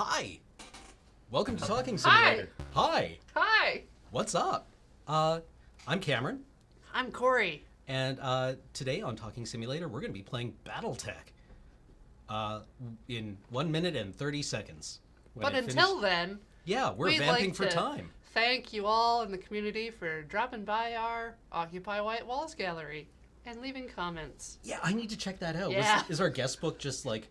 Hi! Welcome to Talking Simulator. Hi! Hi! What's up? I'm Cameron, I'm Corey. and today on Talking Simulator, we're going to be playing BattleTech in 1 minute and 30 seconds. But until then, yeah, we're we'd vamping like for to time. Thank you all in the community for dropping by our Occupy White Walls gallery and leaving comments. Yeah, I need to check that out. Yeah. Is our guest book just like...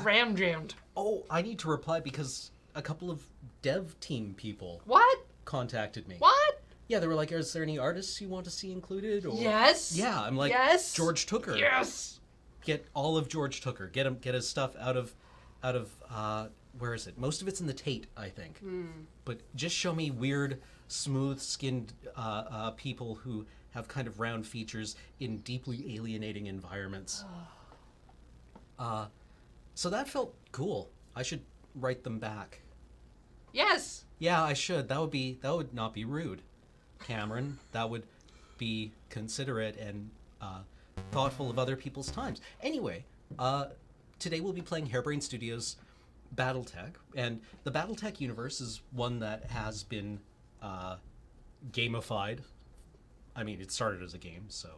Ram jammed. Oh, I need to reply because a couple of dev team people What? contacted me. What? Yeah, they were like, is there any artists you want to see included? Or... Yes. Yeah, I'm like, yes. George Tooker. Yes. Get all of George Tooker. Get his stuff out of where is it? Most of it's in the Tate, I think. But just show me weird, smooth-skinned people who have kind of round features in deeply alienating environments. So that felt cool. I should write them back. Yes. Yeah, I should. That would not be rude, Cameron. That would be considerate and thoughtful of other people's times. Anyway, today we'll be playing Harebrained Studios' BattleTech, and the BattleTech universe is one that has been gamified. I mean, it started as a game, so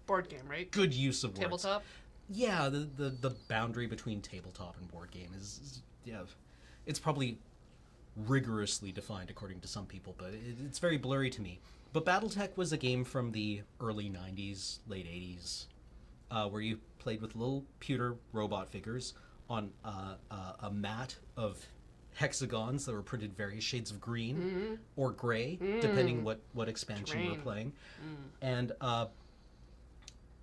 Board game, right? good use of words. Tabletop. Yeah, the boundary between tabletop and board game is yeah, it's probably rigorously defined according to some people, but it's very blurry to me. But BattleTech was a game from the early 90s, late 80s, where you played with little pewter robot figures on a mat of hexagons that were printed various shades of green or gray, depending what expansion you were playing. And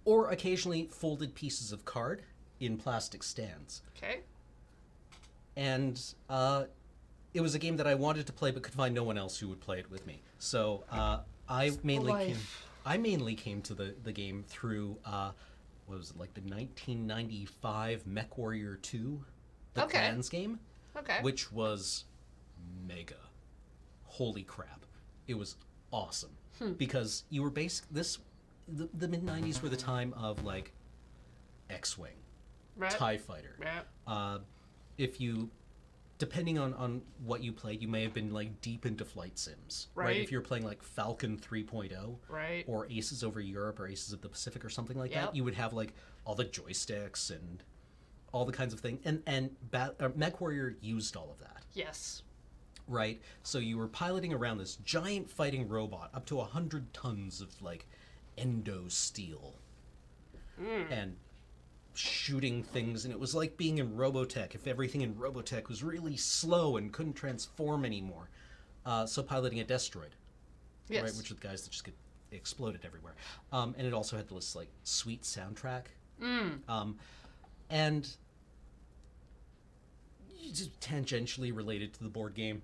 or occasionally folded pieces of card in plastic stands. Okay. And it was a game that I wanted to play but could find no one else who would play it with me. So I mainly came to the game through what was it, like the 1995 MechWarrior 2, the Clans game, which was mega. Holy crap! It was awesome because you were the mid 90s were the time of like X-Wing, Right. TIE Fighter. Yeah. If you, depending on what you played, you may have been like deep into flight sims, right? If you're playing like Falcon 3.0, Right. or Aces over Europe or Aces of the Pacific or something like Yep. that, you would have like all the joysticks and all the kinds of things. And MechWarrior used all of that. Yes. Right? So you were piloting around this giant fighting robot up to 100 tons of like endo steel and shooting things, and it was like being in Robotech if everything in Robotech was really slow and couldn't transform anymore. So piloting a Destroid, Yes. right, which are the guys that just get exploded everywhere. And it also had this like sweet soundtrack. And just tangentially related to the board game.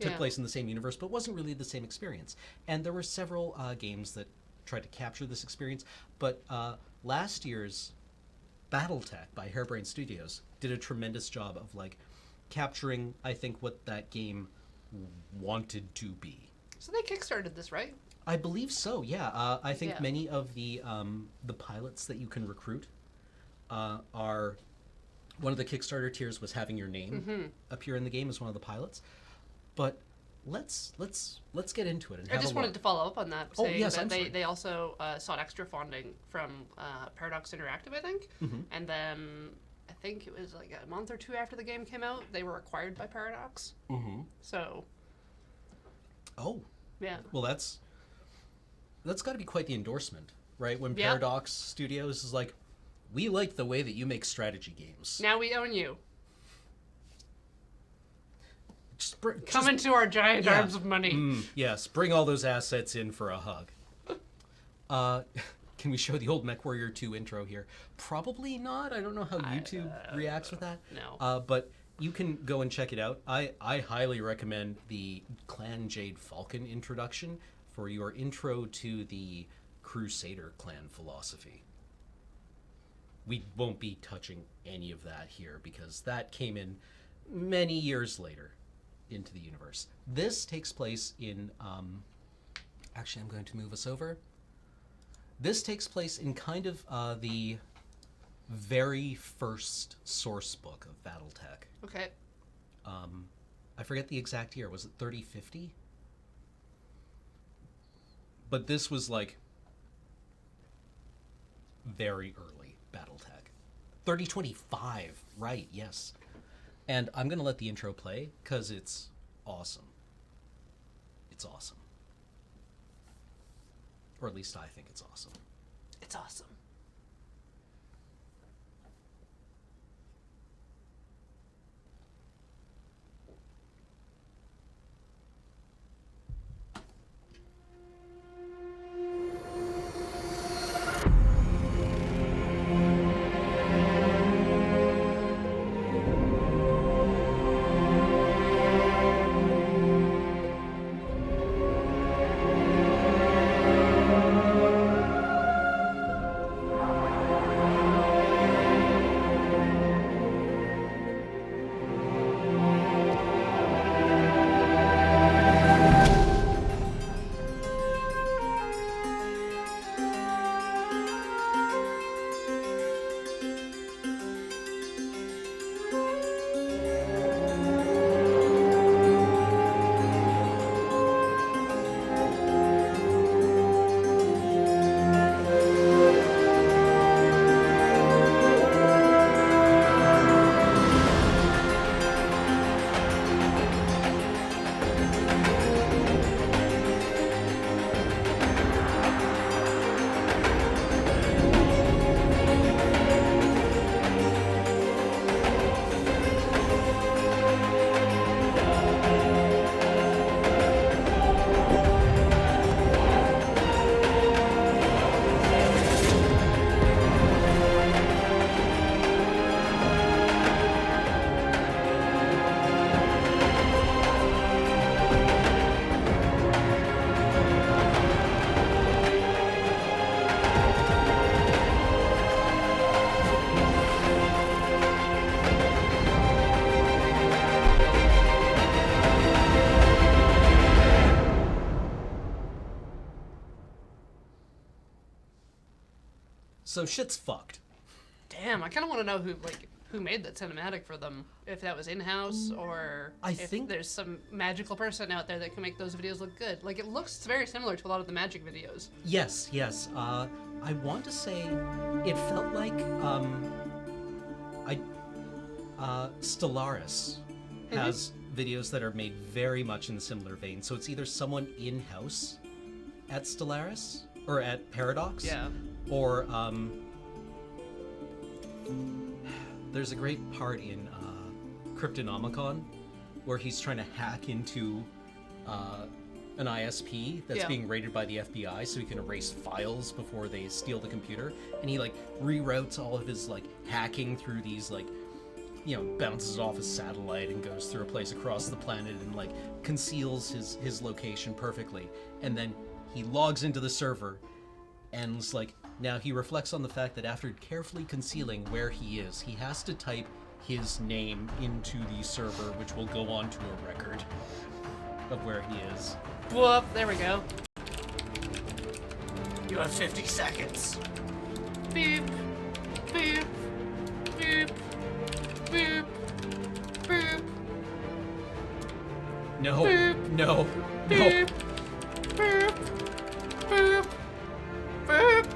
Took Yeah. place in the same universe, but wasn't really the same experience. And there were several games that tried to capture this experience, but last year's BattleTech by Harebrained Studios did a tremendous job of like capturing, I think, what that game wanted to be. So they kickstarted this, right? I believe so. Yeah, I think Yeah. many of the pilots that you can recruit are one of the Kickstarter tiers was having your name appear in the game as one of the pilots. But let's get into it and I have just a wanted look. to follow up on that, Oh, saying yes, that I'm sorry. they also sought extra funding from Paradox Interactive, I think. And then I think it was like a month or two after the game came out, they were acquired by Paradox. So, Oh, yeah. well, that's got to be quite the endorsement, right? When Yep. Paradox Studios is like, we like the way that you make strategy games. Now we own you. Come just into our giant yeah. arms of money. yes, bring all those assets in for a hug. Can we show the old MechWarrior 2 intro here? Probably not. I don't know how YouTube reacts with that. No. But you can go and check it out. I highly recommend the Clan Jade Falcon introduction for your intro to the Crusader clan philosophy. We won't be touching any of that here because that came in many years later into the universe. This takes place in actually I'm going to move us over. This takes place in kind of the very first source book of BattleTech. Okay. I forget the exact year. Was it 3050? But this was like very early BattleTech. 3025, right, yes. And I'm going to let the intro play because it's awesome. It's awesome. Or at least I think it's awesome. It's awesome. So shit's fucked. Damn, I kind of want to know who made that cinematic for them. If that was in-house or I if think there's some magical person out there that can make those videos look good. Like, it looks very similar to a lot of the Magic videos. Yes, yes. I want to say it felt like Stellaris has videos that are made very much in the similar vein. So it's either someone in-house at Stellaris or at Paradox, Yeah. or there's a great part in Cryptonomicon where he's trying to hack into an ISP that's being raided by the FBI so he can erase files before they steal the computer, and he like reroutes all of his like hacking through these like, you know, bounces off his satellite and goes through a place across the planet and like conceals his location perfectly, and then he logs into the server and it's like, now he reflects on the fact that after carefully concealing where he is, he has to type his name into the server, which will go onto a record of where he is. Whoop, there we go. You have 50 seconds. Beep, beep, beep, beep, beep, No, Beep. no, no. beep, beep, beep, beep, beep,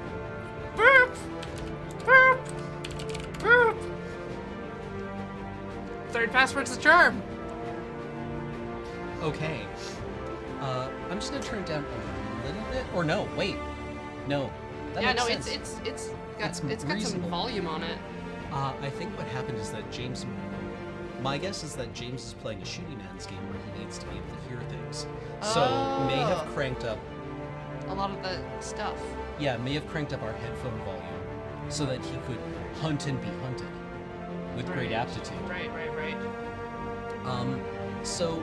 beep, beep. Third password's the charm. Okay. I'm just gonna turn it down a little bit. Or no, wait. No. That Yeah, makes no, sense. it's It's got some reasonable. volume on it. I think what happened is that James... My guess is that James is playing a shooting man's game where he needs to be able to hear things. So, may have Oh. cranked up... A lot of the stuff. Yeah, may have cranked up our headphone volume so that he could hunt and be hunted with great Right. aptitude. Right. So...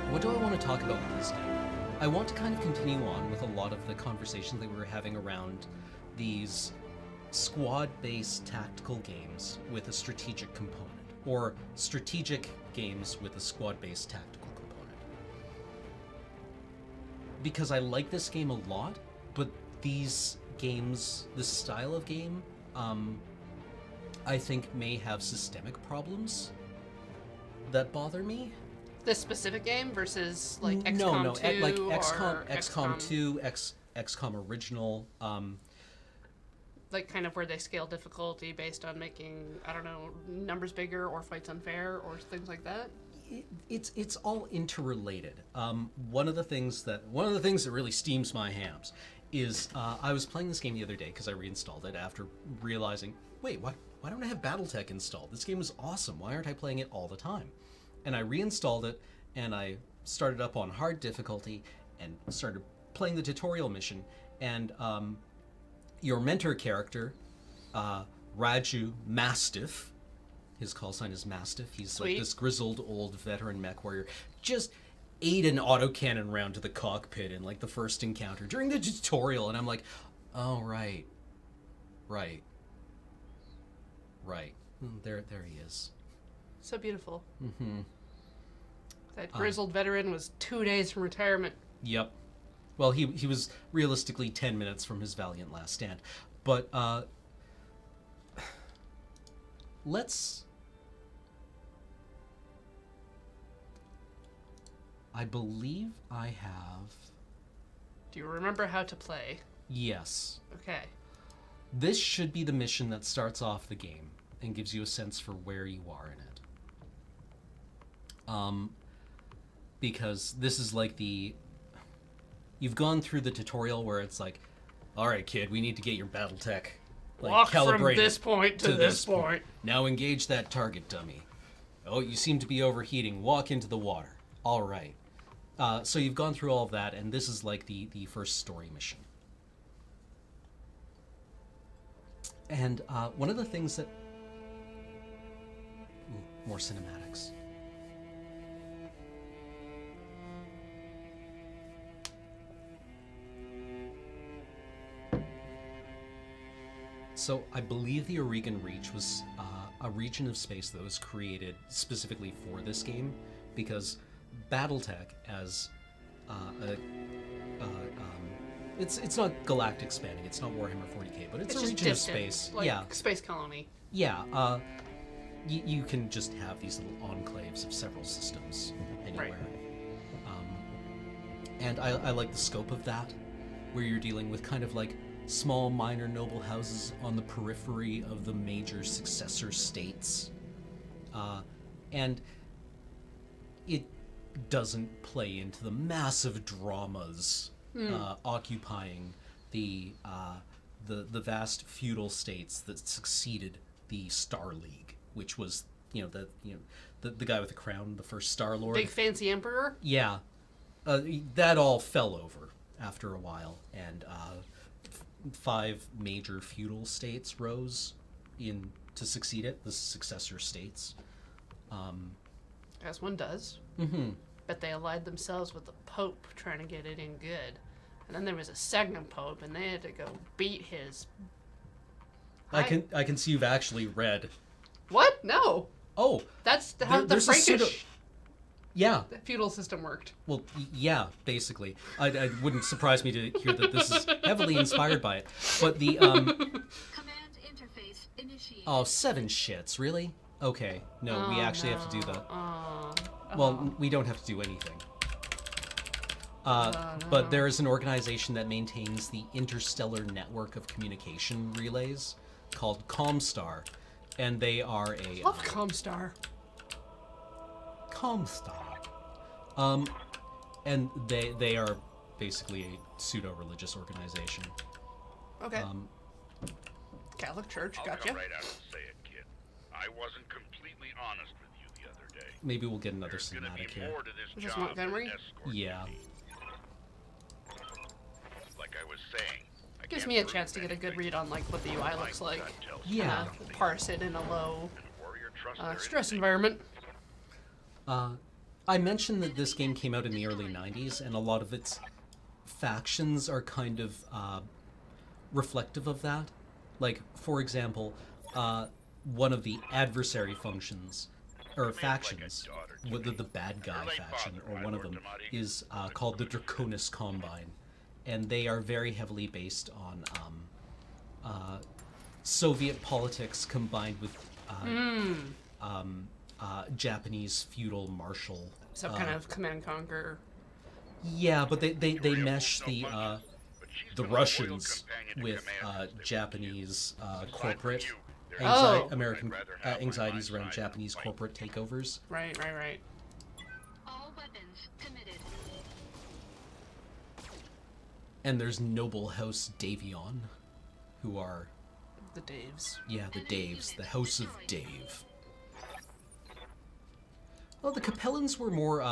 What do I want to talk about with this game? I want to kind of continue on with a lot of the conversations that we were having around these squad-based tactical games with a strategic component, or strategic games with a squad-based tactical component. Because I like this game a lot, but these games, this style of game, I think may have systemic problems that bother me. This specific game versus like No, XCOM no, 2 like or XCOM 2, XCOM original. Like kind of where they scale difficulty based on making, I don't know, numbers bigger or fights unfair or things like that. It's all interrelated. One of the things that really steams my hams is I was playing this game the other day because I reinstalled it after realizing, wait, why don't I have BattleTech installed? This game is awesome. Why aren't I playing it all the time? And I reinstalled it and I started up on hard difficulty and started playing the tutorial mission. And your mentor character, Raju Mastiff, his call sign is Mastiff. He's Sweet. like this grizzled old veteran mech warrior. Just ate an autocannon round to the cockpit in like the first encounter during the tutorial, and I'm like, oh right. There he is. So beautiful. Mm-hmm. That grizzled veteran was 2 days from retirement. Yep. Well, he was realistically 10 minutes from his valiant last stand. But let's... I believe I have... Do you remember how to play? Yes. Okay. This should be the mission that starts off the game and gives you a sense for where you are in it. Because this is like the... You've gone through the tutorial where it's like, all right, kid, we need to get your BattleTech Walk from this point to this point. Now engage that target dummy. Oh, you seem to be overheating. Walk into the water. All right. So you've gone through all of that, and this is like the first story mission. And one of the things that... Ooh, more cinematics. So I believe the Oregon Reach was a region of space that was created specifically for this game, because BattleTech, as it's not galactic spanning, it's not Warhammer 40k, but it's a just region of distant, space. like Yeah, space colony. yeah. You can just have these little enclaves of several systems anywhere. Right. And I like the scope of that, where you're dealing with kind of like small, minor noble houses on the periphery of the major successor states. And it doesn't play into the massive dramas occupying the vast feudal states that succeeded the Star League, which was the guy with the crown, the first Star Lord. Big fancy emperor? Yeah. That all fell over after a while, and 5 major feudal states rose in to succeed it, the successor states. As one does. Mm-hmm. But they allied themselves with the Pope trying to get it in good. And then there was a second Pope, and they had to go beat his... I can see you've actually read. What? No. Oh. That's how the there's a Frankish Yeah. feudal system worked. Well, yeah, basically. I wouldn't surprise me to hear that this is heavily inspired by it. But the Command interface initiated. Oh, 7 shits, really? Okay. No, we actually have to do the... Oh. Well, we don't have to do anything. But there is an organization that maintains the interstellar network of communication relays called Comstar, and they are a... Love Comstar. Comstar. And they are basically a pseudo-religious organization. Okay. Catholic Church, I'll gotcha. come right out and say it, kid. I wasn't completely honest with you the other day. Maybe we'll get another There's gonna cinematic be here. more to this Is this job Montgomery? than escort Yeah. duty. Like I was saying, I Gives can't me a prove chance to get a good anything. read on like what the UI My looks like. gut tells Yeah. me Uh, something. parse it in a low And warrior trusts their stress instinct. environment. I mentioned that this game came out in the early 90s, and a lot of its factions are kind of reflective of that. Like, for example, one of the adversary functions, or factions, whether the bad guy faction, or one of them, is called the Draconis Combine. And they are very heavily based on Soviet politics combined with Japanese feudal martial. So kind of Command and Conquer. Yeah, but they mesh So the much, but she's the been a loyal Russians companion to with Command since they were Japanese Aside from corporate you, there's Oh. American I'd rather have my anxieties mind around side Japanese fight. corporate takeovers. Right. All weapons committed. And there's noble House Davion, who are The Daves. the Daves, the House of Dave. Well, the Capellans were more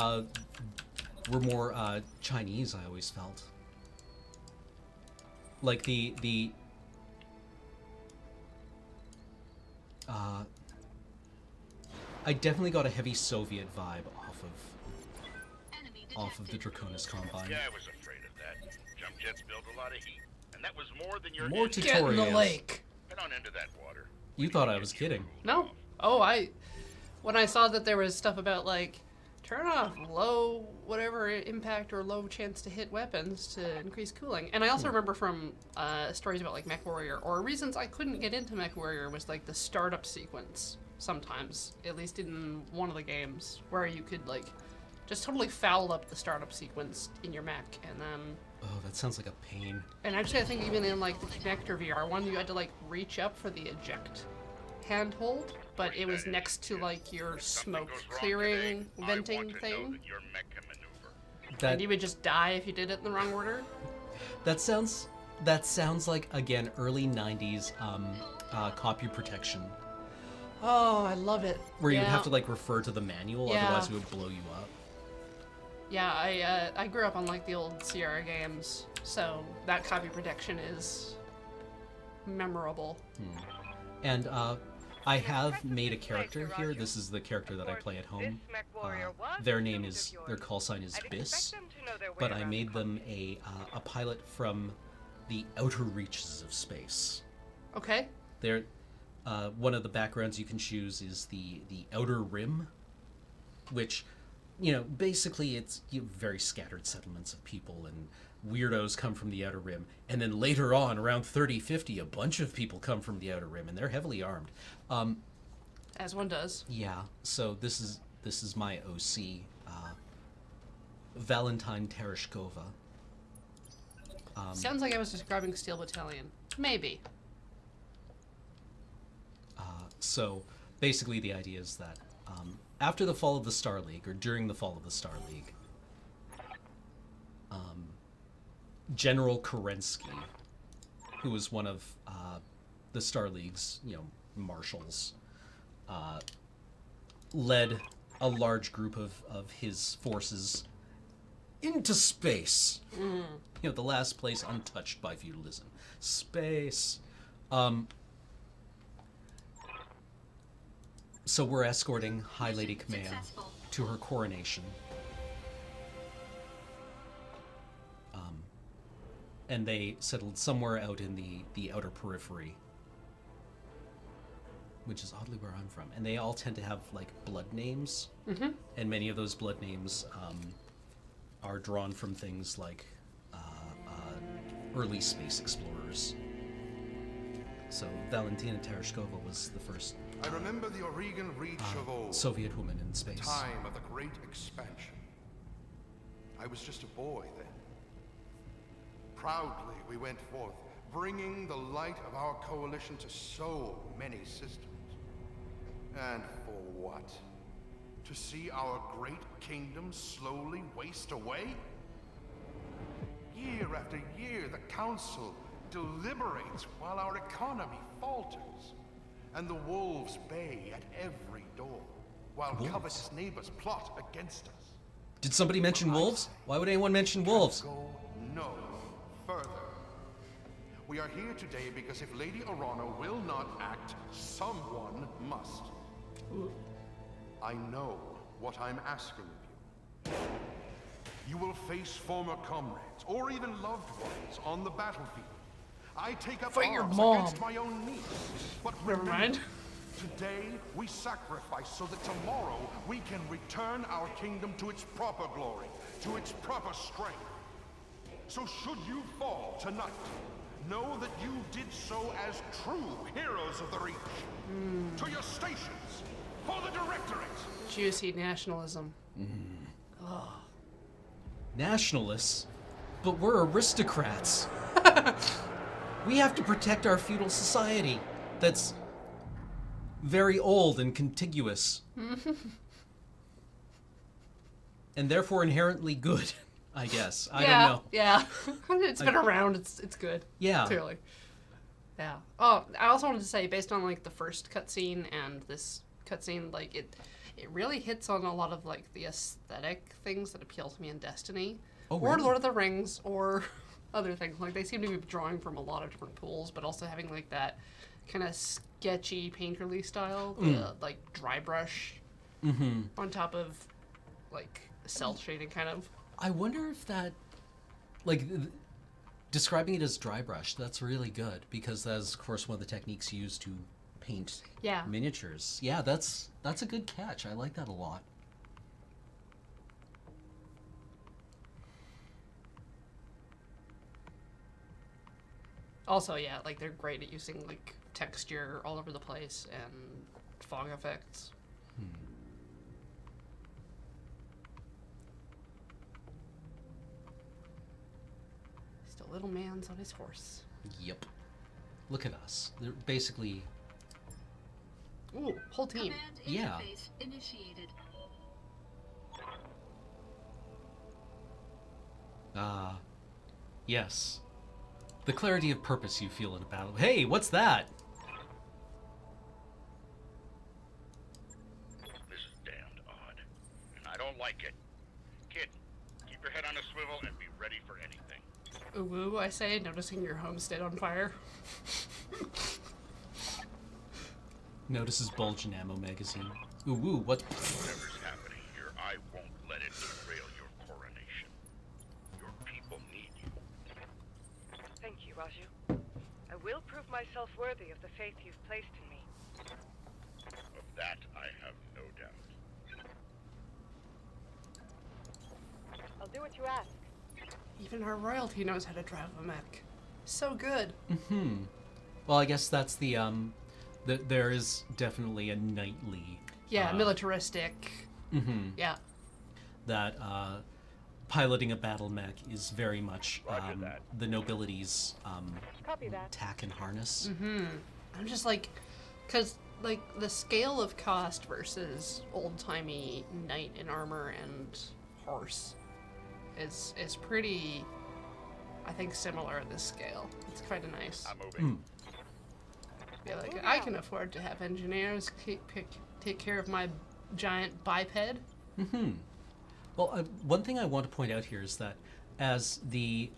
Chinese. I always felt like the I definitely got a heavy Soviet vibe Enemy off of the detected. Draconis Combine. Yeah, I was afraid of that. Jump jets build a lot of heat, and that was more than your More engine. Get in the Tutorials. lake. Head on into that water. You thought I was kidding. No. Oh, when I saw that there was stuff about like turn off low whatever impact or low chance to hit weapons to increase cooling. And I also remember from stories about like MechWarrior, or reasons I couldn't get into MechWarrior was like the startup sequence sometimes, at least in one of the games, where you could like just totally foul up the startup sequence in your mech, and then Oh, that sounds like a pain. and actually I think even in like the Connector VR one, you had to like reach up for the eject handhold, but it was next to like your If something smoke goes wrong clearing today, I venting want to know thing. that your mech can maneuver. That And you would just die if you did it in the wrong order. that sounds like again early '90s copy protection, Oh, I love it. where you would Yeah. have to like refer to the manual, Yeah. otherwise it would blow you up. Yeah, I grew up on like the old Sierra games, so that copy protection is memorable. And I have made a character here. This is the character that I play at home. Their call sign is Biss, but I made them a pilot from the outer reaches of space. Okay. They're one of the backgrounds you can choose is the outer rim, which, you know, basically it's very scattered settlements of people, and weirdos come from the outer rim, and then later on, around 3050, a bunch of people come from the outer rim, and they're heavily armed. As one does. Yeah, so this is my OC, Valentine Tereshkova. Sounds like I was describing Steel Battalion. Maybe. So basically the idea is that after the fall of the Star League, or during the fall of the Star League, General Kerensky, who was one of the Star League's, marshals, led a large group of his forces into space. The last place untouched by feudalism. Space. So we're escorting High Lady Command Successful. to her coronation. And they settled somewhere out in the outer periphery, which is oddly where I'm from. And they all tend to have, like, blood names. Mm-hmm. And many of those blood names are drawn from things like early space explorers. So Valentina Tereshkova was the first I remember the Oregon reach of old, Soviet woman in space. time of the great expansion. I was just a boy then. Proudly we went forth, bringing the light of our coalition to so many systems. And for what? To see our great kingdom slowly waste away? Year after year, the Council deliberates while our economy falters. And the wolves bay at every door, while Wolves? covetous neighbors plot against us. Did somebody mention wolves? Why would anyone mention wolves? Go no further. We are here today because if Lady Orana will not act, someone must. I know what I'm asking of you. You will face former comrades, or even loved ones, on the battlefield. I take up Fight your arms mom. against my own niece. But Never remember, mind. today we sacrifice so that tomorrow we can return our kingdom to its proper glory, to its proper strength. So should you fall tonight, know that you did so as true heroes of the Reach. To your stations, for the Directorate! Juicy nationalism. Nationalists? But we're aristocrats. We have to protect our feudal society that's very old and contiguous. And therefore inherently good, I guess. I don't know. Yeah. It's been around. It's good. Yeah. Clearly. Yeah. Oh, I also wanted to say, based on like the first cutscene and this cutscene, like it really hits on a lot of like the aesthetic things that appeal to me in Destiny, or really? Lord of the Rings, or other things. Like they seem to be drawing from a lot of different pools, but also having like that kind of sketchy painterly style, the like dry brush on top of like cell shading kind of. I wonder if that, like, describing it as dry brush, that's really good, because that's, of course, one of the techniques used to paint miniatures. Yeah, that's a good catch. I like that a lot. Also, yeah, like they're great at using like texture all over the place and fog effects. Still little man's on his horse. Yep. Look at us. They're basically... Ooh, whole team. Command Yeah. interface initiated. Yes. The clarity of purpose you feel in a battle. Hey, what's that? This is damned odd, and I don't like it. Kid, keep your head on a swivel and be ready for anything. Ooh, I say, noticing your homestead on fire. Notices bulge in ammo magazine. Ooh, what? Whatever's happening here, I won't let it derail your coronation. Your people need you. Thank you, Raju. I will prove myself worthy of the faith you've placed in me. Of that, I have no doubt. I'll do what you ask. Even our royalty knows how to drive a mech. So good. Well, I guess that's the, there is definitely a knightly... Yeah, militaristic. Yeah. that piloting a battle mech is very much Roger that. the nobility's Copy that. tack and harness. I'm just like, because like the scale of cost versus old-timey knight in armor and horse is pretty, I think, similar at this scale. It's kind of nice. I'm moving. Be like, I can afford to have engineers take care of my giant biped. Well, one thing I want to point out here is that as the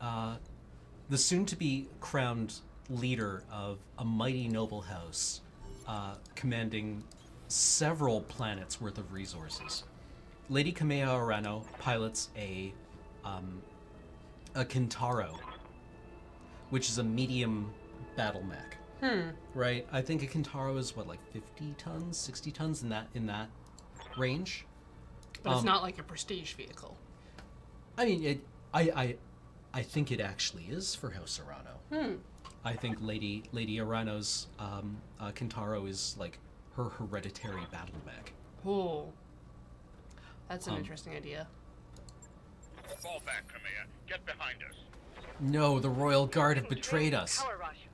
soon-to-be crowned leader of a mighty noble house, commanding several planets worth of resources, Lady Kamea Arano pilots a Kintaro, which is a medium battle mech. Right? I think a Kintaro is what, like 50 tons, 60 tons in that range. But it's not like a prestige vehicle. I mean, I think it actually is for House Arano. I think Lady Arano's Kintaro is like her hereditary battle mech. Ooh. That's an interesting idea. Fall back, Kamea. Get behind us. No, the Royal Guard have betrayed us. Power, Raju.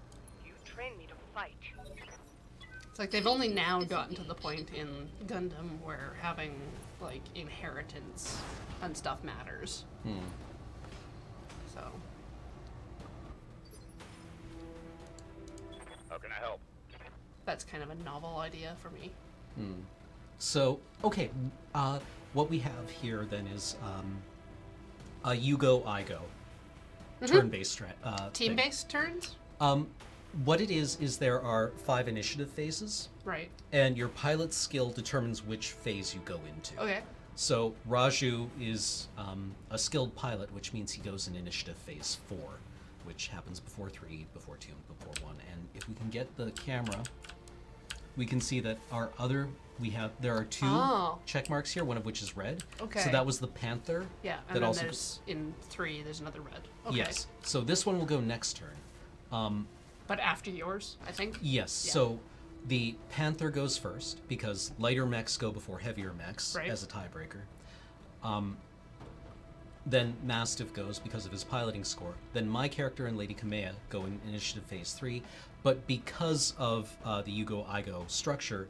You trained me to fight. It's like they've only now gotten to the point in Gundam where having like inheritance and stuff matters. So How can I help? that's kind of a novel idea for me. So, okay, what we have here then is a you go, I go turn-based thing. Team-based turns? What it is there are 5 initiative phases, Right. and your pilot's skill determines which phase you go into. Okay. So Raju is a skilled pilot, which means he goes in initiative phase 4, which happens before 3, before 2, and before 1. And if we can get the camera, we can see that there are 2 check marks here, one of which is red. Okay. So that was the Panther. Yeah, and that then also there's in 3 there's another red. Okay. Yes. So this one will go next turn. But after yours, I think. Yes. Yeah. So the Panther goes first because lighter mechs go before heavier mechs Right. as a tiebreaker. Then Mastiff goes because of his piloting score. Then my character and Lady Kamea go in Initiative Phase 3. But because of the You Go, I Go structure,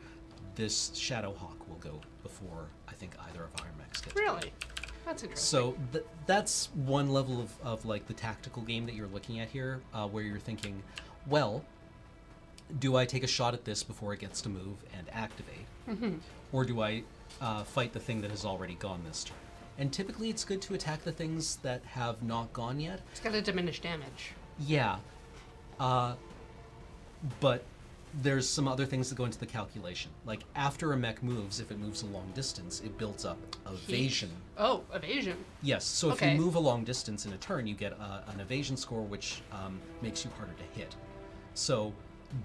this Shadowhawk will go before, I think, either of our mechs get to go. Really? That's interesting. So that's one level of like the tactical game that you're looking at here, where you're thinking, well, do I take a shot at this before it gets to move and activate, or do I fight the thing that has already gone this turn? And typically, it's good to attack the things that have not gone yet. It's got to diminish damage. Yeah, but there's some other things that go into the calculation. Like after a mech moves, if it moves a long distance, it builds up evasion. Oh, evasion. Yes, so if Okay. you move a long distance in a turn, you get an evasion score, which makes you harder to hit. So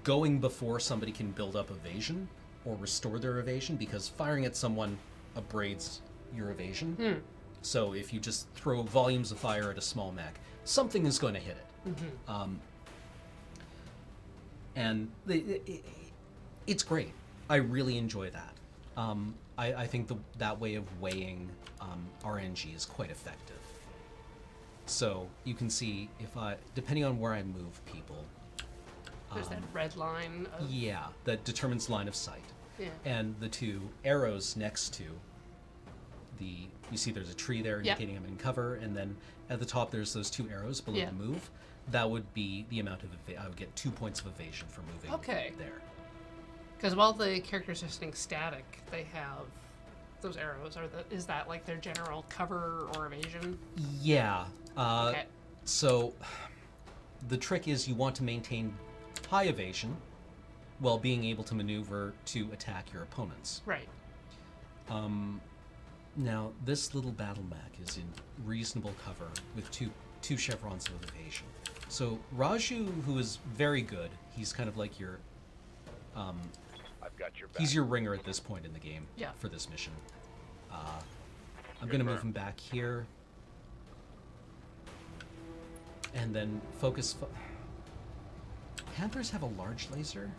going before somebody can build up evasion or restore their evasion, because firing at someone abrades your evasion. So if you just throw volumes of fire at a small mech, something is going to hit it. And it's great. I really enjoy that. I think that way of weighing RNG is quite effective. So you can see if depending on where I move people, There's that red line. Of, yeah, that determines line of sight. yeah. And the two arrows next to you see there's a tree there Yep. indicating I'm in cover, and then at the top there's those two arrows below Yeah. the move. That would be the amount of I would get 2 points of evasion for moving Okay. there. Because while the characters are sitting static, they have those arrows. Is that like their general cover or evasion? Yeah. Okay. So the trick is you want to maintain high evasion while being able to maneuver to attack your opponents. Right. Now, this little battle mech is in reasonable cover with two chevrons of evasion. So Raju, who is very good, he's kind of like your I've got your back. he's your ringer at this point in the game Yeah. for this mission. I'm going to move him back here. And then focus... Panthers have a large laser,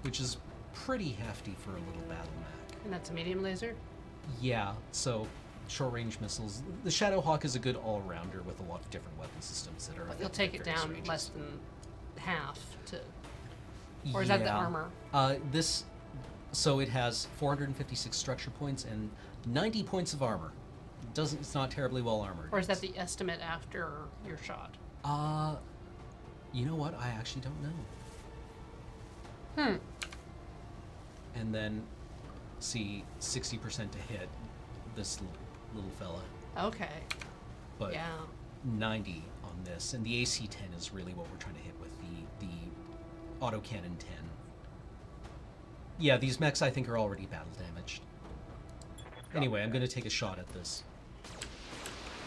which is pretty hefty for a little battle mech. And that's a medium laser? Yeah, so short-range missiles. The Shadowhawk is a good all-rounder with a lot of different weapon systems that are... But you'll effective take at it various down ranges. less than half to... Or is that the Yeah. armor? So it has 456 structure points and 90 points of armor. It's not terribly well armored. Or is that the estimate after your shot? You know what? I actually don't know. And then, see, 60% to hit this little fella, Okay. but Yeah. 90 on this, and the AC 10 is really what we're trying to hit with the autocannon 10. Yeah, these mechs I think are already battle damaged. Anyway, I'm going to take a shot at this.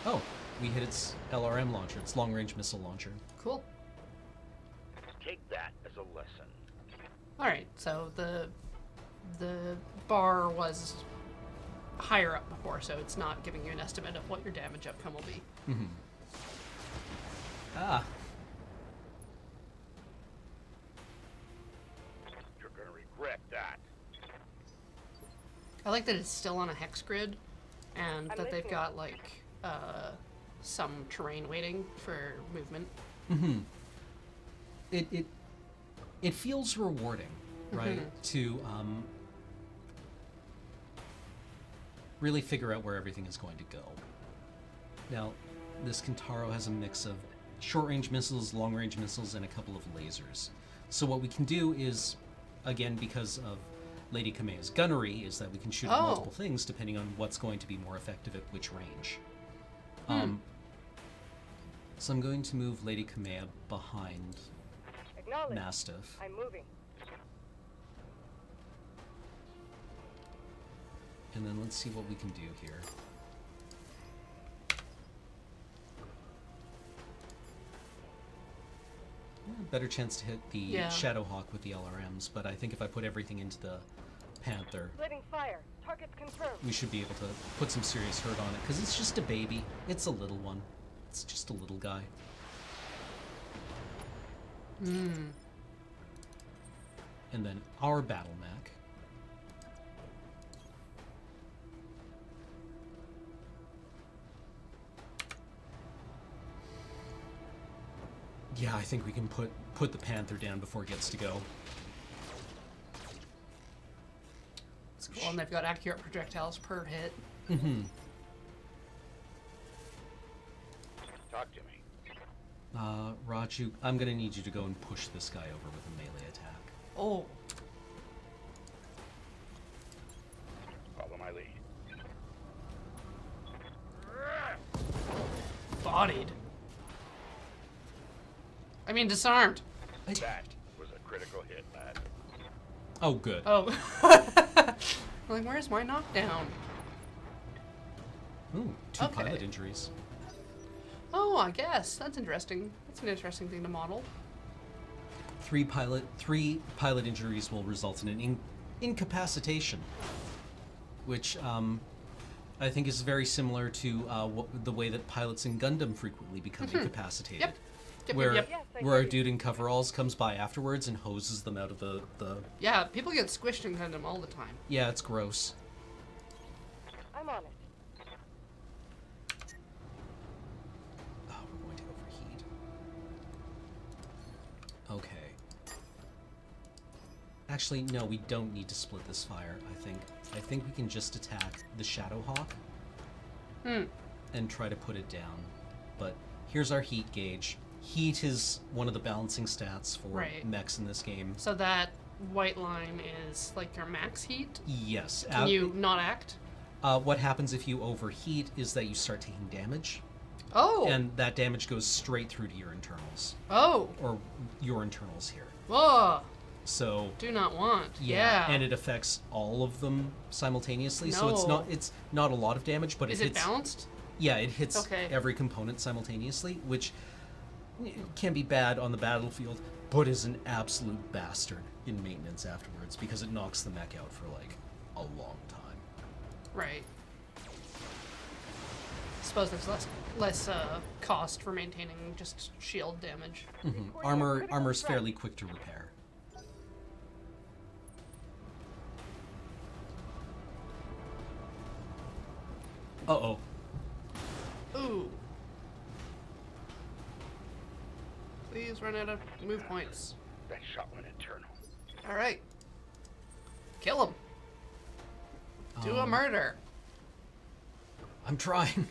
Oh, we hit its LRM launcher, its long-range missile launcher. Cool. Take that as a lesson. All right. So the bar was higher up before, so it's not giving you an estimate of what your damage outcome will be. Ah, You're gonna regret that. I like that it's still on a hex grid, and I'm that they've listening. got like some terrain waiting for movement. it feels rewarding, right? To really figure out where everything is going to go. Now, this Kintaro has a mix of short-range missiles, long-range missiles, and a couple of lasers. So what we can do is, again, because of Lady Kamea's gunnery, is that we can shoot at Oh. multiple things depending on what's going to be more effective at which range. So I'm going to move Lady Kamea behind Acknowledge. Mastiff. I'm moving. And then let's see what we can do here. Better chance to hit the Yeah. Shadowhawk with the LRMs, but I think if I put everything into the Panther, Splitting fire. Targets confirmed. we should be able to put some serious hurt on it, because it's just a baby. It's a little one. It's just a little guy. Hmm. And then our battle mech. Yeah, I think we can put the Panther down before it gets to go. It's cool, and they've got accurate projectiles per hit. Mm-hmm. Talk to me. Raju, I'm gonna need you to go and push this guy over with a melee attack. Oh. Follow my lead. Bodied. I mean, disarmed. That was a critical hit, lad. Oh, good. Oh. I'm like, where's my knockdown? Ooh, 2 Okay. pilot injuries. Oh, I guess. That's interesting. That's an interesting thing to model. 3 pilot injuries will result in an incapacitation, which I think is very similar to the way that pilots in Gundam frequently become incapacitated. Yep. Yep, Where yep. Yes, I where a hear you. dude in coveralls comes by afterwards and hoses them out of the Yeah, people get squished in Gundam all the time. yeah, it's gross. I'm on it. Oh, we're going to overheat. Okay. Actually, no, we don't need to split this fire, I think we can just attack the Shadowhawk and try to put it down. But here's our heat gauge. Heat is one of the balancing stats for Right. mechs in this game. So that white line is like your max heat. Yes. Can you not act? What happens if you overheat is that you start taking damage, Oh. and that damage goes straight through to your internals, Oh. or your internals here. Whoa. So Do not want. yeah, and it affects all of them simultaneously. So No. it's not a lot of damage, but Is it it hits. balanced? Yeah, it hits Okay. every component simultaneously, which can be bad on the battlefield, but is an absolute bastard in maintenance afterwards because it knocks the mech out for like a long time. Right. Suppose there's less cost for maintaining just shield damage. Armor's fairly quick to repair. Uh-oh. Ooh. Please run out of move points. That shot went internal. All right. Kill him. Do a murder. I'm trying.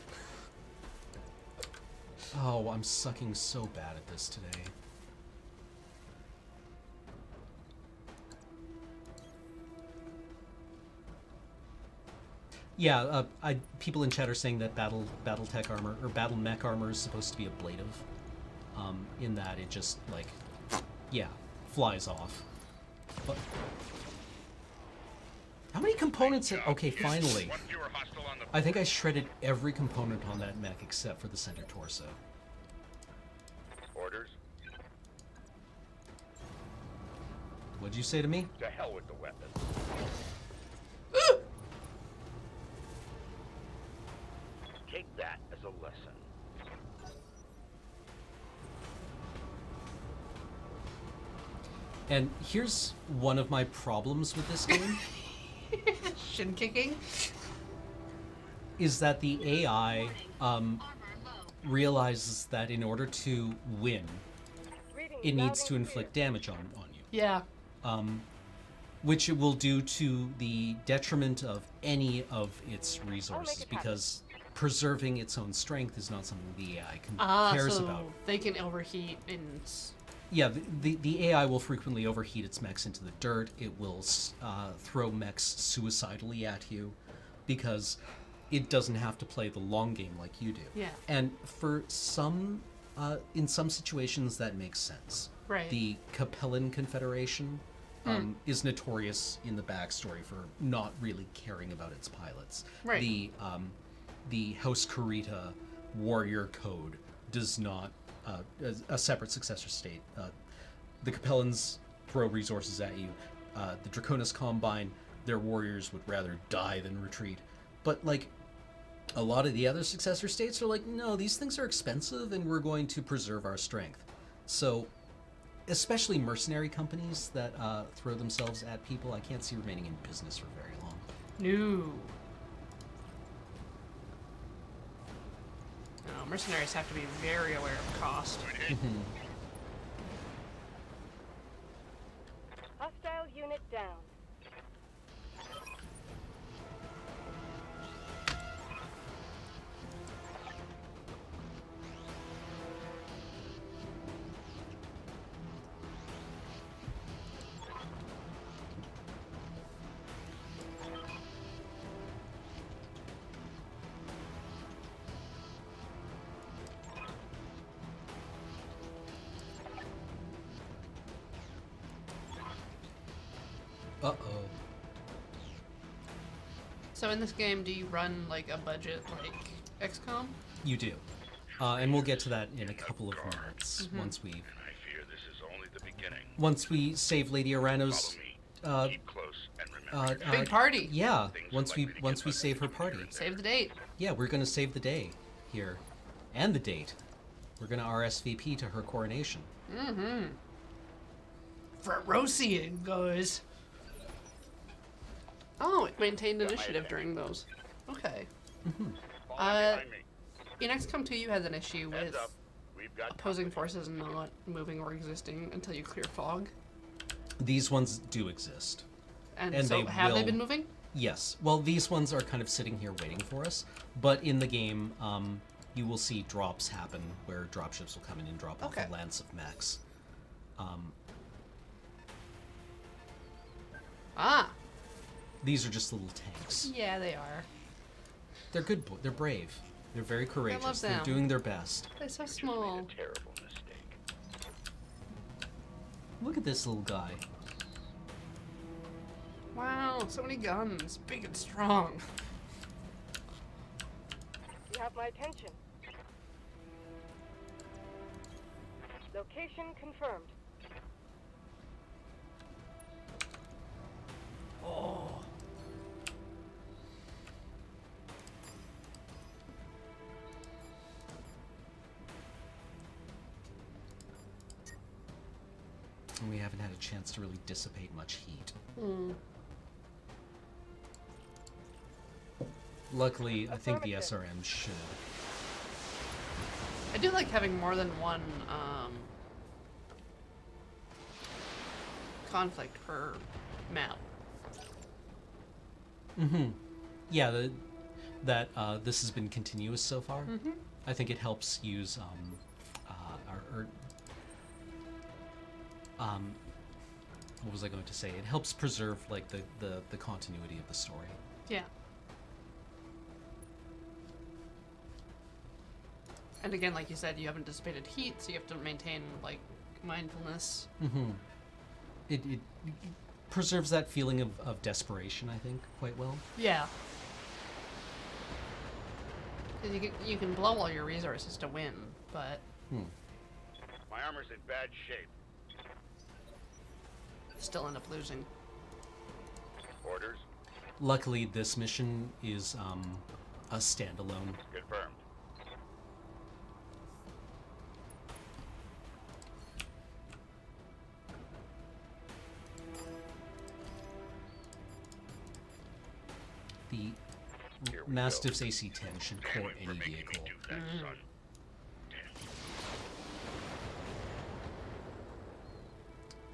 Oh, I'm sucking so bad at this today. Yeah, people in chat are saying that BattleTech armor or battle mech armor is supposed to be ablative. In that it just like, yeah, flies off. But how many components? Okay, finally. One fewer hostile on the I think I shredded every component on that mech except for the center torso. orders. What'd you say to me? To hell with the weapon. Take that as a lesson. And here's one of my problems with this game. Shin kicking. Is that the AI Armor low. realizes that in order to win, Reading it loud needs and to inflict clear. damage on you. Yeah. Which it will do to the detriment of any of its resources, it happen. because preserving its own strength is not something the AI cares so about. they can overheat and Yeah, the AI will frequently overheat its mechs into the dirt. It will throw mechs suicidally at you because it doesn't have to play the long game like you do. Yeah. And for some, in some situations, that makes sense. Right. The Capellan Confederation is notorious in the backstory for not really caring about its pilots. Right. The House Kurita Warrior Code does not, a separate successor state. The Capellans throw resources at you. The Draconis Combine, their warriors would rather die than retreat. But, like, a lot of the other successor states are like, no, these things are expensive and we're going to preserve our strength. So, especially mercenary companies that throw themselves at people, I can't see remaining in business for very long. No. No, mercenaries have to be very aware of cost. Hostile unit down. Uh-oh. So in this game, do you run like a budget like XCOM? You do. And we'll get to that in a couple of minutes once we And I fear this is only the beginning. save Lady Arano's Follow me. Keep close and remember. Big party. yeah, Things once are we likely to once get we ugly save her from party. here and Save the date. Yeah, we're going to save the day here. And the date. We're going to RSVP to her coronation. Front goes. Oh, it maintained initiative during those. Okay. Fall Uh, behind me. In XCOM 2, you had an issue Heads with up. We've got opposing company. forces not moving or existing until you clear fog. These ones do exist. And And so, they have they will- been moving? Yes. Well, these ones are kind of sitting here waiting for us. But in the game, you will see drops happen where dropships will come in and drop off Okay. a lance of mechs. Ah, These are just little tanks. yeah, they are. They're good. They're brave. They're very courageous. They're them. doing their best. They're so Just made small. a terrible mistake. Look at this little guy. Wow, so many guns, big and strong. You have my attention. Location confirmed. Oh. And we haven't had a chance to really dissipate much heat. Luckily, I think the SRM should. I do like having more than one conflict per map. Yeah, this has been continuous so far. I think it helps use what was I going to say? It helps preserve like the continuity of the story. Yeah. And again, like you said, you haven't dissipated heat, so you have to maintain like mindfulness. It preserves that feeling of desperation, I think, quite well. Yeah. 'Cause you can blow all your resources to win, but My armor's in bad shape. still end up losing. Orders Luckily, this mission is a standalone. confirmed. The Here we Mastiff's go. AC-10 should Damn core it any for making me vehicle. do that, son. Damn.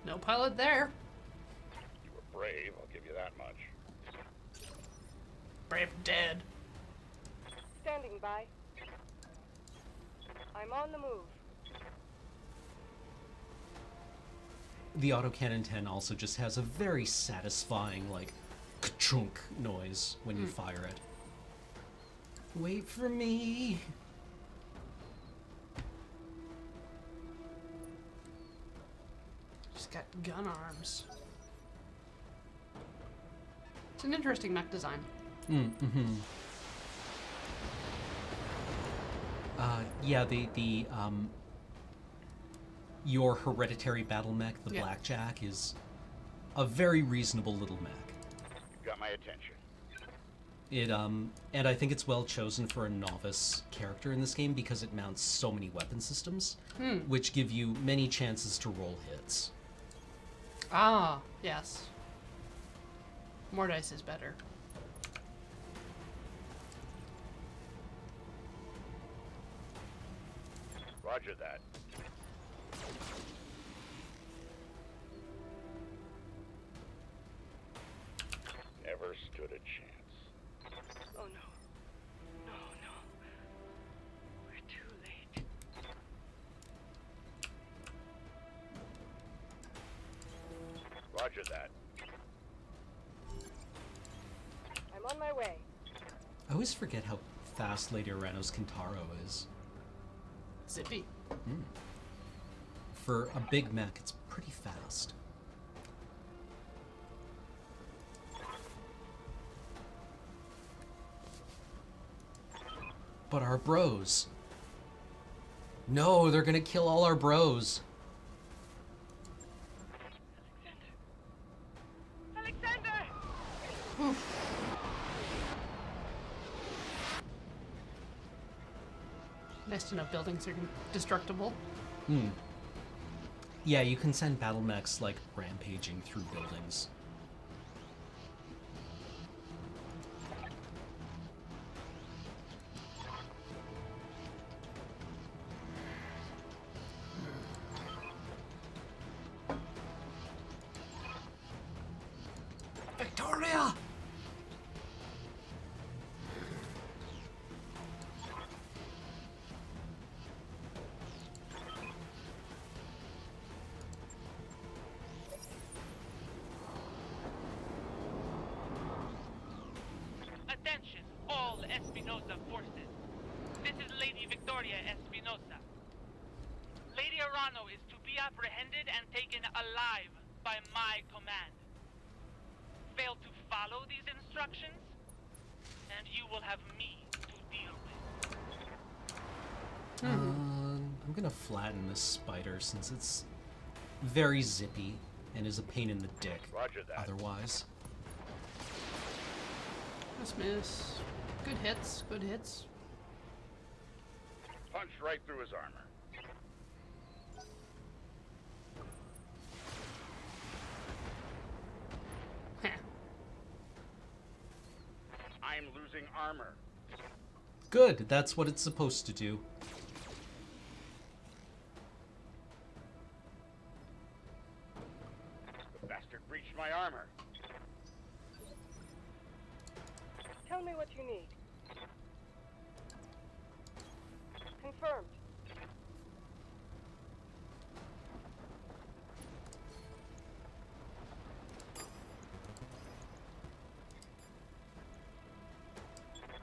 No pilot there. You were brave, I'll give you that much. Brave dead. Standing by. I'm on the move. The autocannon 10 also just has a very satisfying, like, ka-chunk noise when you fire it. Wait for me. Just got gun arms. It's an interesting mech design. Yeah, your hereditary battle mech, the Yeah. Blackjack, is a very reasonable little mech. You've got my attention. And I think it's well chosen for a novice character in this game because it mounts so many weapon systems, which give you many chances to roll hits. Ah, yes. More dice is better. Roger that. Never stood a chance. Oh no. No, no. We're too late. Roger that. I'm on my way. I always forget how fast Lady Arano's Kintaro is. Zippy. For a big mech, it's pretty fast. But our bros. No, they're gonna kill all our bros. Alexander! Nice to know buildings are destructible. Yeah, you can send battle mechs like rampaging through buildings. Victoria! Attention, all Espinosa forces. This is Lady Victoria Espinosa. Lady Arano is to be apprehended and taken alive by my command. Fail to follow these instructions, and you will have me to deal with. I'm gonna flatten this spider since it's very zippy and is a pain in the dick. Roger that. Otherwise. Miss. Good hits, good hits. Punch right through his armor. Heh. I'm losing armor. Good, that's what it's supposed to do. The bastard breached my armor. Tell me what you need. Confirmed.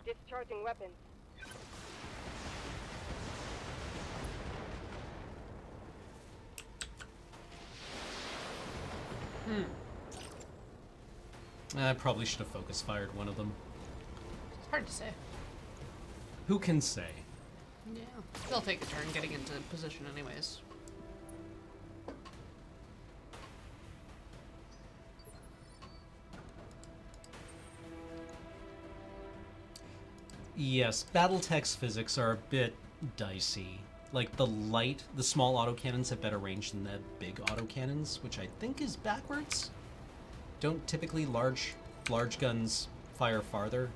Discharging weapons. I probably should have focus fired one of them. It's hard to say. Who can say? Yeah. They'll take a turn getting into position anyways. Yes, BattleTech's physics are a bit dicey. Like the small autocannons have better range than the big autocannons, which I think is backwards. Don't typically large guns fire farther,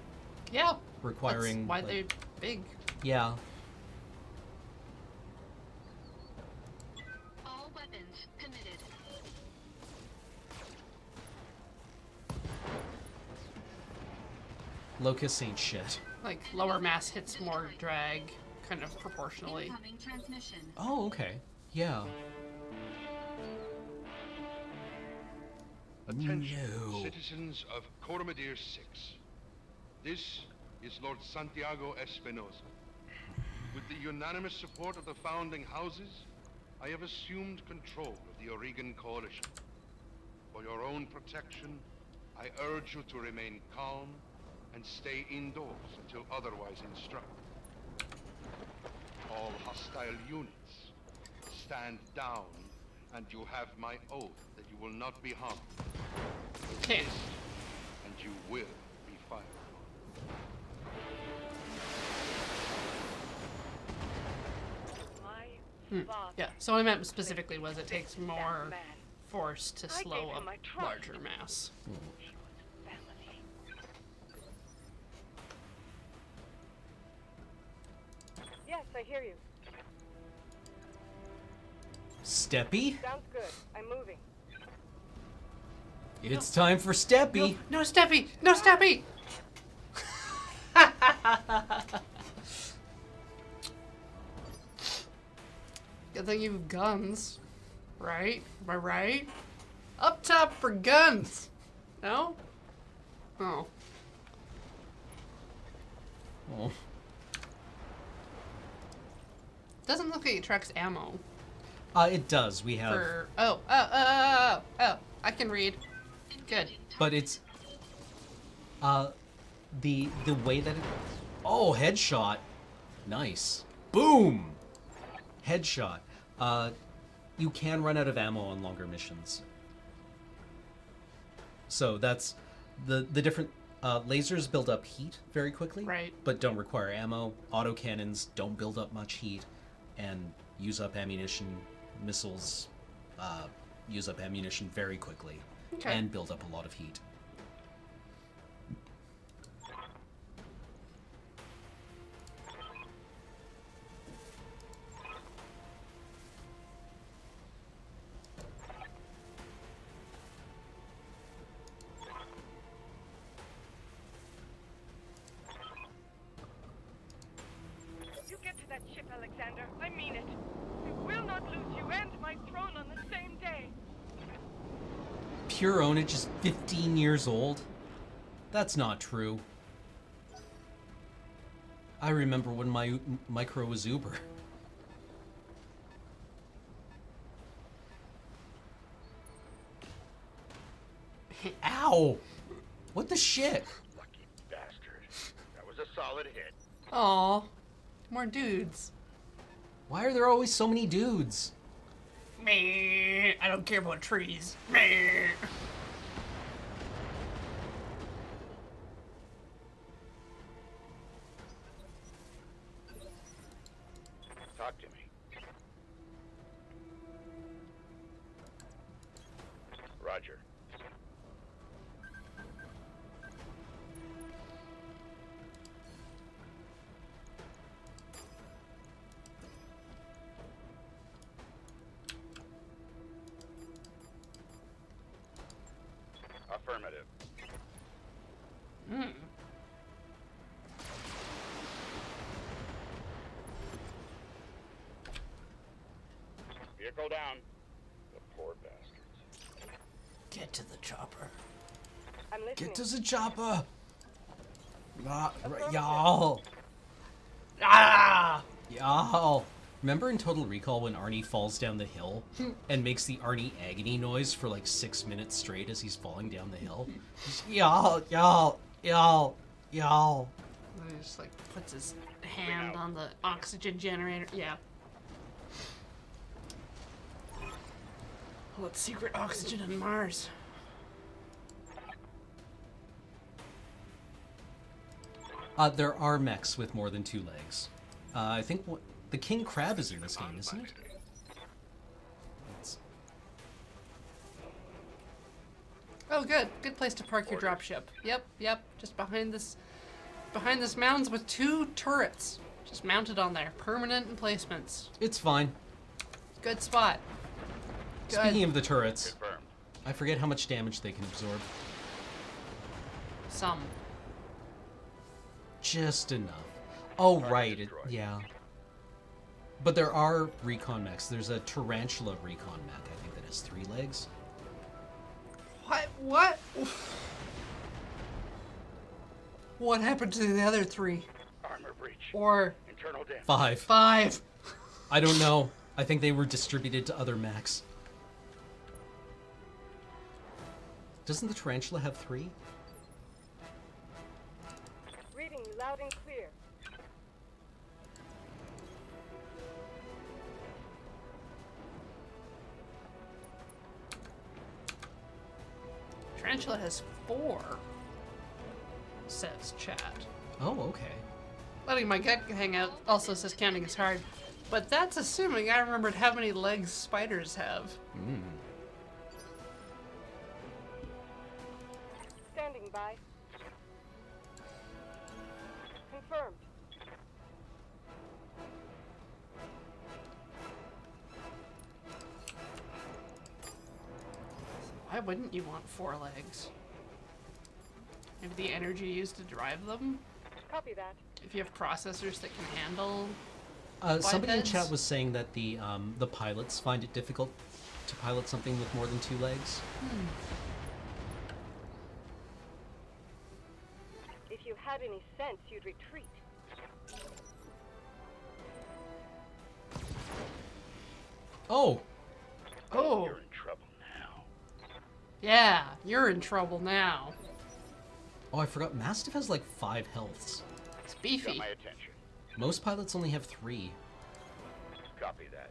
Yeah. requiring That's why like- they're big. Yeah. All weapons committed. Locust ain't shit. Like lower mass hits more drag, kind of proportionally. Incoming transmission. Oh, okay. Yeah. Attention, No. citizens of Coromadir 6. This is Lord Santiago Espinosa. With the unanimous support of the founding houses, I have assumed control of the Oregon Coalition. For your own protection, I urge you to remain calm and stay indoors until otherwise instructed. All hostile units, stand down, and you have my oath that you will not be harmed. Okay. And you will be fired upon. father. Yeah. So what I meant specifically was it takes more That man. force to I slow gave him up my trust. larger mass. He was family. Yes, I hear you. Steppy? Sounds good. I'm moving. It's time for Steppy. No, Steppy! No, Steppy! Good thing you have guns, right? Am I right? Up top for guns! No? Oh. Oh. Doesn't look like it tracks ammo It does. We have, for... Oh, I can read. Good. but it's the way that it. Oh, headshot. Nice. Boom. Headshot. You can run out of ammo on longer missions. So that's the different lasers build up heat very quickly, Right. but don't require ammo. Autocannons don't build up much heat and use up ammunition. Missiles use up ammunition very quickly Okay. and build up a lot of heat. You get to that ship, Alexander. I mean it. We will not lose you and my throne on the same day. Pure Ownage is 15 years old? That's not true. I remember when my micro was Uber. Ow! What the shit? Lucky bastard. That was a solid hit. Aw. More dudes. Why are there always so many dudes? Meh. I don't care about trees. Meh. Talk to me. Roger. Affirmative. Vehicle down. The poor bastards. Get to the chopper. I'm listening. Get to the chopper! Y'all! Ah! Y'all! Remember in Total Recall when Arnie falls down the hill and makes the Arnie agony noise for like 6 minutes straight as he's falling down the hill? Y'all! He just like puts his hand on the oxygen generator. Yeah. Well, it's secret oxygen on Mars. There are mechs with more than 2 legs. I think the King Crab is in this game, isn't it? It's- Oh, good. Good place to park your dropship. Yep. Just behind this mounds with 2 turrets. Just mounted on there. Permanent emplacements. It's fine. Good spot. Good. Speaking of the turrets, Confirmed. I forget how much damage they can absorb. Some. Just enough. Oh, Target right. destroyed. Yeah. But there are recon mechs. There's a tarantula recon mech, I think, that has 3 legs. What? What happened to the other 3? Armor breach. Or Internal damage. 5. 5? I don't know. I think they were distributed to other mechs. Doesn't the tarantula have 3? Reading you loud and clear. Tarantula has 4, says chat. Oh, okay. Letting my gut hang out also says counting is hard. But that's assuming I remembered how many legs spiders have. Standing by. Confirmed. Why wouldn't you want 4 legs? Maybe the energy used to drive them? Copy that. If you have processors that can handle... Somebody in Bipeds? chat was saying that the pilots find it difficult to pilot something with more than 2 legs. If you had any sense, you'd retreat. Oh, Oh, You're in trouble now. yeah, you're in trouble now. I forgot. Mastiff has like 5 healths. It's Got beefy. my attention. Most pilots only have 3. Copy that.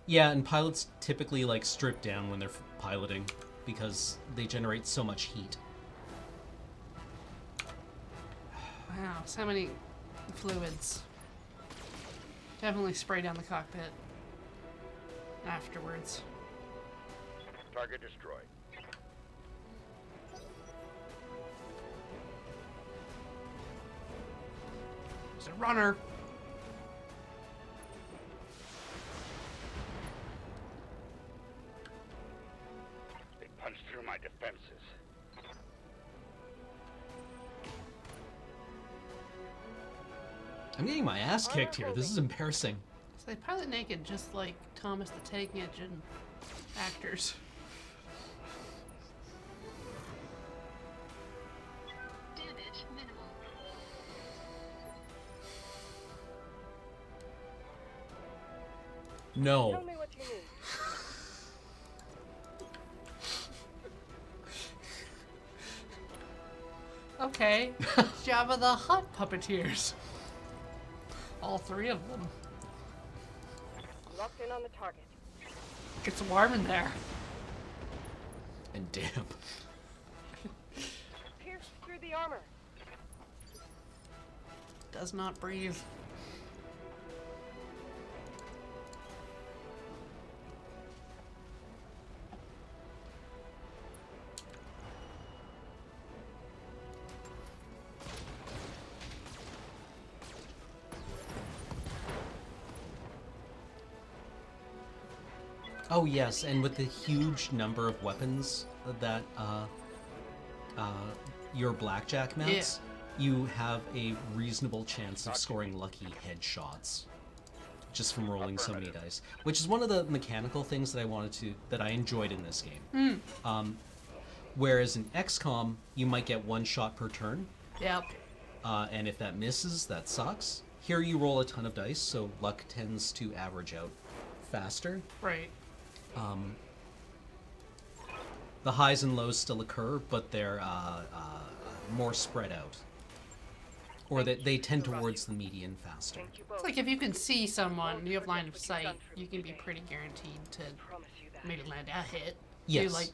Yeah, and pilots typically like strip down when they're piloting because they generate so much heat. Wow, so many fluids. Definitely spray down the cockpit afterwards. Target destroyed. There's a runner. They punched through my defenses. I'm getting my ass kicked here. This is embarrassing. So they pilot naked just like Thomas the Tank Engine actors. Damage minimal. Tell No. me what you need. Okay. Jabba the Hutt puppeteers. All 3 of them. Locked in on the target. It's warm in there. And damp. Pierce through the armor. Does not breathe. Oh yes, and with the huge number of weapons that your blackjack mounts, you have a reasonable chance of scoring lucky headshots just from rolling so many dice, which is one of the mechanical things that I enjoyed in this game. Whereas in XCOM, you might get 1 shot per turn, Yep. and if that misses, that sucks. Here you roll a ton of dice, so luck tends to average out faster. Right. The highs and lows still occur, but they're more spread out. Or that they tend towards the median faster. Thank you It's both. like if you can see someone, you have line of sight, you can be pretty guaranteed to Promise you that. maybe land a hit. Yes. To, like,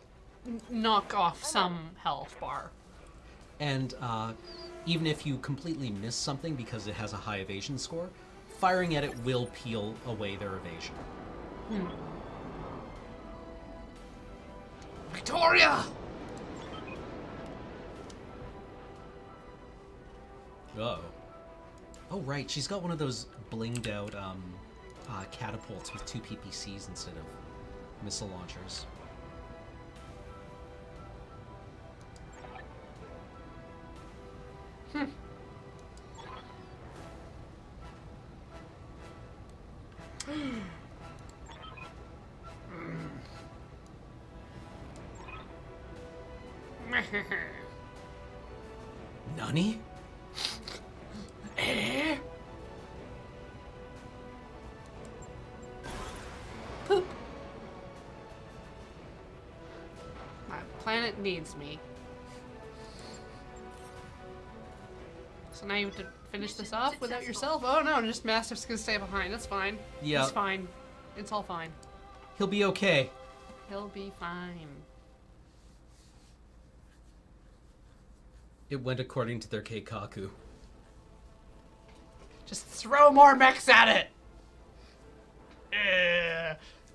knock off some health bar. And even if you completely miss something because it has a high evasion score, firing at it will peel away their evasion. Victoria! Uh-oh. Oh, right. She's got one of those blinged out catapults with 2 PPCs instead of missile launchers. Nani? Poop. My planet needs me. So now you have to finish this off without yourself? Oh no, just Mastiff's gonna stay behind. That's fine. Yeah. It's fine. It's all fine. He'll be okay. He'll be fine. It went according to their Keikaku. Just throw more mechs at it!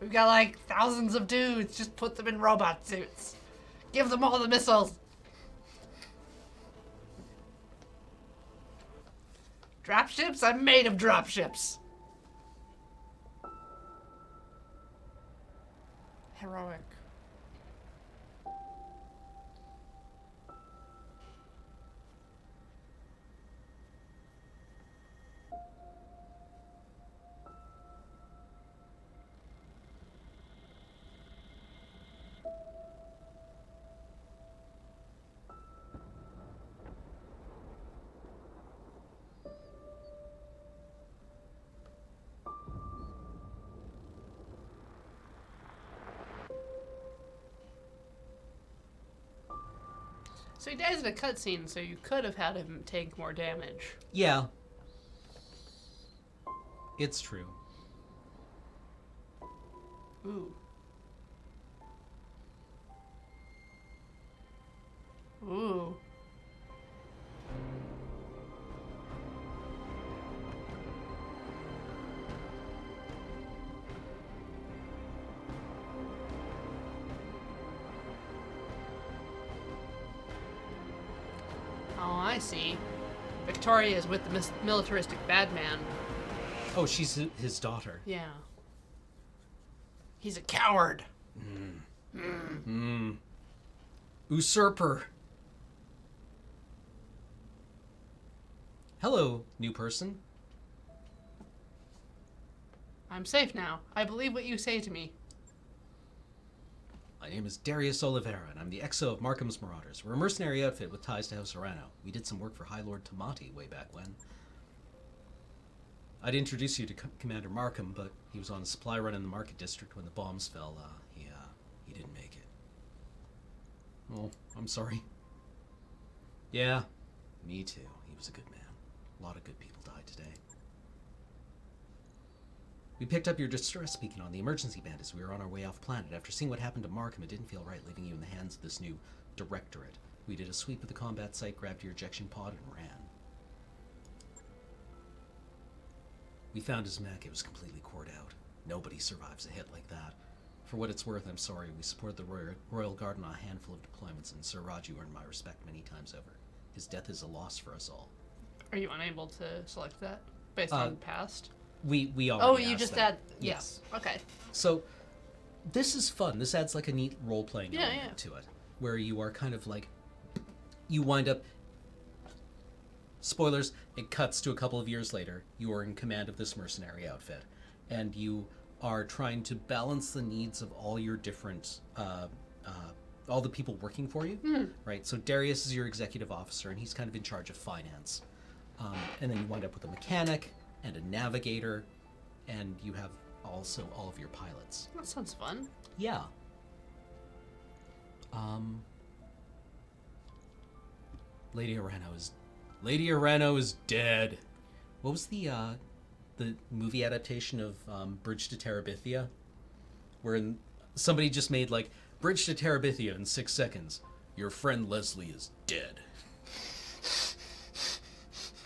We've got like thousands of dudes. Just put them in robot suits. Give them all the missiles. Dropships? I'm made of dropships. Heroic. So he dies in a cutscene, so you could have had him take more damage. Yeah. It's true. Ooh. Ooh. Oh, I see. Victoria is with the militaristic bad man. Oh, she's his daughter. Yeah. He's a coward. Usurper. Hello, new person. I'm safe now. I believe what you say to me. My name is Darius Oliveira, and I'm the XO of Markham's Marauders. We're a mercenary outfit with ties to House Arano. We did some work for High Lord Tamati way back when. I'd introduce you to Commander Markham, but he was on a supply run in the Market District when the bombs fell. He didn't make it. Oh, I'm sorry. Yeah, me too. He was a good man. A lot of good people died today. We picked up your distress beacon on the emergency band as we were on our way off planet. After seeing what happened to Markham, it didn't feel right leaving you in the hands of this new directorate. We did a sweep of the combat site, grabbed your ejection pod, and ran. We found his mech. It was completely cored out. Nobody survives a hit like that. For what it's worth, I'm sorry. We supported the Royal Guard on a handful of deployments, and Sir Raju earned my respect many times over. His death is a loss for us all. Are you unable to select that based on past? We already Oh, you asked just that. add... Yes. Okay. So, this is fun. This adds like a neat role-playing element yeah. to it, where you are kind of like, you wind up, spoilers, it cuts to a couple of years later, you are in command of this mercenary outfit, and you are trying to balance the needs of all your different, all the people working for you, right? So Darius is your executive officer, and he's kind of in charge of finance. And then you wind up with a mechanic and a navigator, and you have also all of your pilots. That sounds fun. Yeah. Lady Arano is dead. What was the movie adaptation of Bridge to Terabithia? Where somebody just made like Bridge to Terabithia in 6 seconds. Your friend Leslie is dead.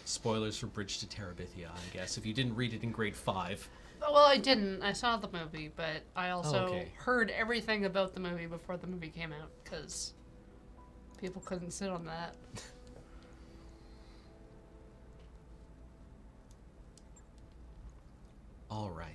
Spoilers for Bridge to Terabithia, I guess, if you didn't read it in grade 5. Well, I didn't. I saw the movie, but I also okay. heard everything about the movie before the movie came out, because people couldn't sit on that. All right.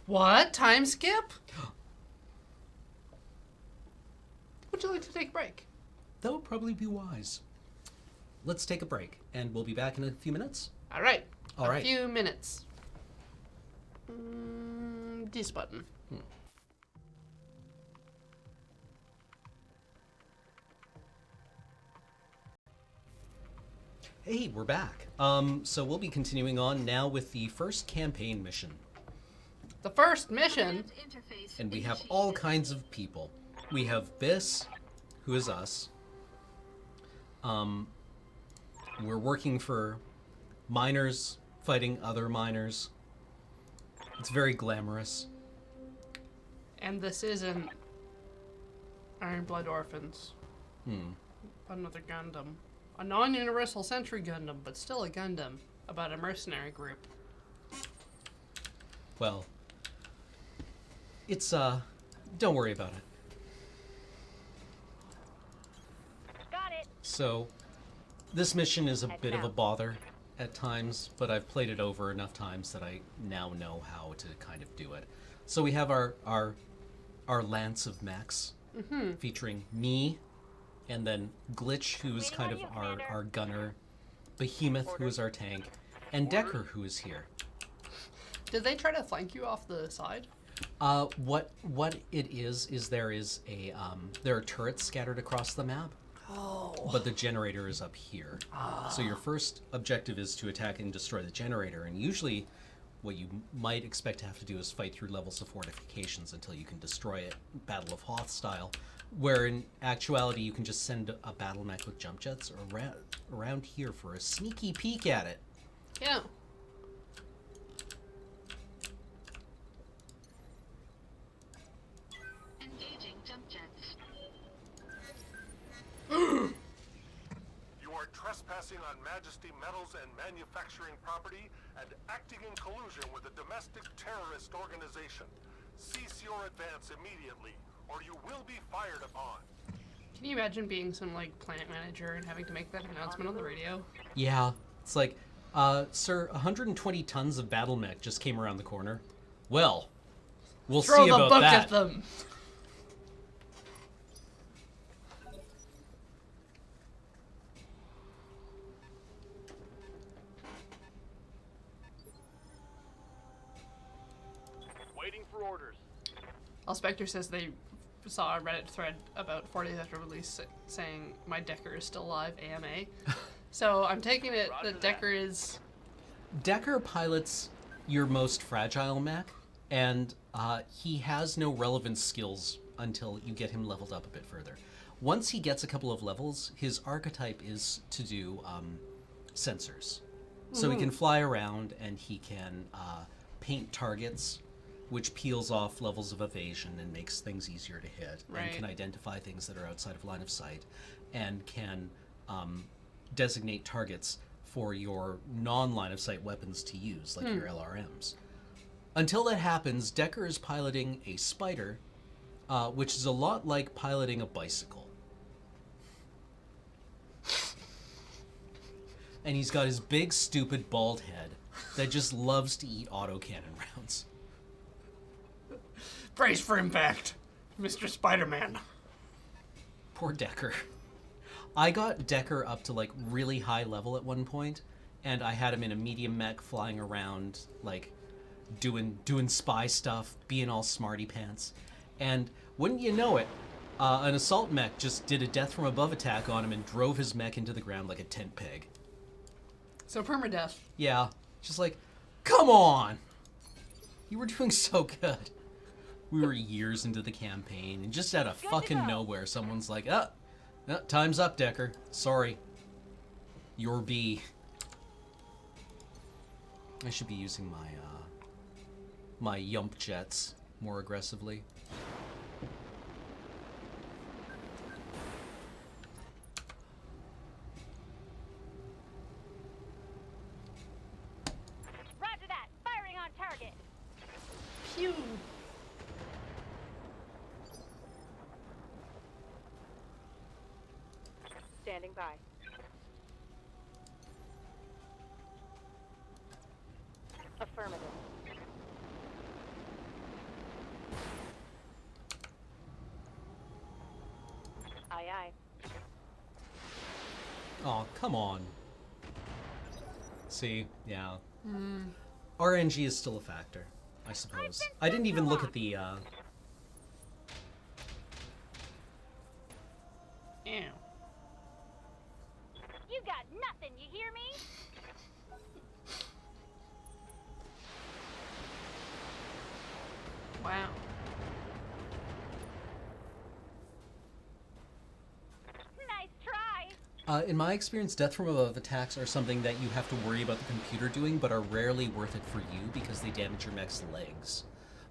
What? Time skip? Would you like to take a break? That would probably be wise. Let's take a break, and we'll be back in a few minutes. All right. All right. A few minutes. This button. Hey, we're back. So we'll be continuing on now with the first campaign mission. The first mission. Interface And we have all kinds of people. We have Biss, who is us. We're working for miners, fighting other miners. It's very glamorous. And this isn't Iron Blood Orphans. Another Gundam. A non-universal Century Gundam, but still a Gundam about a mercenary group. Well, it's, don't worry about it. Got it. So, this mission is a bit of a bother at times, but I've played it over enough times that I now know how to kind of do it. So we have our lance of mechs, featuring me, and then Glitch, who is kind of our gunner, Behemoth, who is our tank, and Decker, who is here. Did they try to flank you off the side? What it is there is a there are turrets scattered across the map. Oh. But the generator is up here. So your first objective is to attack and destroy the generator, and usually what you might expect to have to do is fight through levels of fortifications until you can destroy it, Battle of Hoth style, where in actuality you can just send a battle mech with jump jets around here for a sneaky peek at it. Yeah. Engaging jump jets. You are trespassing on Majesty Metals and manufacturing property and acting in collusion with a domestic terrorist organization. Cease your advance immediately, or you will be fired upon. Can you imagine being some, like, planet manager and having to make that announcement on the radio? Yeah, it's like, sir, 120 tons of battle mech just came around the corner. Well, we'll Throw see the about book that. at them! Waiting for orders. Spectre says they saw a Reddit thread about 4 days after release saying my Decker is still alive, AMA. So I'm taking it that Decker is... Decker pilots your most fragile mech, and he has no relevant skills until you get him leveled up a bit further. Once he gets a couple of levels, his archetype is to do sensors. So he can fly around and he can paint targets, which peels off levels of evasion and makes things easier to hit, Right. and can identify things that are outside of line of sight, and can designate targets for your non-line of sight weapons to use, like your LRMs. Until that happens, Decker is piloting a Spider, which is a lot like piloting a bicycle. And he's got his big, stupid, bald head that just loves to eat autocannon rounds. Brace for impact, Mr. Spider-Man. Poor Decker. I got Decker up to, like, really high level at one point, and I had him in a medium mech flying around, like, doing spy stuff, being all smarty pants. And wouldn't you know it, an assault mech just did a death from above attack on him and drove his mech into the ground like a tent peg. So permadeath. Yeah, just like, come on! You were doing so good. We were years into the campaign, and just out of fucking nowhere, someone's like, time's up, Decker. Sorry. You're B. I should be using my Yump jets more aggressively. Roger that. Firing on target. Phew. Standing by. Affirmative. Aye, aye. Oh, come on. See, yeah. RNG is still a factor, I suppose. I didn't even look at the, Ew. You got nothing, you hear me? Wow. Nice try. in my experience, death from above attacks are something that you have to worry about the computer doing, but are rarely worth it for you because they damage your mech's legs.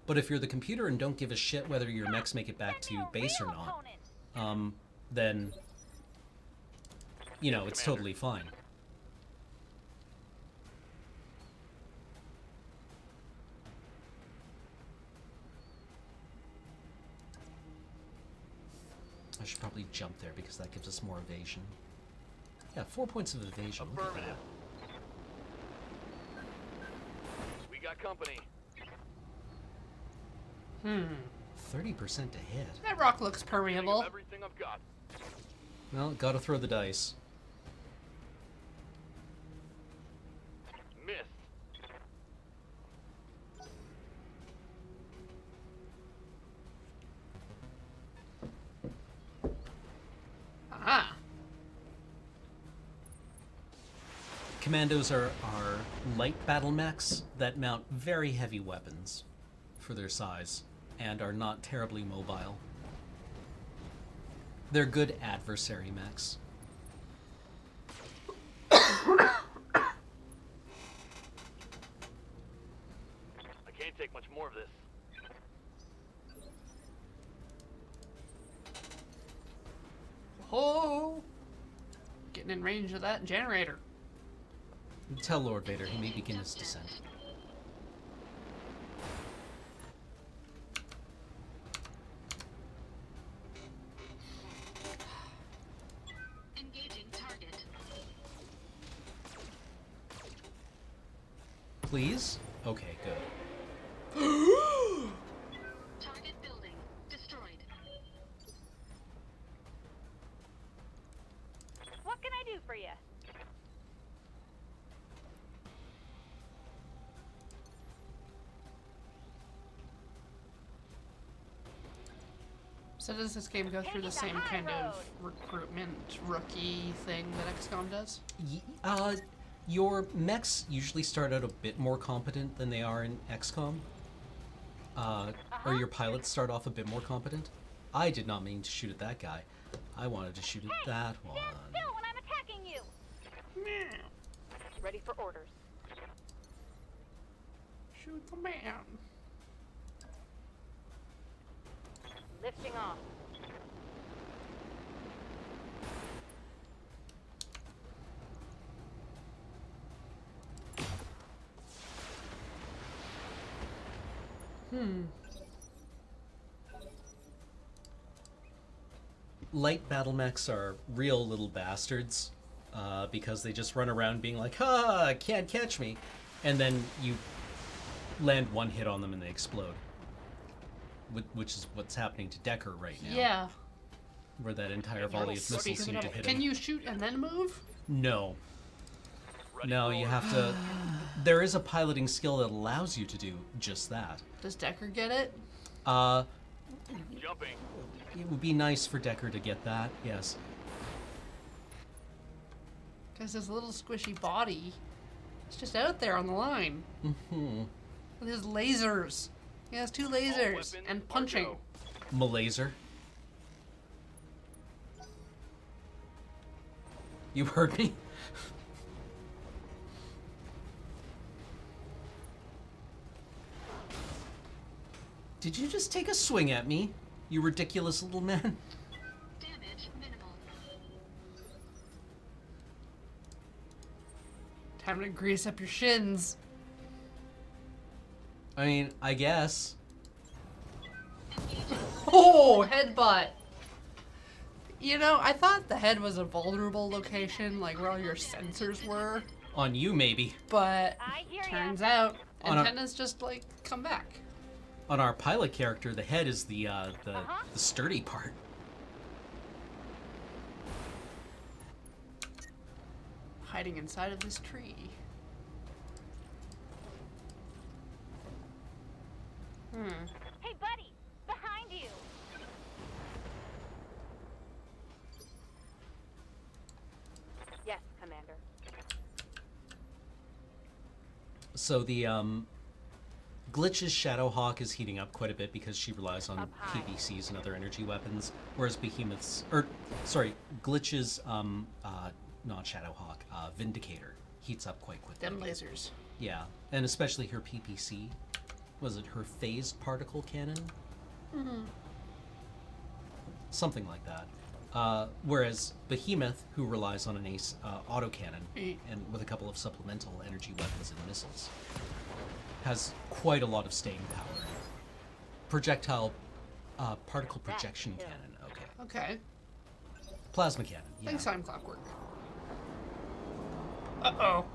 But if you're the computer and don't give a shit whether your mechs make it back to base or not, then, you know, it's totally fine. I should probably jump there because that gives us more evasion. Yeah, 4 points of evasion. Look at Affirmative. We got company. 30% to hit. That rock looks permeable. Everything I've got. Well, gotta throw the dice. Missed. Ah. Commandos are light battle mechs that mount very heavy weapons for their size and are not terribly mobile. They're good adversary mechs. I can't take much more of this. Oh. Getting in range of that generator. Tell Lord Vader he may begin his descent. Engaging target. Please? Okay, good. Target building destroyed. What can I do for you? So does this game go through the same kind of recruitment rookie thing that XCOM does? Your mechs usually start out a bit more competent than they are in XCOM. Or your pilots start off a bit more competent. I did not mean to shoot at that guy. I wanted to shoot at that one. Stand still when I'm attacking you. Ready for orders. Shoot the man. Lifting off. Light battle mechs are real little bastards because they just run around being like, "Ha! Can't catch me," and then you land one hit on them and they explode. Which is what's happening to Decker right now. Yeah. Where that entire volley of missiles seem to hit him. Can you shoot and then move? No. No, you have to... There is a piloting skill that allows you to do just that. Does Decker get it? Jumping. It would be nice for Decker to get that, yes. Because his little squishy body is just out there on the line. With his lasers. He has 2 lasers weapons and are punching. go. Malaser. You heard me? Did you just take a swing at me, you ridiculous little man? Damage minimal. Time to grease up your shins. I mean, I guess. Oh, headbutt. You know, I thought the head was a vulnerable location, like where all your sensors were, On you, maybe. but I hear ya. turns out On a- antennas just like come back. On our pilot character, the head is the sturdy part. Hiding inside of this tree. Hey, buddy, behind you. Yes, Commander. So the Glitch's Shadowhawk is heating up quite a bit because she relies on Up high. PVCs and other energy weapons, whereas Glitch's not Shadowhawk, Vindicator heats up quite quickly. Them lasers. Yeah, and especially her PPC was it her phased particle cannon? Something like that. Whereas Behemoth, who relies on an ace autocannon and with a couple of supplemental energy weapons and missiles, has quite a lot of staying power. Projectile, particle projection cannon. Okay. Okay. Plasma cannon. Yeah. Thanks, I'm clockwork. Uh-oh.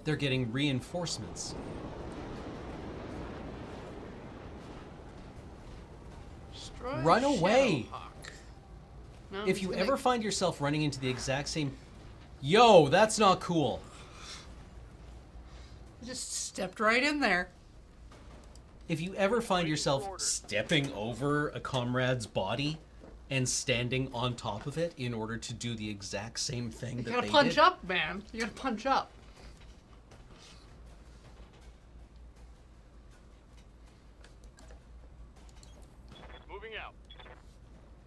They're getting reinforcements. Destroy Run away! Shadowhawk. No, If you it's ever like- find yourself running into the exact same... Yo, that's not cool. Just stepped right in there. If you ever find yourself stepping over a comrade's body and standing on top of it in order to do the exact same thing You that gotta they punch did, up, man. You gotta punch up. Moving out.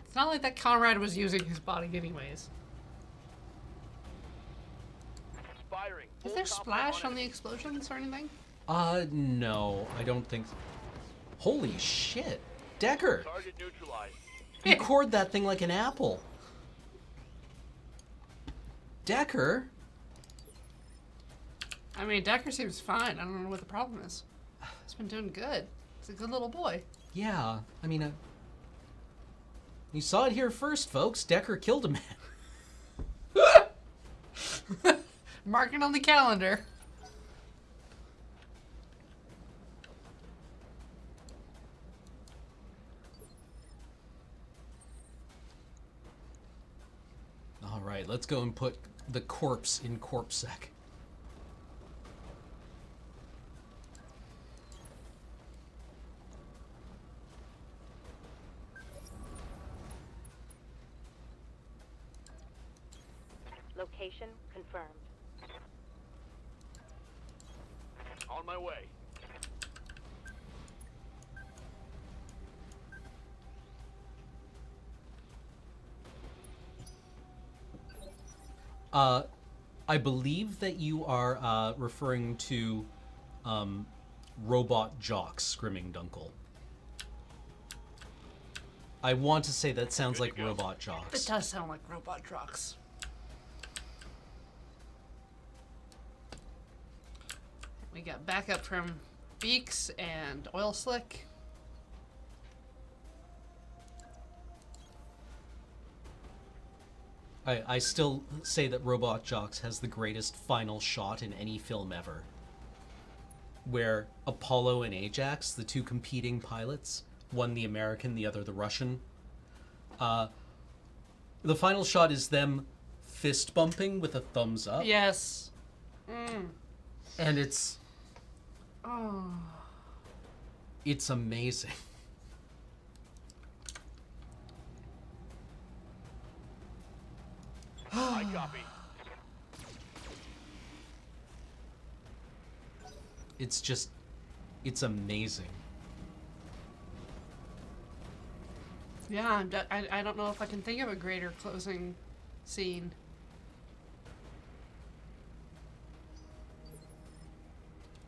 It's not like that comrade was using his body anyways. Firing. Is Full there complement splash on the enemy. explosions or anything? no, I don't think so. Holy shit. Decker, Target neutralized. you cored that thing like an apple. Decker? I mean, Decker seems fine. I don't know what the problem is. He's been doing good. He's a good little boy. Yeah, I mean, you saw it here first, folks. Decker killed a man. Mark it on the calendar. All right, let's go and put the corpse in CorpSec. Location confirmed. On my way. I believe that you are referring to Robot Jocks Scrimming Dunkel. I want to say that sounds like Robot It Jocks. does sound like robot trucks. We got backup from Beaks and Oil Slick. I still say that Robot Jocks has the greatest final shot in any film ever. Where Apollo and Ajax, the two competing pilots, one the American, the other the Russian. The final shot is them fist bumping with a thumbs up. Yes. And it's Oh. it's amazing. I copy. It's just, it's amazing. Yeah, I don't know if I can think of a greater closing scene.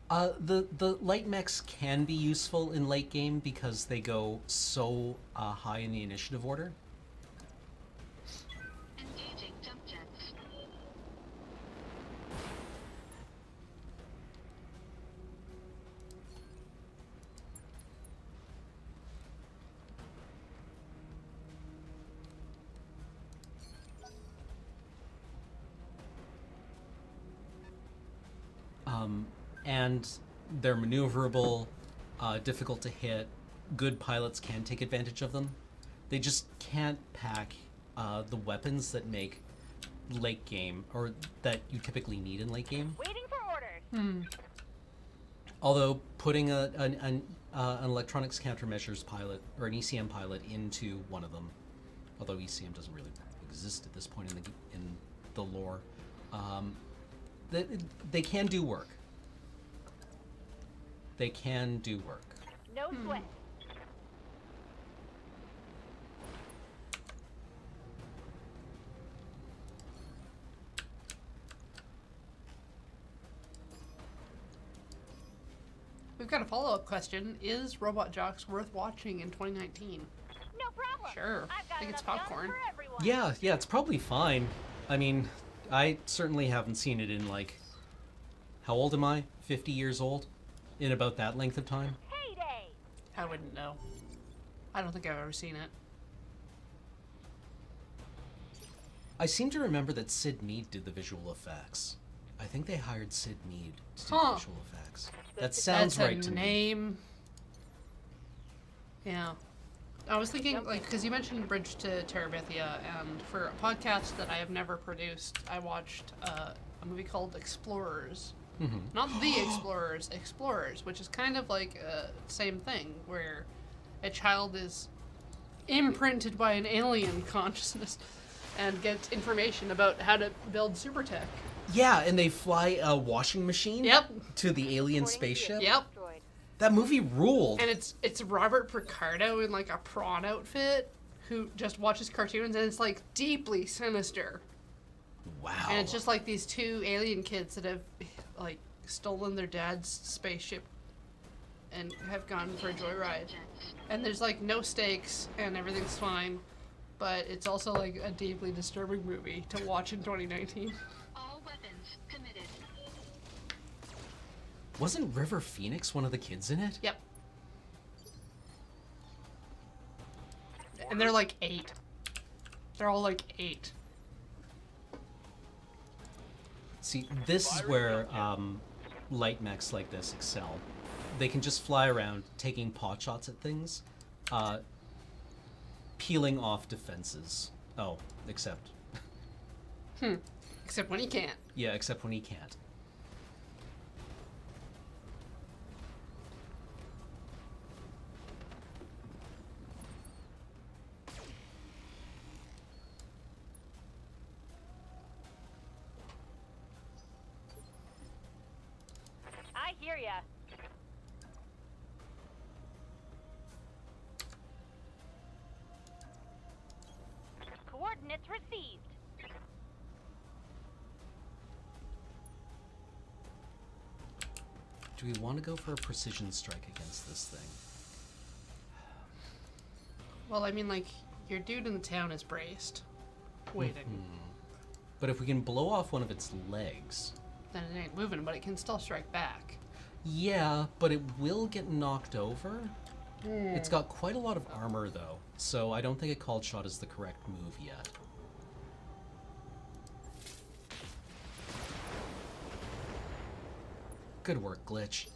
The light mechs can be useful in late game because they go so high in the initiative order. Engaging jump jets. And they're maneuverable, difficult to hit. Good pilots can take advantage of them. They just can't pack the weapons that make late game, or that you typically need in late game. Waiting for orders. Although putting an electronics countermeasures pilot or an ECM pilot into one of them, although ECM doesn't really exist at this point in the lore, they can do work. They can do work. No sweat. We We've got a follow-up question. Is Robot Jocks worth watching in 2019? No problem. Sure. I've got I think it's enough guns popcorn. for everyone. Yeah, it's probably fine. I mean, I certainly haven't seen it in, like, how old am I? 50 years old? In about that length of time? Heyday. I wouldn't know. I don't think I've ever seen it. I seem to remember that Sid Mead did the visual effects. I think they hired Sid Mead to do Huh. the visual effects. That sounds That's right a to me. name. Yeah. I was thinking, like, because you mentioned Bridge to Terabithia, and for a podcast that I have never produced, I watched a movie called Explorers. Mm-hmm. Not The Explorers, Explorers, which is kind of like same thing, where a child is imprinted by an alien consciousness and gets information about how to build super tech. Yeah, and they fly a washing machine Yep. to the alien According to spaceship. the Yep. asteroid. That movie ruled. And it's Robert Picardo in like a prawn outfit who just watches cartoons, and it's like deeply sinister. Wow. And it's just like these two alien kids that have like stolen their dad's spaceship and have gone for a joyride. And there's like no stakes and everything's fine, but it's also like a deeply disturbing movie to watch in 2019. All weapons committed. Wasn't River Phoenix one of the kids in it? Yep. And they're like 8. They're all like 8. See, this is where light mechs like this excel. They can just fly around taking pot shots at things, peeling off defenses. Oh, except... Except when he can't. Yeah, except when he can't. I hear ya. Coordinates received. Do we want to go for a precision strike against this thing? Well, I mean, like, your dude in the town is braced, waiting. But if we can blow off one of its legs... Then it ain't moving, but it can still strike back. Yeah, but it will get knocked over. It's got quite a lot of armor, though, so I don't think a called shot is the correct move yet. Good work, Glitch.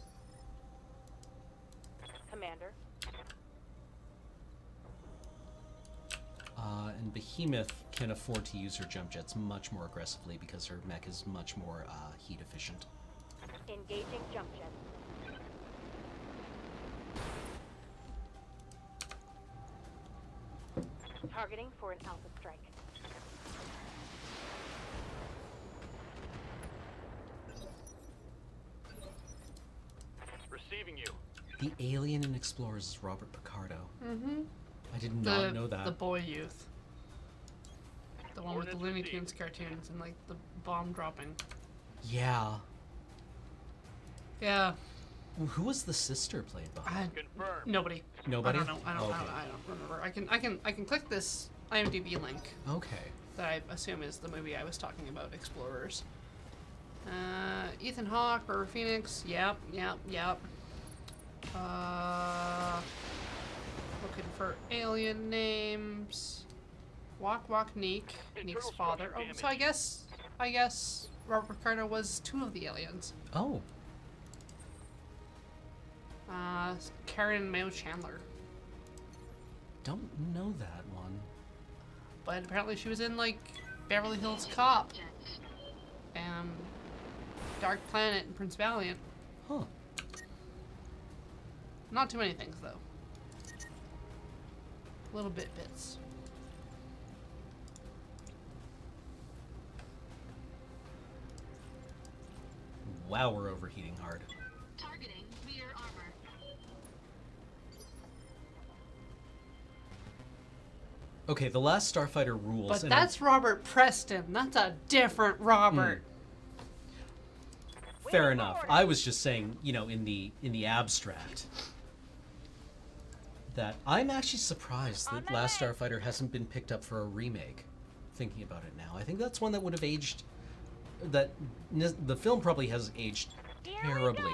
Commander. And Behemoth can afford to use her jump jets much more aggressively because her mech is much more heat efficient. Engaging jump jet. Targeting for an alpha strike. Receiving you. The alien in Explorers is Robert Picardo. Mm-hmm. I did not know that. The boy youth. The one with the Coordinates Looney Tunes cartoons and, like, the bomb dropping. Yeah. Yeah. Who was the sister played by? Confirmed. Nobody. Nobody? I don't know. I don't, Okay. I don't remember. I can click this IMDb link Okay. that I assume is the movie I was talking about, Explorers. Ethan Hawke, River Phoenix. Yep. Looking for alien names. Wak Wak Neek, Neek's Internal father. structure Oh, so I guess Robert Picardo was 2 of the aliens. Oh. Karen Mayo Chandler. Don't know that one. But apparently she was in, like, Beverly Hills Cop and Dark Planet and Prince Valiant. Huh. Not too many things, though. Little bits. Wow, we're overheating hard. Targeting rear armor. Okay, the last Starfighter rules. But and that's Robert Preston. That's a different Robert. fair enough. I was just saying, you know, in the abstract, that I'm actually surprised that Last Starfighter hasn't been picked up for a remake. Thinking about it now, I think that's one that would have aged. That the film probably has aged terribly.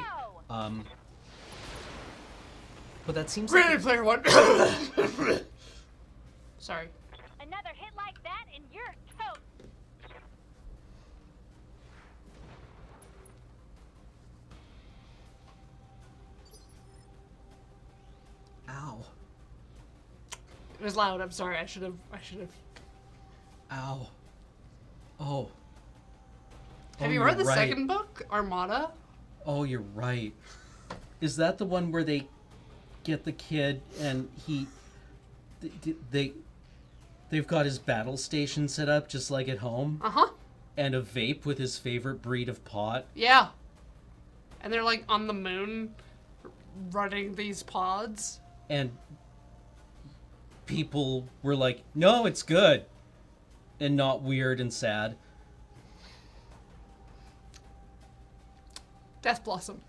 But that seems Ready like Player One. Sorry. Another hit like that and you're toast. Ow. It was loud. I'm sorry. I should have. Ow. Oh. Have Oh, you read the you're right. second book, Armada? Oh, you're right. Is that the one where they get the kid and they've got his battle station set up just like at home? Uh-huh. And a vape with his favorite breed of pot? Yeah. And they're like on the moon running these pods. And people were like, no, it's good. And not weird and sad. Death Blossom.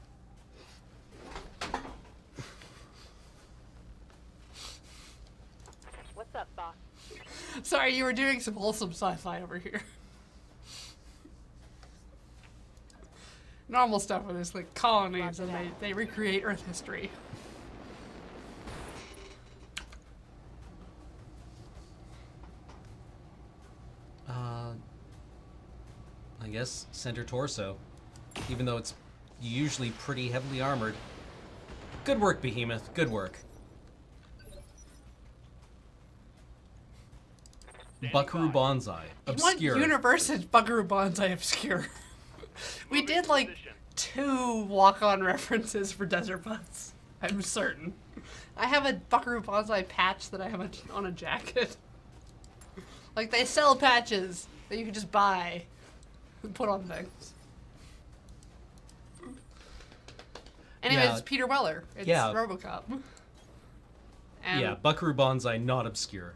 What's up, boss? Sorry, you were doing some wholesome sci-fi over here. Normal stuff with this, like colonies, and they recreate Earth history. I guess center torso. Even though it's usually pretty heavily armored. Good work, Behemoth. Good work. Buckaroo Banzai. Obscure. In what universe is Buckaroo Banzai obscure? We did like 2 walk-on references for Desert Butts. I'm certain. I have a Buckaroo Banzai patch that I have on a jacket. Like, they sell patches that you can just buy and put on things. Anyways, Yeah. it's Peter Weller. It's Yeah. RoboCop. And Yeah, Buckaroo Banzai, not obscure.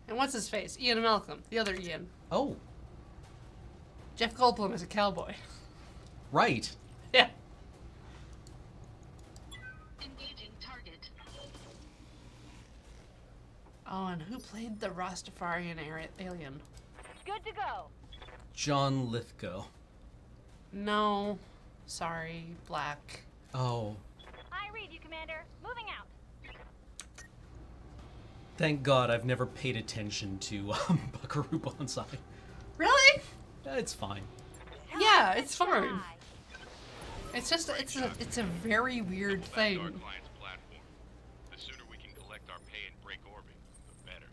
And what's his face? Ian Malcolm. The other Ian. Oh, Jeff Goldblum is a cowboy. right. Yeah. Engaging target. Oh, and who played the Rastafarian alien? Good to go. John Lithgow. No. Sorry, Black. Oh, I read you, Commander. Moving out. thank God I've never paid attention to Buckaroo Banzai. Really? It's fine. Yeah, it's fine. Try. It's just, it's a very weird Our thing. client's platform. The sooner we can collect our pay and break orbit, the better.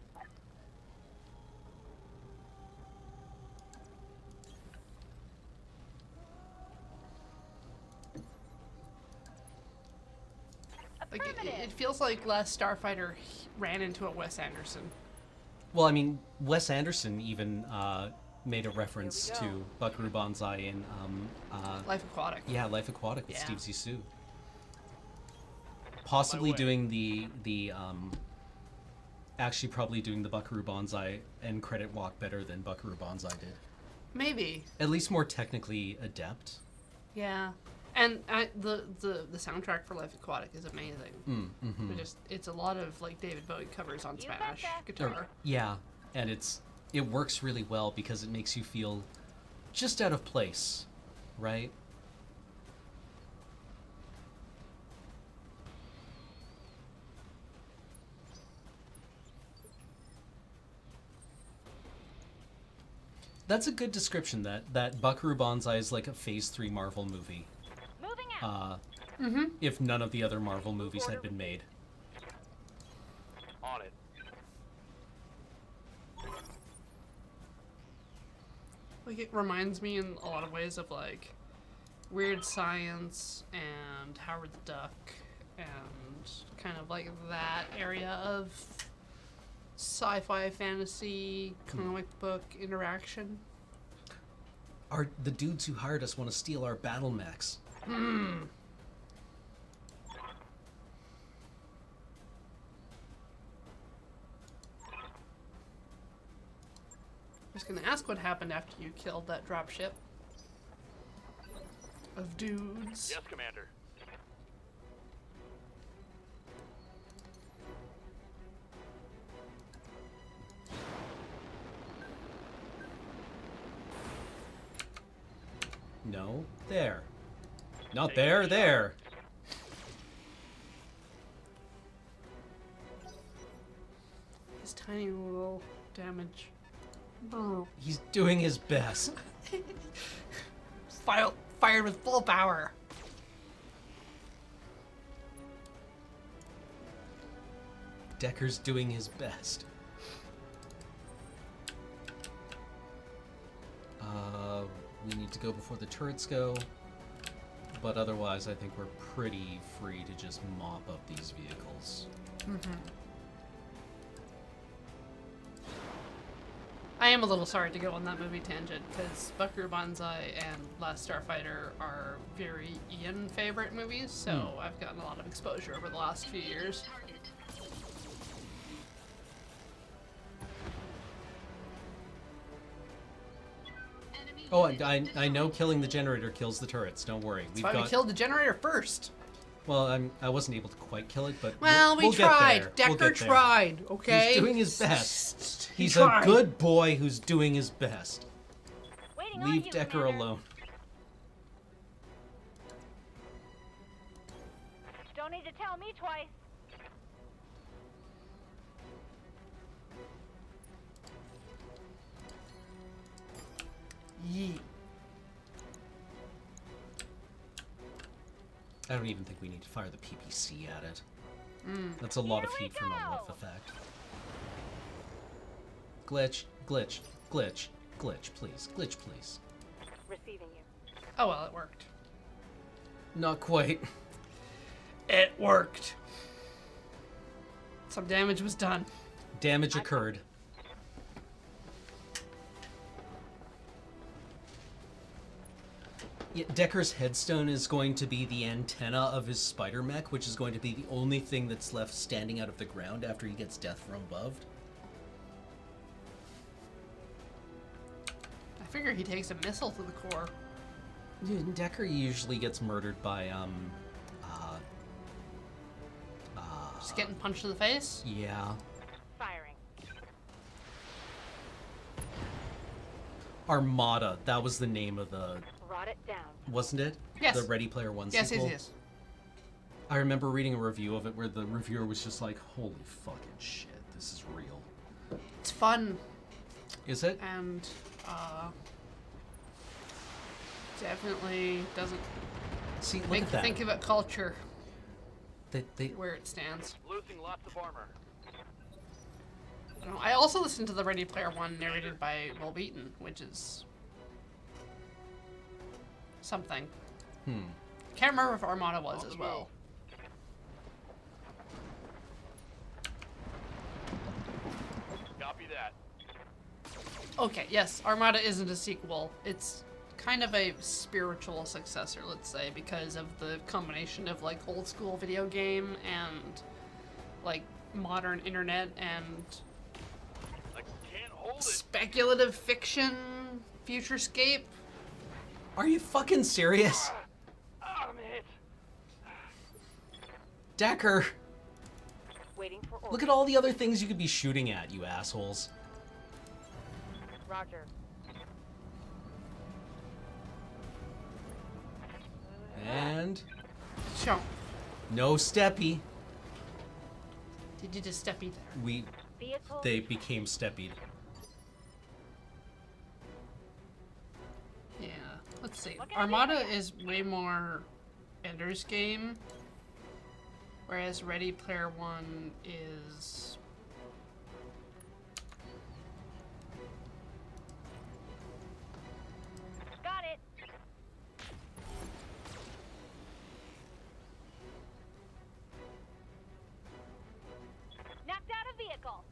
Like, it feels like Last Starfighter ran into a Wes Anderson. Well, I mean, Wes Anderson even made a reference to Buckaroo Banzai in Life Aquatic. yeah, Life Aquatic with Yeah. Steve Zissou. Possibly doing the actually probably doing the Buckaroo Banzai end credit walk better than Buckaroo Banzai did. Maybe. At least more technically adept. Yeah. And the soundtrack for Life Aquatic is amazing. It's a lot of like David Bowie covers on You Spanish betcha. guitar. Yeah, and it works really well because it makes you feel just out of place, right? That's a good description. That Buckaroo Banzai is like a Phase 3 Marvel movie. Moving out. If none of the other Marvel movies had been made. On it. Like, it reminds me in a lot of ways of like Weird Science and Howard the Duck and kind of like that area of sci-fi fantasy comic book interaction. The dudes who hired us want to steal our battle mechs. was gonna ask what happened after you killed that dropship of dudes. Yes, Commander. No, there. Not there, there. His tiny little damage. Brr. He's doing his best. Fired with full power. Decker's doing his best. We need to go before the turrets go. But otherwise, I think we're pretty free to just mop up these vehicles. I am a little sorry to go on that movie tangent because Buckaroo Banzai and Last Starfighter are very Ian favorite movies, so I've gotten a lot of exposure over the last few years. Oh, I know killing the generator kills the turrets. Don't worry. That's why we killed the generator first. Well, I wasn't able to quite kill it, but Well, we we'll tried. Get there. Decker We'll get there. tried, okay? He's doing his best. He He's tried. a good boy who's doing his best. Waiting on Leave you, Decker Commander. alone. Don't need to tell me twice. Yeet. I don't even think we need to fire the PPC at it. That's a lot of Here we heat for no go. whiff effect. Glitch, glitch, glitch, glitch, please. Glitch, please. Receiving you. Oh well, it worked. Not quite. It worked. Some damage was done. Damage occurred. Yeah, Decker's headstone is going to be the antenna of his spider mech, which is going to be the only thing that's left standing out of the ground after he gets death from above. I figure he takes a missile to the core. Dude, Decker usually gets murdered by, Just getting punched in the face. yeah. Firing. Armada, that was the name of the, Rot it down. wasn't it? Yes. The Ready Player One Yes, sequel. yes, yes. I remember reading a review of it where the reviewer was just like, holy fucking shit, this is real. It's fun Is it? and definitely doesn't See, look make at you that. think about culture They, where it stands. Losing lots of armor. I also listened to the Ready Player One narrated by Will Wheaton, which is something. Can't remember if Armada was as well. Copy that. Okay, yes, Armada isn't a sequel. It's kind of a spiritual successor, let's say, because of the combination of like old school video game and like modern internet and I can't hold it. speculative fiction futurescape. Are you fucking serious? I'm hit. Decker, Waiting for orders. look at all the other things you could be shooting at, you assholes. Roger. And Sure. no steppy. Did you just step either? Vehicle. They became steppied. Yeah. Let's see. What can I do Armada for ya? is way more Ender's Game, whereas Ready Player One is Got it. Knocked out a vehicle.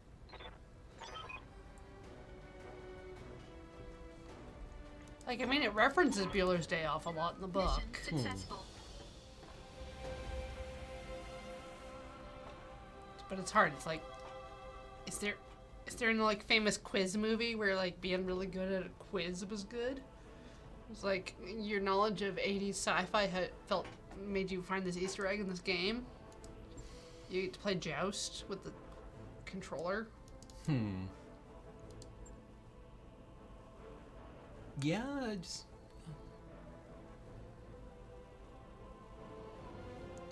like, I mean, it references Bueller's Day Off a lot in the book. But it's hard. It's like, is Is there any like famous quiz movie where like being really good at a quiz was good? It was like your knowledge of 80s sci-fi made you find this Easter egg in this game. You get to play Joust with the controller. Yeah, It's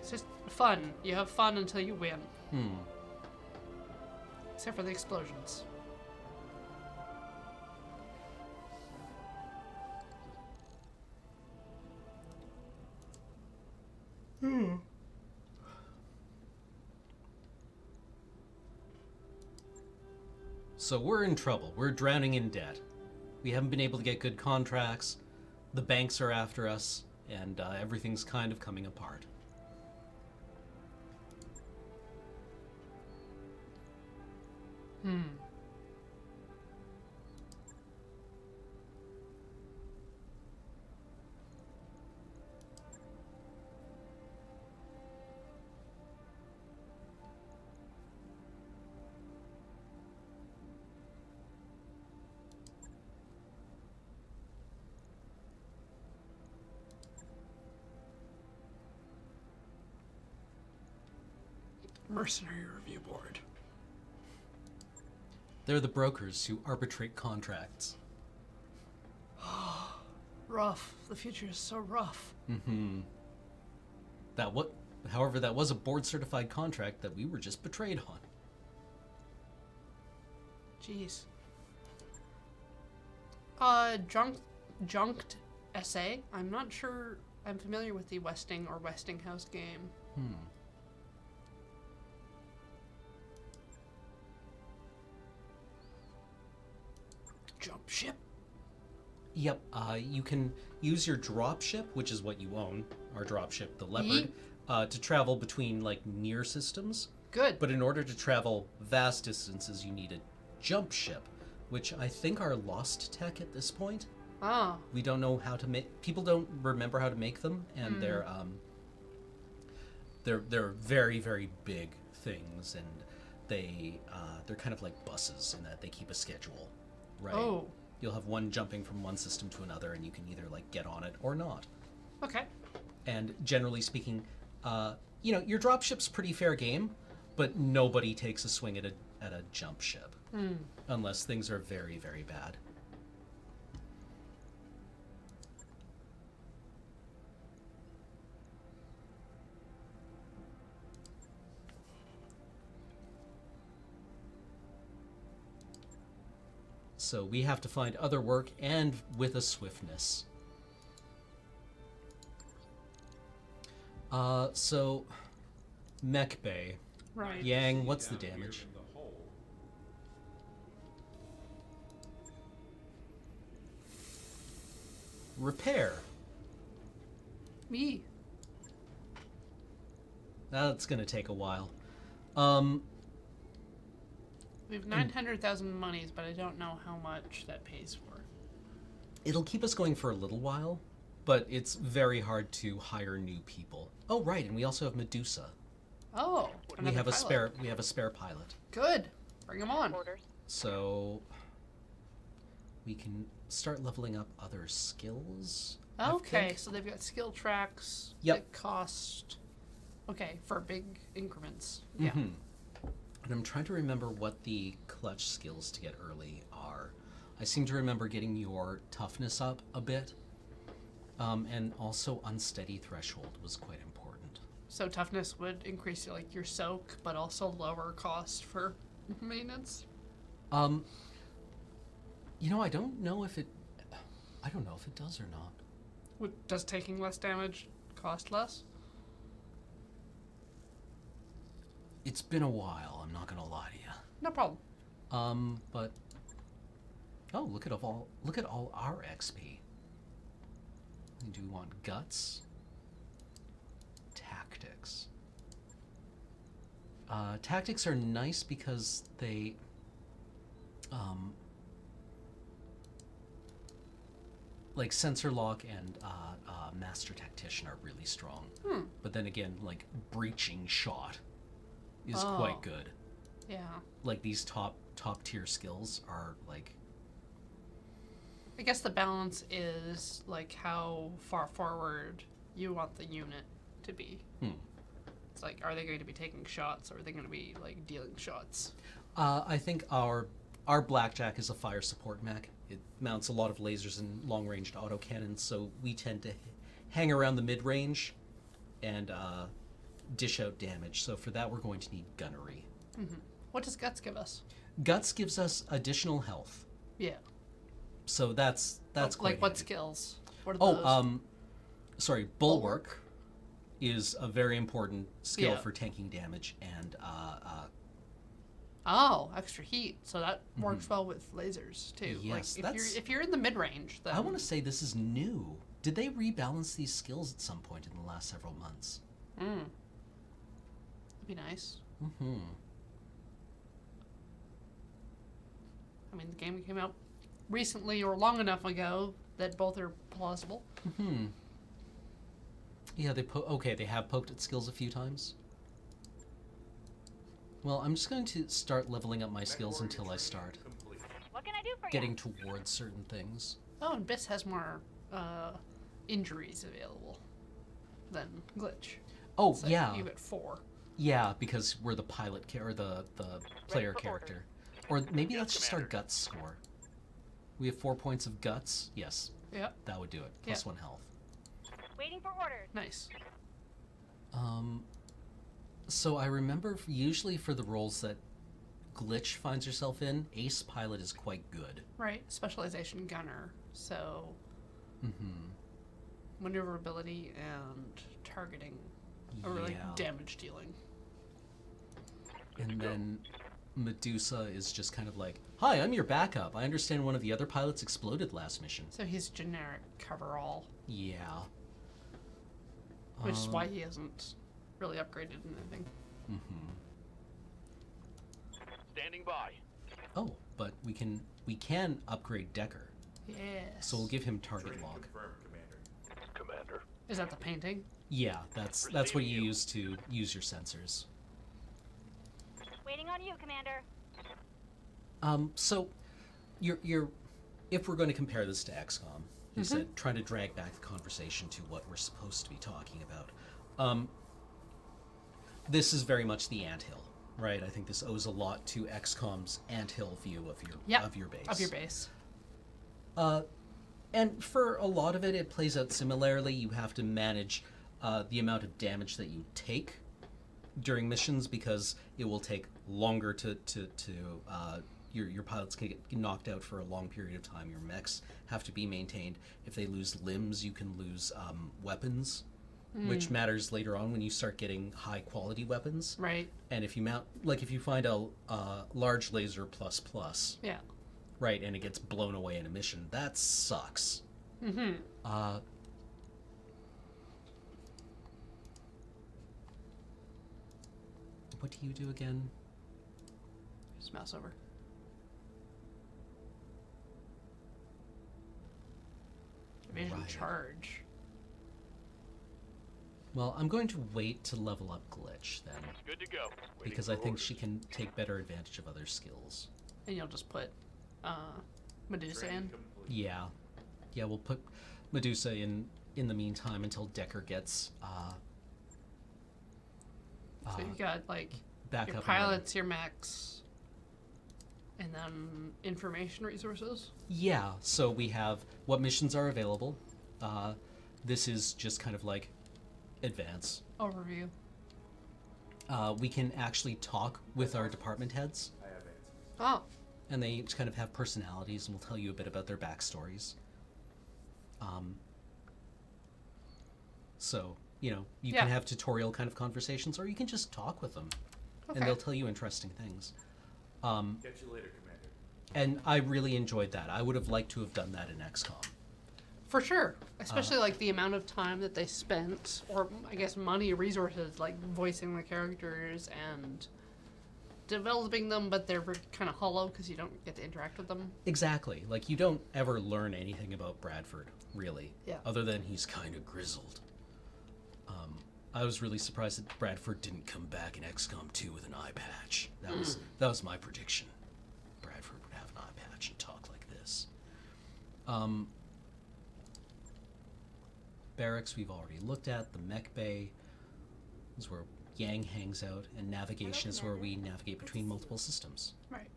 just fun. You have fun until you win. Except for the explosions. So we're in trouble. We're drowning in debt. We haven't been able to get good contracts. The banks are after us, and everything's kind of coming apart. Mercenary Review Board. They're the brokers who arbitrate contracts. Rough. The future is so rough. However, that was a board-certified contract that we were just betrayed on. Jeez. Junked SA. I'm not sure I'm familiar with the Westing or Westinghouse game. Jump ship. Yep, you can use your dropship, which is what you own, our dropship, the Leopard, to travel between, like, near systems. Good. But in order to travel vast distances, you need a jump ship, which I think are lost tech at this point. Ah. We don't know how to make... People don't remember how to make them, and they're very, very big things, and they're kind of like buses in that they keep a schedule, right? Oh. You'll have one jumping from one system to another, and you can either, like, get on it or not. Okay. And generally speaking, your dropship's pretty fair game, but nobody takes a swing at a jump ship. Unless things are very, very bad. So we have to find other work, and with a swiftness. So Mech Bay. Right. Yang, what's the damage? Repair. Me. That's gonna take a while. We have 900,000 monies, but I don't know how much that pays for. It'll keep us going for a little while, but it's very hard to hire new people. Oh, right, and we also have Medusa. Oh, We have a pilot. spare pilot. Good. Bring him on. Orders. So we can start leveling up other skills. I Okay, think. so they've got skill tracks Yep. that cost. Okay, for big increments. Yeah. And I'm trying to remember what the clutch skills to get early are. I seem to remember getting your toughness up a bit. And also unsteady threshold was quite important. So toughness would increase like your soak, but also lower cost for maintenance. I don't know if it does or not. Does taking less damage cost less? It's been a while, I'm not gonna lie to you. No problem. But look at all our XP. Do we want guts? Tactics. Tactics are nice because they like sensor lock and master tactician are really strong. But then again, like breaching shot is quite good. Yeah. Like these top top tier skills are like. I guess the balance is like how far forward you want the unit to be. It's like, are they going to be taking shots, or are they going to be like dealing shots? I think our Blackjack is a fire support mech. It mounts a lot of lasers and long-ranged autocannons, so we tend to hang around the mid-range and dish out damage. So for that, we're going to need gunnery. What does Guts give us? Guts gives us additional health. Yeah. So that's quite like what handy. skills? What are those? Sorry, Bulwark is a very important skill Yeah. for tanking damage, and Oh, extra heat. So that works well with lasers too. Yes, like that's- if you're in the mid range, then I want to say this is new. Did they rebalance these skills at some point in the last several months? that'd be nice. I mean, the game came out recently or long enough ago that both are plausible. Yeah, they have poked at skills a few times. Well, I'm just going to start leveling up my skills until I start What can I do for getting you? towards certain things. Oh, and Biss has more injuries available than Glitch. Oh, It's like yeah. you get 4. Yeah, because we're the pilot or the player for character. Or maybe Yes, let's just our Commander. guts score. We have 4 points of guts. Yes, Yep. that would do it. Plus 1 health. Waiting for orders. Nice. So I remember usually for the roles that Glitch finds herself in, Ace Pilot is quite good. Right. Specialization gunner. So maneuverability and targeting are really Yeah. damage dealing. And then Medusa is just kind of like, "Hi, I'm your backup. I understand one of the other pilots exploded last mission." So he's generic coverall, Yeah. which is why he hasn't really upgraded in anything. Standing by. Oh, but we can upgrade Decker. Yes. So we'll give him target log. Commander. Is that the painting? Yeah, that's what you use to use your sensors. Waiting on you, Commander. So you're if we're going to compare this to XCOM, you said trying to drag back the conversation to what we're supposed to be talking about. This is very much the anthill, right? I think this owes a lot to XCOM's anthill view of your base. Of your base. And for a lot of it, it plays out similarly. You have to manage the amount of damage that you take during missions because it will take longer to your pilots can get knocked out for a long period of time. Your mechs have to be maintained. If they lose limbs, you can lose weapons, which matters later on when you start getting high quality weapons. Right. And if you if you find a large laser plus, Yeah. right, and it gets blown away in a mission, that sucks. What do you do again? Just mouse over. Evasion Right. charge. Well, I'm going to wait to level up Glitch then, Good to go. Waiting because for I think orders. she can take better advantage of other skills. And you'll just put Medusa in. Yeah, we'll put Medusa in the meantime until Decker gets So you got like back your up. and running. pilots, your mechs, and then information resources. Yeah, so we have what missions are available. This is just kind of like advance. Overview. We can actually talk with our department heads, Oh, and they each kind of have personalities, and will tell you a bit about their backstories. So, you Yeah. can have tutorial kind of conversations, or you can just talk with them, okay. and they'll tell you interesting things. Catch you later, Commander. And I really enjoyed that. I would have liked to have done that in XCOM. For sure. Especially like the amount of time that they spent, or I guess money, resources, like voicing the characters and developing them, but they're kind of hollow because you don't get to interact with them. Exactly. Like, you don't ever learn anything about Bradford, really. Yeah. Other than he's kind of grizzled. I was really surprised that Bradford didn't come back in XCOM 2 with an eye patch. That was my prediction. Barracks we've already looked at. The mech bay is where Yang hangs out, and navigation is where we navigate between multiple systems. Right.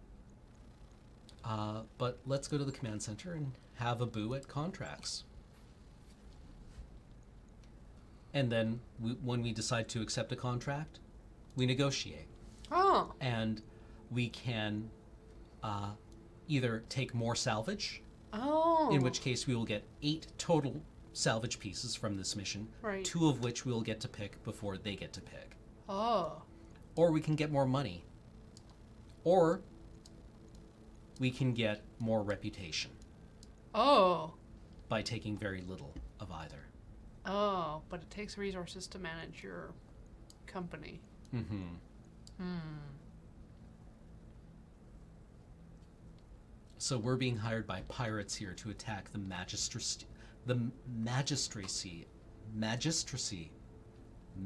But let's go to the command center and have a boo at contracts. And then when we decide to accept a contract, we negotiate. Oh. And we can either take more salvage, Oh. in which case we will get 8 total salvage pieces from this mission, Right. 2 of which we'll get to pick before they get to pick. Oh. Or we can get more money. Or we can get more reputation Oh. by taking very little of either. Oh, but it takes resources to manage your company. Mm-hmm. So we're being hired by pirates here to attack the magistracy.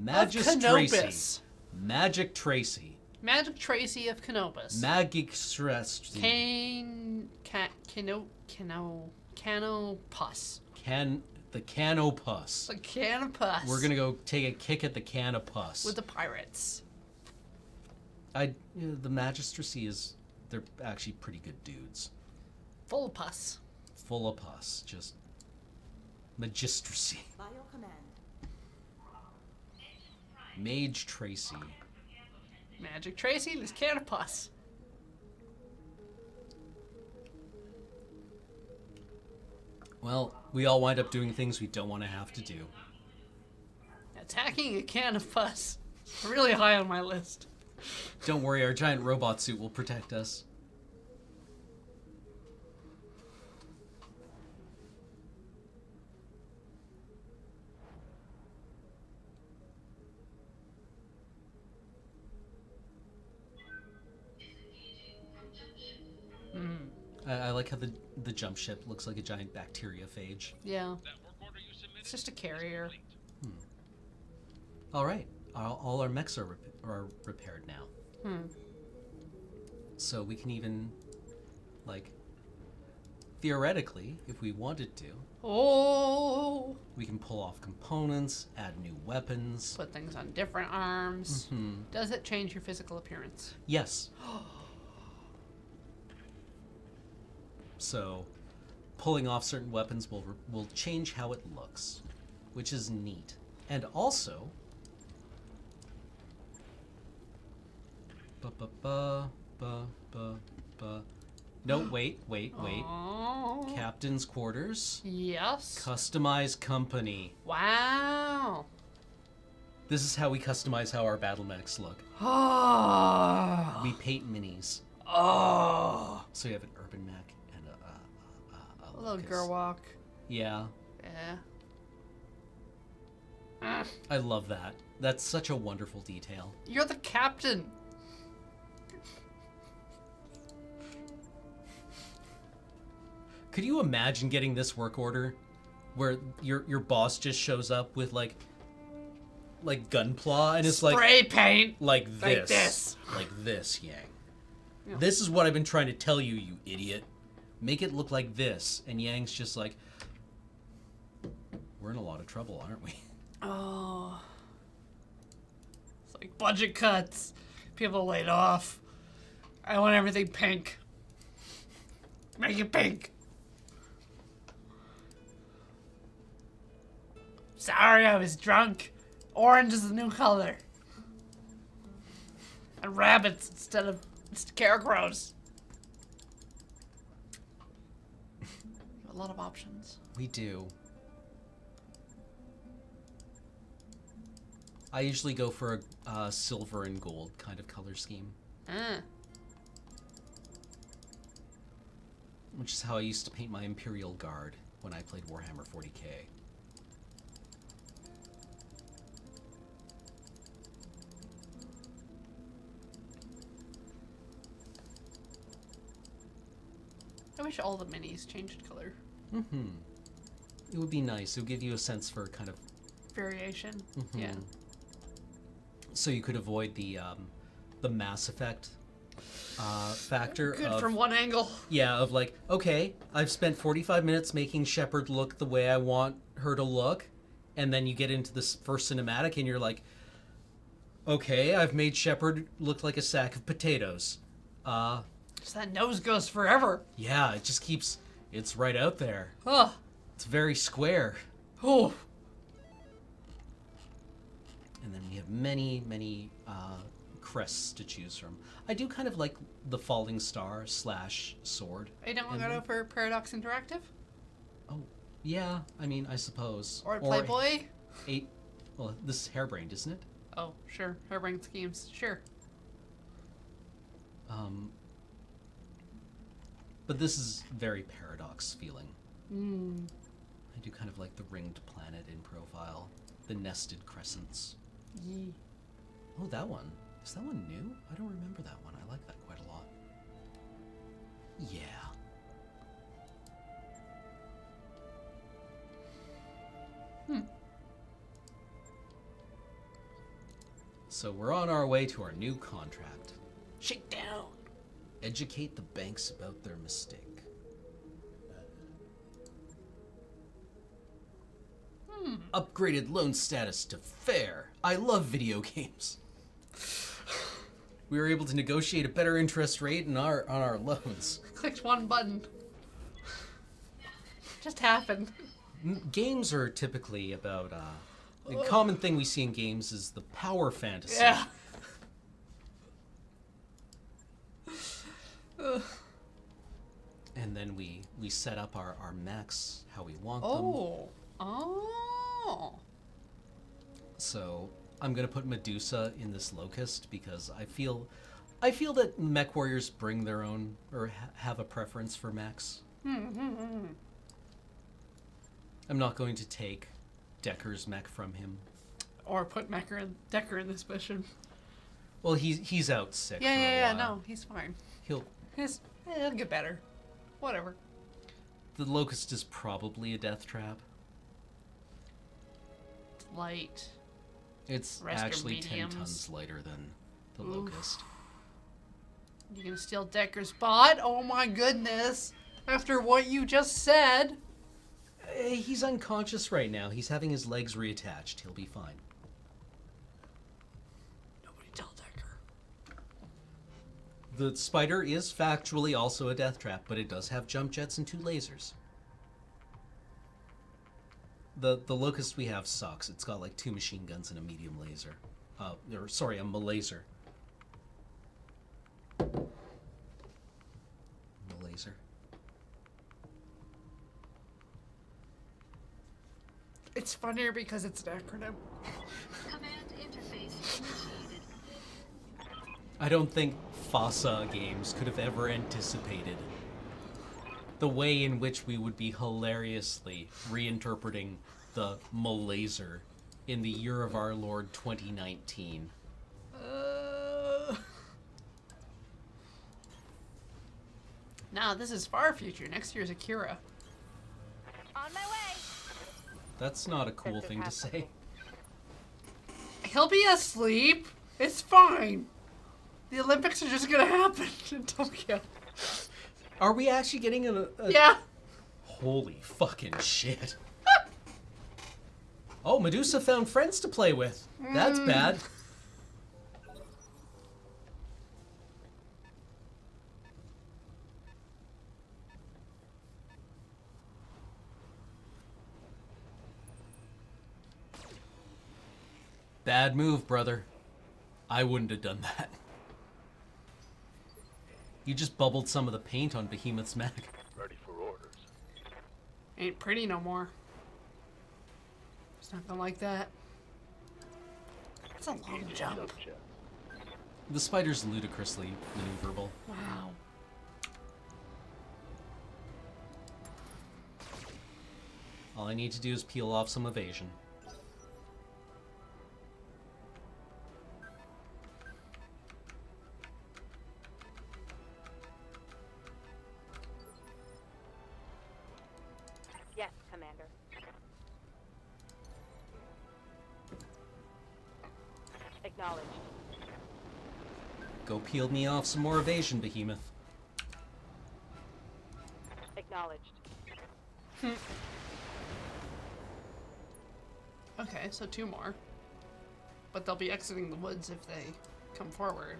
Canopus. Magic Tracy. Magic Tracy of Canopus. Magic Tracy. Canopus. The Canopus. The Canopus. We're gonna go take a kick at the Canopus. with the pirates. The magistracy they're actually pretty good dudes. Full of pus. Full of pus. Just magistracy. By your command. Mage Tracy. Magic Tracy and his Canopus. Well, we all wind up doing things we don't want to have to do. Attacking a Canopus. Really high on my list. Don't worry, our giant robot suit will protect us. I like how the jump ship looks like a giant bacteriophage. Yeah. It's just a carrier. All right, all our mechs are repaired now. So we can even, like, theoretically, if we wanted to, Oh. we can pull off components, add new weapons. Put things on different arms. Does it change your physical appearance? Yes. So, pulling off certain weapons will change how it looks, which is neat. And also, no, wait. Oh. Captain's quarters. Yes. Customize company. Wow. This is how we customize how our battle mechs look. Oh. We paint minis. Oh. So you have an urban mech and A little Lucas. girl walk. Yeah. Yeah. I love that. That's such a wonderful detail. You're the captain. Could you imagine getting this work order where your boss just shows up with like gunpla and it's Spray paint. like Like this. this. Like this, Yang. Yeah. This is what I've been trying to tell you, you idiot. Make it look like this. And Yang's just like, we're in a lot of trouble, aren't we? Oh. It's like budget cuts. People laid off. I want everything pink. Make it pink. Sorry, I was drunk. Orange is the new color. And rabbits instead of scarecrows. A lot of options. We do. I usually go for a silver and gold kind of color scheme, which is how I used to paint my Imperial Guard when I played Warhammer 40k. I wish all the minis changed color. It would be nice. It would give you a sense for kind of Variation. Yeah. so you could avoid the Mass Effect factor Good of from one angle. yeah, of like, okay, I've spent 45 minutes making Shepard look the way I want her to look, and then you get into this first cinematic and you're like, okay, I've made Shepard look like a sack of potatoes. Just that nose goes forever. Yeah, it just keeps, it's right out there. Ugh. It's very square. Oh. And then we have many crests to choose from. I do kind of like the falling star / sword. I don't want to go for Paradox Interactive Oh, yeah, I mean, I suppose. or Playboy. Well, this is harebrained, isn't it? Oh, sure. Harebrained schemes. Sure. But this is very Paradox feeling. Mm. I do kind of like the ringed planet in profile, the nested crescents. Yee. Oh, that one. Is that one new? I don't remember that one. I like that quite a lot. Yeah. So we're on our way to our new contract. Shake down. Educate the banks about their mistake. Upgraded loan status to fair. I love video games. We were able to negotiate a better interest rate on our loans. Clicked one button. Just happened. Games are typically about the common thing we see in games is the power fantasy. Yeah. And then we set up our mechs how we want them. Oh. Oh. So I'm gonna put Medusa in this Locust because I feel that mech warriors bring their own or have a preference for mechs. I'm not going to take Decker's mech from him. Or put Decker in this mission. Well, he's out sick. Yeah, for a yeah, yeah. while. No, he's fine. He'll He'll get better. Whatever. the Locust is probably a death trap. Light. It's Rest your actually 10 mediums. tons lighter than the Oof. Locust. You gonna steal Decker's spot? Oh my goodness! After what you just said. He's unconscious right now. He's having his legs reattached. He'll be fine. Nobody tell Decker. The spider is factually also a death trap, but it does have jump jets and 2 lasers. The Locust we have sucks. It's got like 2 machine guns and a medium laser. Or sorry, a malaser. Malaser. It's funnier because it's an acronym. Command interface initiated. I don't think FASA games could have ever anticipated the way in which we would be hilariously reinterpreting the malaser in the year of our Lord 2019. Nah, this is far future. Next year's Akira. On my way. That's not a cool thing to say. He'll be asleep. It's fine. The Olympics are just gonna happen in Tokyo. Are we actually getting Yeah. Holy fucking shit. Oh, Medusa found friends to play with. That's bad. Bad move, brother. I wouldn't have done that. You just bubbled some of the paint on Behemoth's mech. Ready for orders. Ain't pretty no more. It's nothing like that. It's a long jump. Subject. The spider's ludicrously maneuverable. Wow. All I need to do is peel off some evasion. Yes, Commander. Acknowledged. Go peel me off some more evasion, behemoth. Acknowledged. Okay, so 2 more. But they'll be exiting the woods if they come forward.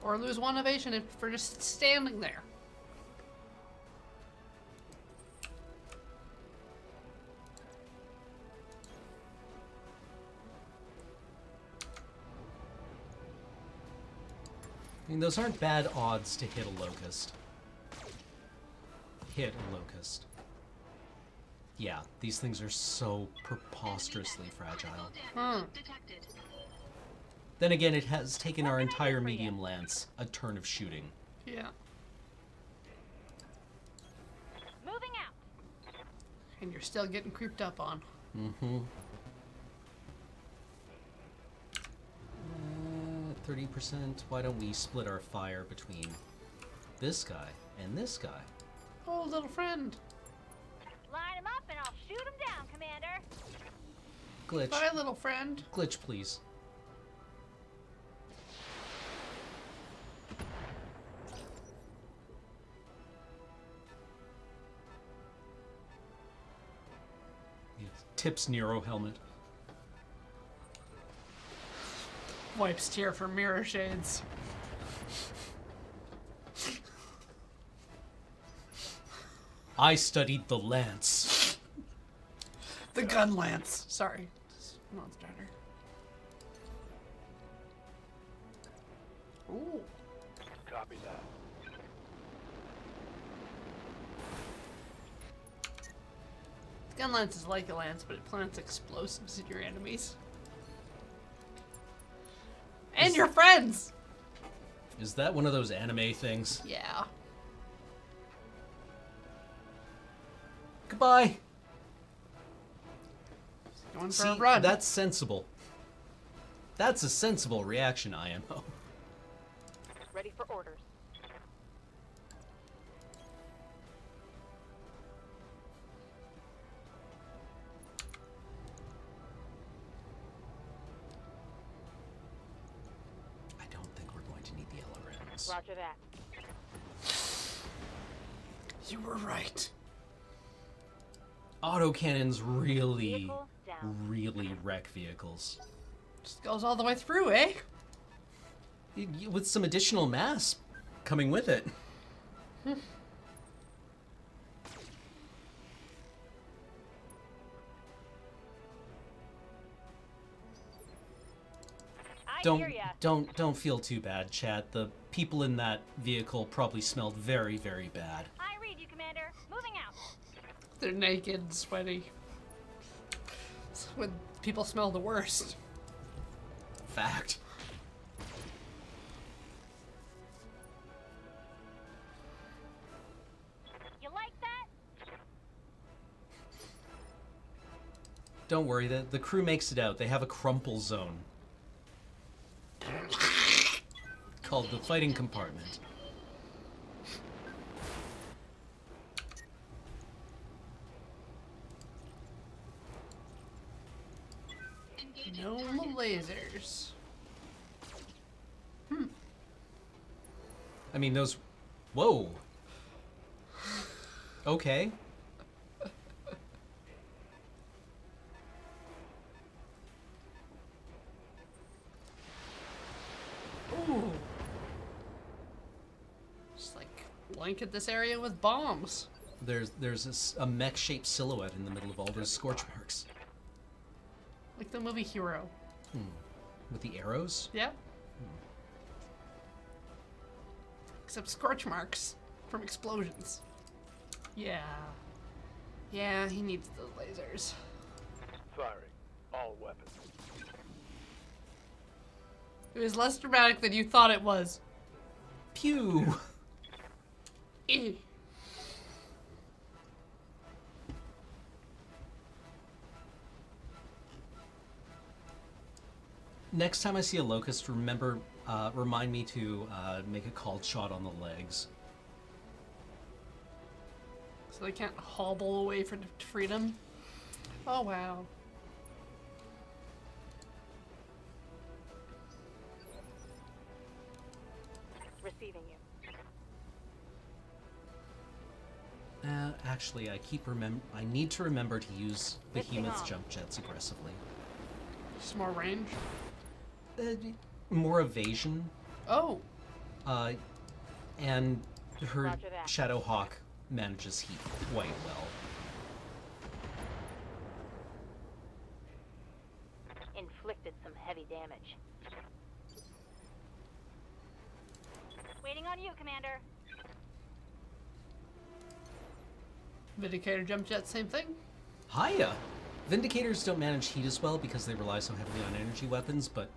Or lose 1 evasion if for just standing there. I mean, those aren't bad odds to hit a locust. Hit a locust. Yeah, these things are so preposterously fragile. Detected. Then again, it has taken our entire medium lance a turn of shooting. Yeah. Moving out. And you're still getting creeped up on. Mm-hmm. 30%. Why don't we split our fire between this guy and this guy? Oh, little friend. Line him up and I'll shoot him down, Commander. Glitch. Bye, little friend. Glitch, please. Yes. Tips Nero helmet. Wipes tear from mirror shades. I studied the lance. The gun lance. Sorry. Non-starter. Ooh. Copy that. The gun lance is like a lance, but it plants explosives in your enemies. And your friends! Is that one of those anime things? Yeah. Goodbye. Going for See, a run. that's sensible. That's a sensible reaction, IMO. Ready for orders. I don't think we're going to need the LRMs. Roger that. You were right. Autocannons really, Vehicle down. really wreck vehicles. Just goes all the way through, eh? With some additional mass coming with it. I hear ya. Don't feel too bad, chat. The people in that vehicle probably smelled very, very bad. I read you, Commander. Moving out. They're naked and sweaty. It's when people smell the worst. Fact. You like that? Don't worry, the crew makes it out. They have a crumple zone. Called the fighting compartment. Engaging No target. lasers. I mean, those... Whoa. Okay. Ooh. Just like blanket this area with bombs. There's a mech-shaped silhouette in the middle of all those scorch marks. Like the movie Hero. With the arrows? Yep. Except scorch marks from explosions. Yeah. Yeah, he needs the lasers. Firing. All weapons. It was less dramatic than you thought it was. Pew! Eh. Next time I see a locust, remind me to make a called shot on the legs. So they can't hobble away for freedom. Oh wow. Actually, I need to remember to use Behemoth's jump jets aggressively. Just more range. More evasion, Oh, and her Roger that. Shadowhawk manages heat quite well. Inflicted some heavy damage. Waiting on you, Commander. Vindicator jump jet, same thing. Hiya! Vindicators don't manage heat as well because they rely so heavily on energy weapons, but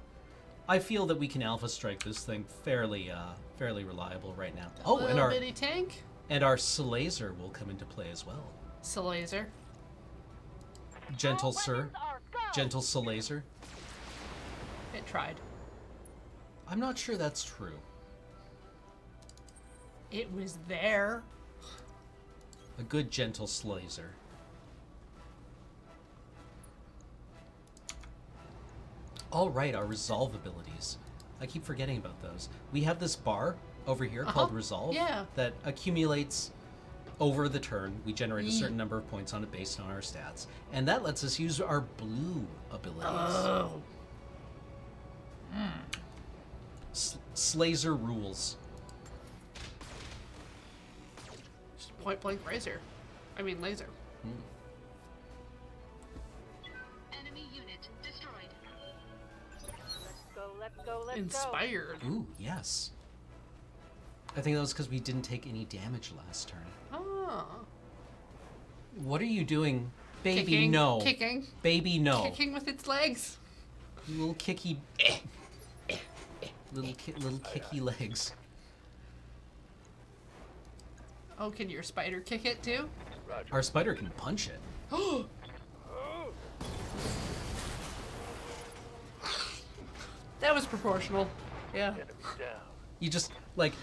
I feel that we can alpha strike this thing fairly reliable right now. Oh, and Little our bitty tank. Solazer will come into play as well. Salazer. Gentle All sir, weapons are go! gentle Solazer. It tried. I'm not sure that's true. It was there. A good gentle Solazer. All right, our resolve abilities. I keep forgetting about those. We have this bar over here called resolve Yeah. that accumulates over the turn. We generate a Yee. certain number of points on it based on our stats, and that lets us use our blue abilities. Oh. Slazer rules. Just point blank laser. Laser. Enemy unit destroyed. Let's go, let's go. Inspired. Ooh, yes. I think that was because we didn't take any damage last turn. Oh. What are you doing? Baby, Kicking, no. Kicking. Baby, no. Kicking with its legs. Little kicky... little kicky legs. Oh, can your spider kick it too? Roger. Our spider can punch it. That was proportional. Yeah. Enemy down. You just, like,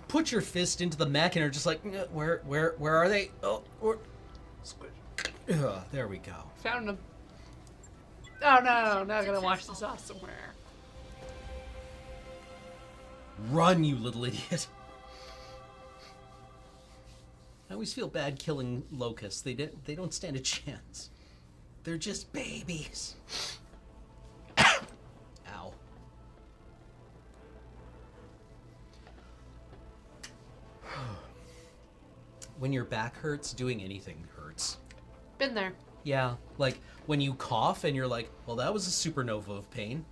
put your fist into the mech and are just like, where are they? Oh, Squish. there we go. Found him. Oh no, now I'm gonna wash this off somewhere. Run, you little idiot. I always feel bad killing locusts. They don't stand a chance. They're just babies. Ow. When your back hurts, doing anything hurts. Been there. Yeah, like when you cough and you're like, well, that was a supernova of pain.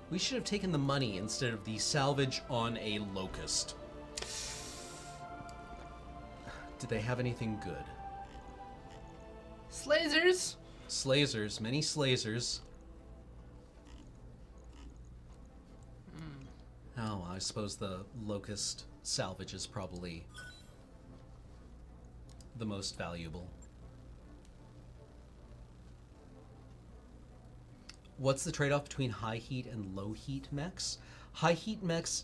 We should have taken the money instead of the salvage on a locust. Did they have anything good? Slazers. Slazers, many slazers. Oh, I suppose the locust salvage is probably the most valuable. What's the trade-off between high heat and low heat mechs? High heat mechs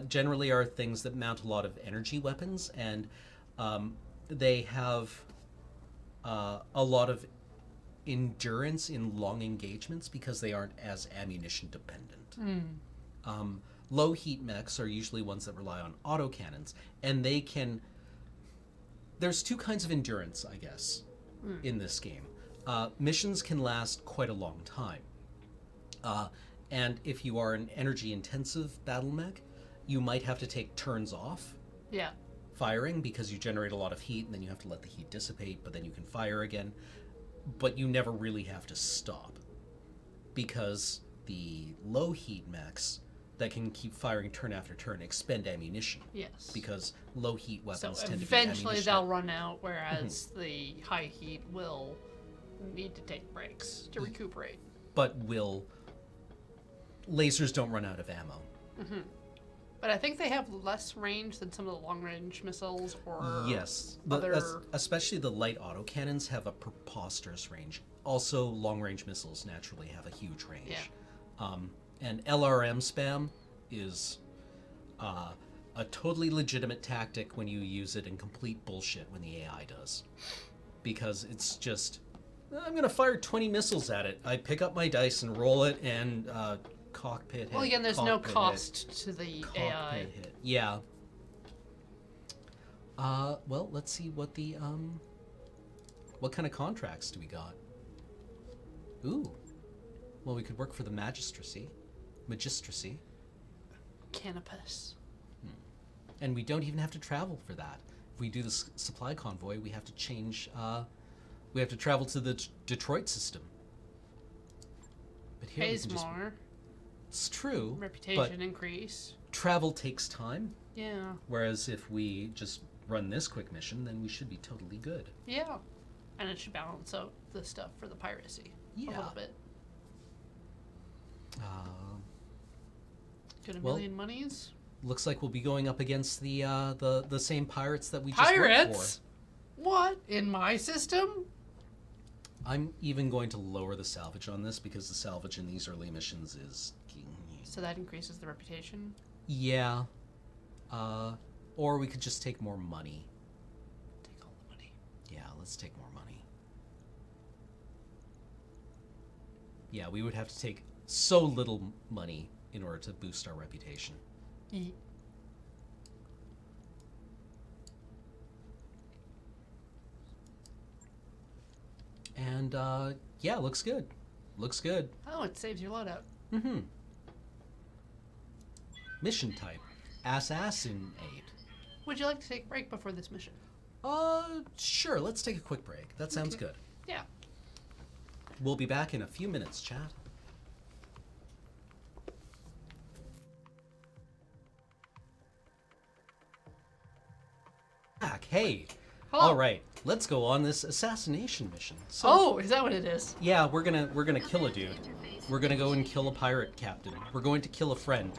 generally are things that mount a lot of energy weapons, and they have a lot of endurance in long engagements because they aren't as ammunition dependent. Low heat mechs are usually ones that rely on autocannons, and they can... There's two kinds of endurance, I guess, in this game. Missions can last quite a long time. And if you are an energy-intensive battle mech, you might have to take turns off Yeah. firing because you generate a lot of heat, and then you have to let the heat dissipate, but then you can fire again. But you never really have to stop, because the low heat mechs that can keep firing turn after turn expend ammunition. Yes. Because low heat So weapons tend to be eventually ammunition. they'll run out, whereas the high heat will need to take breaks to recuperate. But lasers don't run out of ammo. But I think they have less range than some of the long-range missiles or Yes, other... especially the light autocannons have a preposterous range. Also, long-range missiles naturally have a huge range. Yeah. And LRM spam is a totally legitimate tactic when you use it, and complete bullshit when the AI does. Because it's just, I'm going to fire 20 missiles at it. I pick up my dice and roll it, and cockpit hit. Well, again, there's no cockpit cost to the hit, AI. cockpit hit. Yeah. Well, let's see what the what kind of contracts do we got? Ooh. Well, we could work for the magistracy. Cannabis. And we don't even have to travel for that. If we do this supply convoy, we have to change, we have to travel to the Detroit system. But here we Pays can just... more. It's true, Reputation but increase. travel takes time. Yeah. Whereas if we just run this quick mission, then we should be totally good. Yeah. And it should balance out the stuff for the piracy a little bit. Get a million monies? Looks like we'll be going up against the same pirates that we just worked Pirates? What? In my system? for. I'm even going to lower the salvage on this because the salvage in these early missions is... So that increases the reputation? Yeah. Or we could just take more money. Take all the money. Yeah, let's take more money. Yeah, we would have to take so little money in order to boost our reputation. And, yeah, looks good. Looks good. Oh, it saves your loadout. Mm-hmm. Mission type. Assassinate. Would you like to take a break before this mission? Sure, let's take a quick break. That sounds good. Yeah. We'll be back in a few minutes, chat. Back. Hey. Hello. All right. Let's go on this assassination mission. So, Oh, is that what it is? yeah, we're gonna kill a dude. We're gonna go and kill a pirate captain. We're going to kill a friend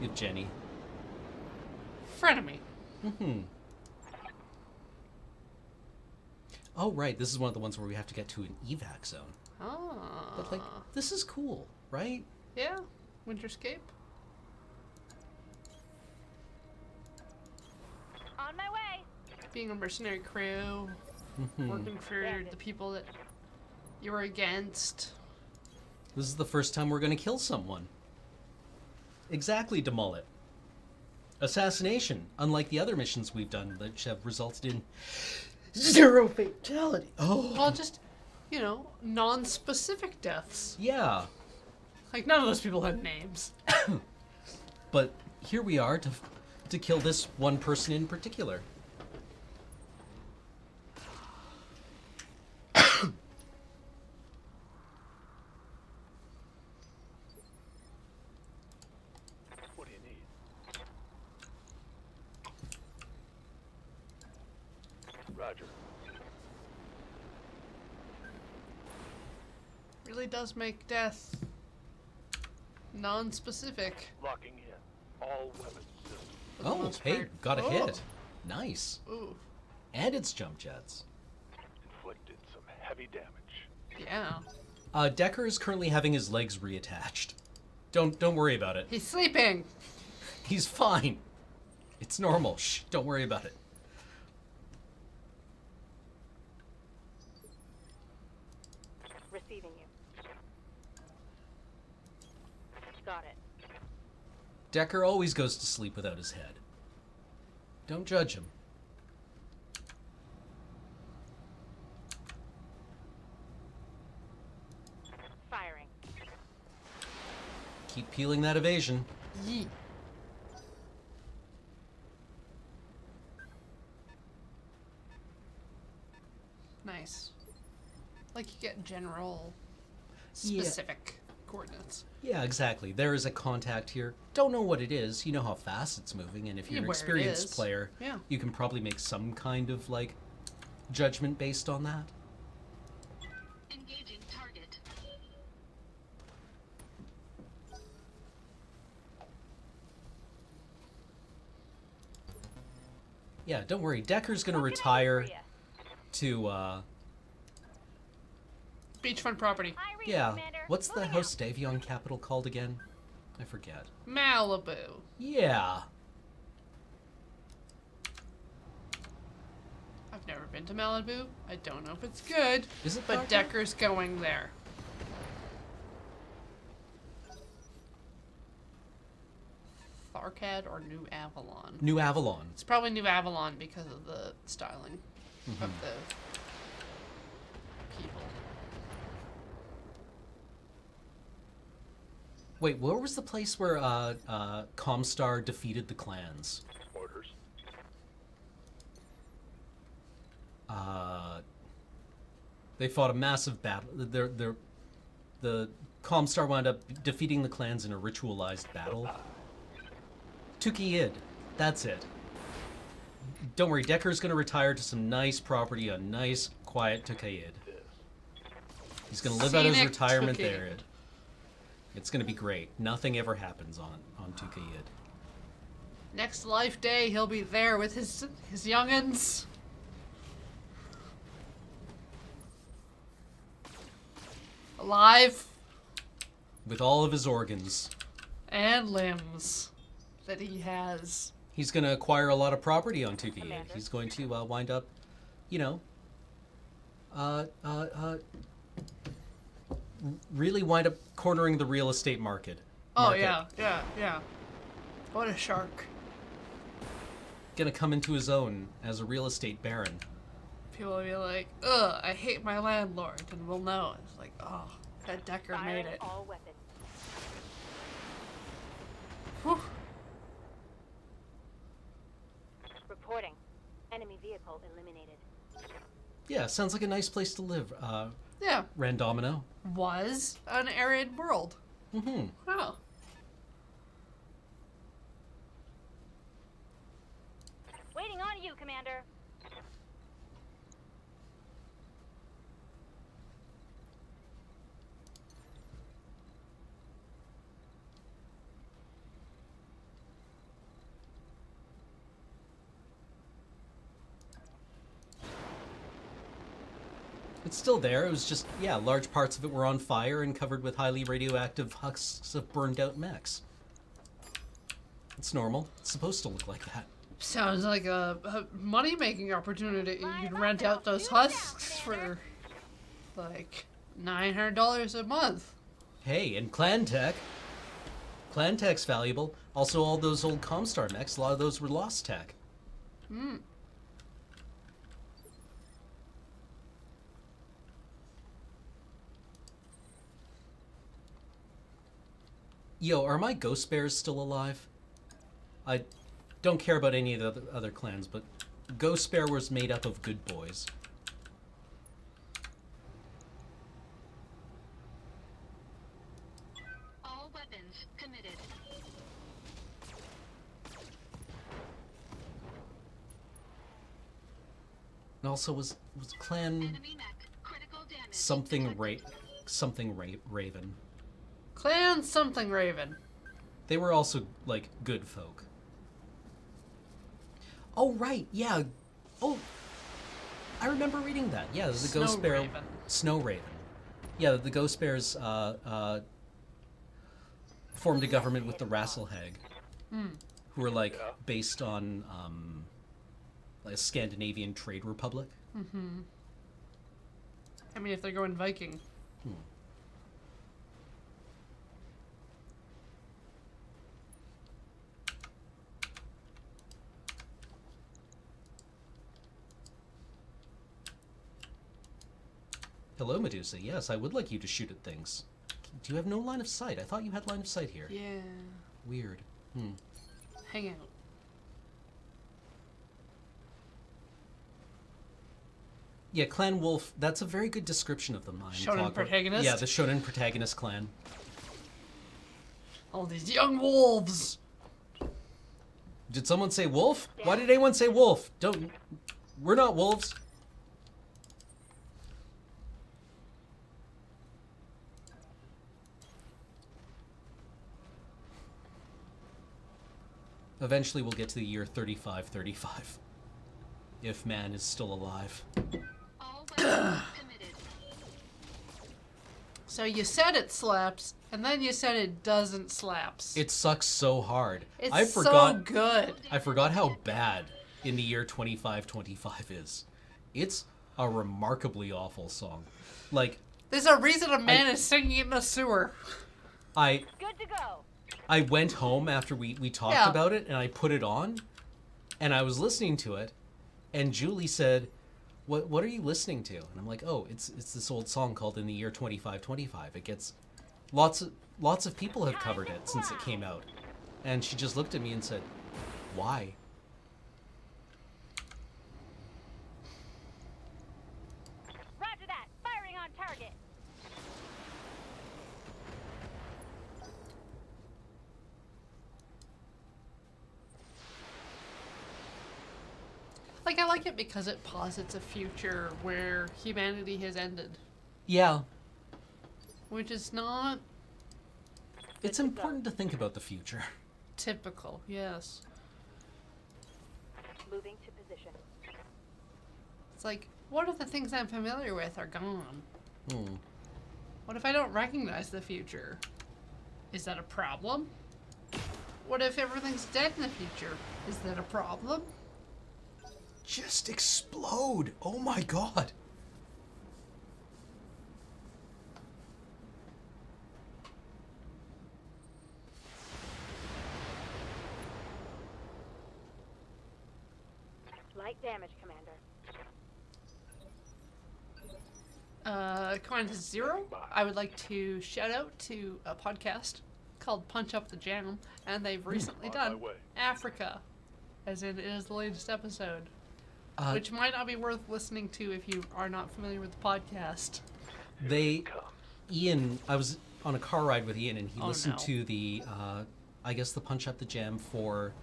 of Jenny. Frenemy. Mm-hmm. Oh, right. This is one of the ones where we have to get to an evac zone. Ah. But, like, this is cool, right? Yeah. Winterscape. On my way. Being a mercenary crew. Working for the people that you're against. This is the first time we're going to kill someone. Exactly, DeMullet. Assassination, unlike the other missions we've done that have resulted in 0 fatality. Oh. Well, just, non-specific deaths. Yeah. Like, none of those people had names. But here we are to kill this one person in particular. What do you need? Roger. Really does make death non-specific. Locking in. All weapons systems. For the Oh, most hey, part. got a Oh. hit. Nice. Ooh. And it's jump jets. Inflicted some heavy damage. Yeah. Decker is currently having his legs reattached. Don't worry about it. He's sleeping. He's fine. It's normal. Shh, don't worry about it. Receiving you. Got it. Decker always goes to sleep without his head. Don't judge him. Firing. Keep peeling that evasion. Yeet. Nice. Like you get general specific coordinates. Yeah, exactly. There is a contact here. Don't know what it is. You know how fast it's moving, and if you're Yeah, an where it experienced is. player, Yeah. you can probably make some kind of, like, judgment based on that. Engaging target. Yeah, don't worry. Decker's gonna What can I do retire for ya? to, Beachfront property. I read, yeah. Commander. What's the Moving House Davion capital called again? I forget. Malibu. Yeah. I've never been to Malibu. I don't know if it's good. Is it But dark? Decker's going there. Arcad or New Avalon. New Avalon. It's probably New Avalon because of the styling of the people. Wait, where was the place where Comstar defeated the clans? Orders. They fought a massive battle. The Comstar wound up defeating the clans in a ritualized battle. Tukiyid. That's it. Don't worry, Decker's gonna retire to some nice property on nice, quiet Tukiyid. He's gonna live out his Scenic retirement Tukiyid. there. It's gonna be great. Nothing ever happens on Tukiyid. Next life day, he'll be there with his youngins. Alive With all of his organs. and limbs that he has. He's going to acquire a lot of property on Tukiyid. Commander. He's going to wind up, you know, really wind up cornering the real estate market. Oh, yeah. What a shark. Going to come into his own as a real estate baron. People will be like, ugh, I hate my landlord, and we'll know. It's like, oh, that Decker made Firing it. all weapons. Whew. Reporting. Enemy vehicle eliminated. Yeah, sounds like a nice place to live, Yeah, Randomino. was an arid world. Mm-hmm. Wow. Waiting on you, Commander. It's still there. It was just, yeah, large parts of it were on fire and covered with highly radioactive husks of burned out mechs. It's normal. It's supposed to look like that. Sounds like a money-making opportunity. You'd rent out those husks for, like, $900 a month. Hey, and Clan Tech. Clan Tech's valuable. Also, all those old Comstar mechs, a lot of those were lost tech. Hmm. Yo, are my Ghost Bears still alive? I don't care about any of the other clans, but Ghost Bear was made up of good boys. All weapons committed. And also, was Clan Enemy mech. Critical damage. something Raven? Clan something Raven. They were also like good folk. Oh right, yeah. Oh, I remember reading that. Yeah, the Snow Ghost Bear, Raven. Snow Raven. Yeah, the Ghost Bears formed a government with the Rasselhag, who were like based on like a Scandinavian trade republic. I mean, if they're going Viking. Hello, Medusa. Yes, I would like you to shoot at things. Do you have no line of sight? I thought you had line of sight here. Yeah. Weird. Hang out. Yeah, Clan Wolf, that's a very good description of them. Shonen protagonist? Yeah, the shonen protagonist clan. All these young wolves. Did someone say wolf? Why did anyone say wolf? We're not wolves. Eventually we'll get to the year 3535. If man is still alive. All weapons committed. So you said it slaps, and then you said it doesn't slaps. It sucks so hard. It's I forgot so good. I forgot how bad in the year 2525 is. It's a remarkably awful song. Like There's a reason a man is singing in the sewer. I Good to go. I went home after we talked Yeah. about it, and I put it on, and I was listening to it, and Julie said, What are you listening to? And I'm like, oh, it's this old song called In the Year 2525. It gets lots of people have covered it since it came out. And she just looked at me and said, why? Roger that. Firing on target. Like, I like it because it posits a future where humanity has ended, Yeah, which is not it's important to think about the future. typical. Yes. Moving to position. It's like, what if the things I'm familiar with are gone? Hmm. What if I don't recognize the future? Is that a problem? What if everything's dead in the future? Is that a problem? Just explode! Oh my god! Light damage, Commander. Commander Zero, I would like to shout out to a podcast called Punch Up the Jam, and they've recently On my done way. Africa, as in it is the latest episode, Uh, which might not be worth listening to if you are not familiar with the podcast. Ian, I was on a car ride with Ian, and he Oh, listened no. to the, I guess the Punch Up the Jam for,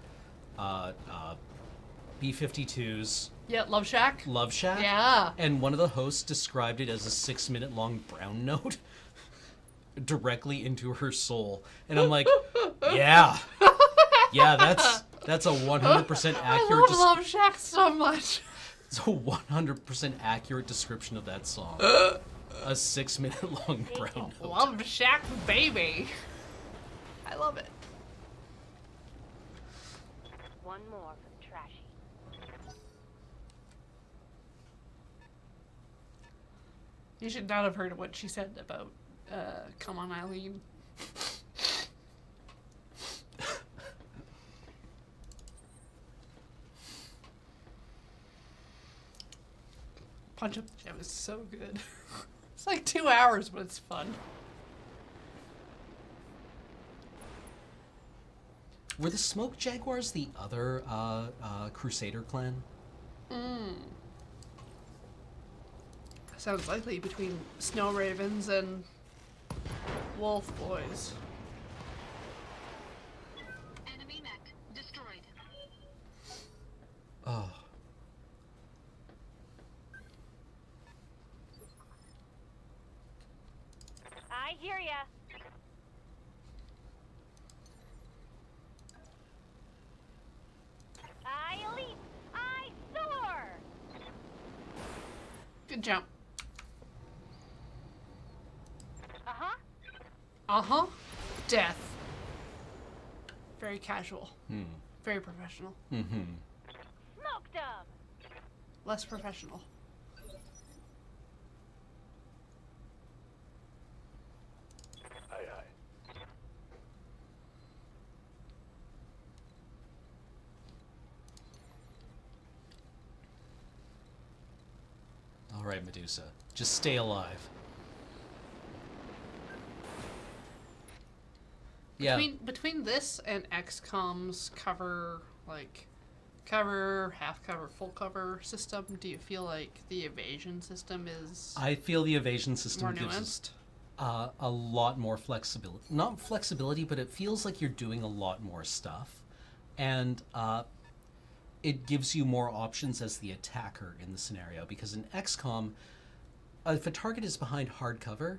B-52's Yeah, Love Shack? Love Shack. Yeah. And one of the hosts described it as a 6-minute long brown note directly into her soul. And I'm like, yeah. Yeah, that's a 100% I accurate love Love Shack so much. it's a 100% accurate description of that song. A 6-minute long brown note. Love Shack, baby. I love it. One more from Trashy. You should not have heard what she said about, come on, Eileen. Punch Up the Jam is so good. It's like 2 hours, but it's fun. Were the Smoke Jaguars the other Crusader clan? Sounds likely between Snow Ravens and Wolf Boys. Enemy mech destroyed. Oh. I hear ya. I leap. I soar. Good jump. Uh-huh. Uh-huh. Death. Very casual. Hmm. Very professional. Mm-hmm. Smoked 'em. Less professional. Aye, aye. All right, Medusa. Just stay alive. Yeah. Between this and XCOM's cover, half cover, full cover system, do you feel like the evasion system is I feel the evasion system more gives us nuanced? a lot more flexibility. Not flexibility, but it feels like you're doing a lot more stuff. And it gives you more options as the attacker in the scenario. Because in XCOM, if a target is behind hard cover,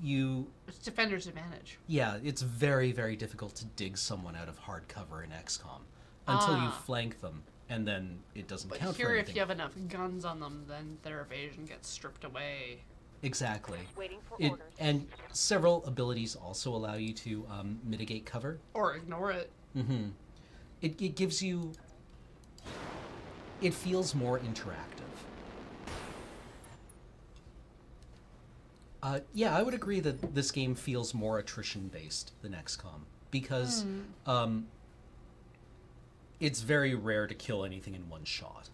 It's defender's advantage. yeah, it's very, very difficult to dig someone out of hard cover in XCOM until you flank them, and then it doesn't But count here, for if anything. you have enough guns on them, then their evasion gets stripped away. Exactly. Waiting for It, orders. and several abilities also allow you to mitigate cover. Or ignore it. Mm-hmm. It gives you... It feels more interactive. Yeah, I would agree that this game feels more attrition-based than XCOM. because it's very rare to kill anything in one shot,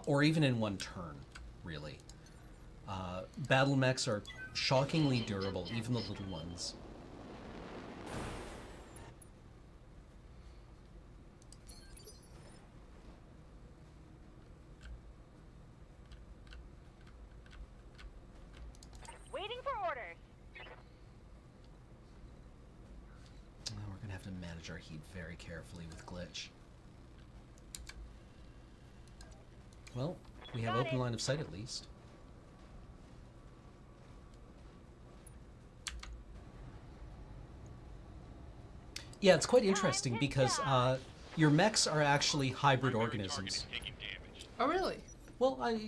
or even in one turn, really. Battle mechs are shockingly durable, even the little ones. Waiting for orders. We're going to have to manage our heat very carefully with glitch. Well, we have Got open it. line of sight at least. Yeah, it's quite interesting because your mechs are actually hybrid Primary organisms. target is taking damage. Oh, really? Well,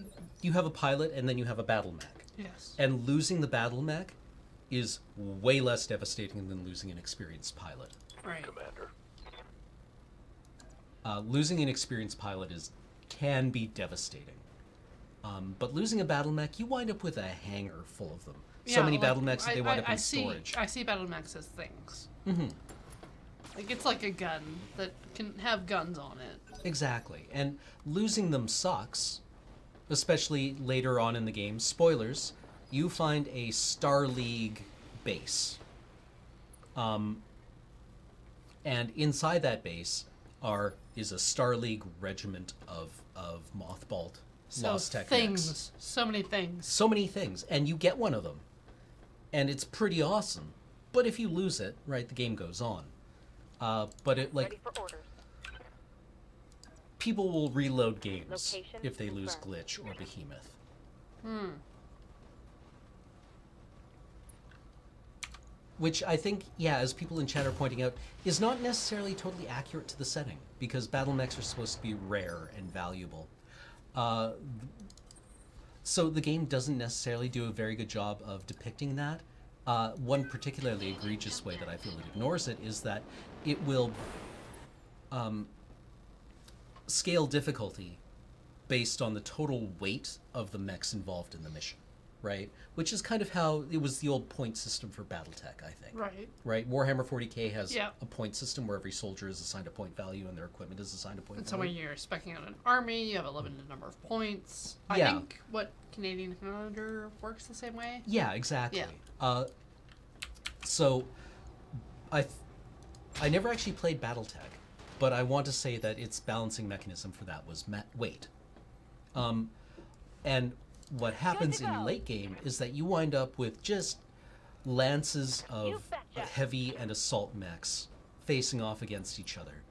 you have a pilot and then you have a battle mech. Yes. And losing the battle mech is way less devastating than losing an experienced pilot. Right. Commander. Losing an experienced pilot can be devastating. But losing a battle mech, you wind up with a hangar full of them. So Yeah, many like, battle mechs that they wind up in storage. I see battle mechs as things. Mm-hmm. Like, it's like a gun that can have guns on it. Exactly. And losing them sucks, especially later on in the game. Spoilers, you find a Star League base. And inside that base is a Star League regiment of mothballed Lost Tech things. mechs. So many things. So many things. And you get one of them. And it's pretty awesome. But if you lose it, right, the game goes on. But it, like, Ready for orders. people will reload games Location if they lose confirmed. Glitch or Behemoth. Which I think, yeah, as people in chat are pointing out, is not necessarily totally accurate to the setting, because battle mechs are supposed to be rare and valuable. So the game doesn't necessarily do a very good job of depicting that. One particularly egregious way that I feel it ignores it is that it will scale difficulty based on the total weight of the mechs involved in the mission, right? Which is kind of how it was the old point system for BattleTech, I think. Right. Right? Warhammer 40k has Yeah. a point system where every soldier is assigned a point value and their equipment is assigned a point And so when value. you're specing out an army, you have a limited number of points. I Yeah. think what Canadian Commander works the same way. Yeah, exactly. Yeah. So I never actually played BattleTech, but I want to say that its balancing mechanism for that was weight. And what happens to in go. late game is that you wind up with just lances You of betcha. heavy and assault mechs facing off against each other,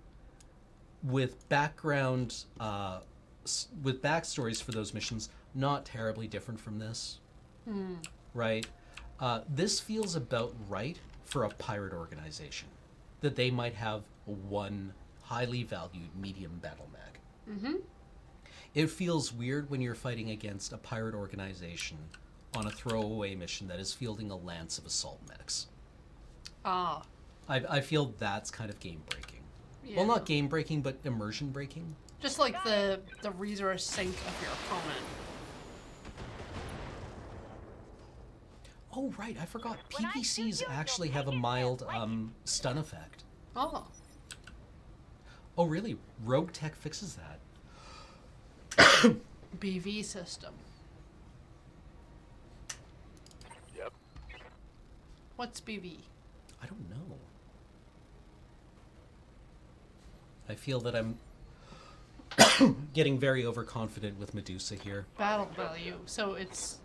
with background, with backstories for those missions not terribly different from this, right? This feels about right for a pirate organization, that they might have one highly valued medium battle mech. Mm-hmm. It feels weird when you're fighting against a pirate organization on a throwaway mission that is fielding a lance of assault mechs. Ah. I feel that's kind of game breaking. Yeah. Well, not game breaking, but immersion breaking. Just like the resource sink of your opponent. Oh, right, I forgot. When I shoot PVCs you, actually you'll have a take it mild and like stun effect. Oh. Oh, really? Rogue Tech fixes that. BV system. Yep. What's BV? I don't know. I feel that I'm getting very overconfident with Medusa here. Battle value. So it's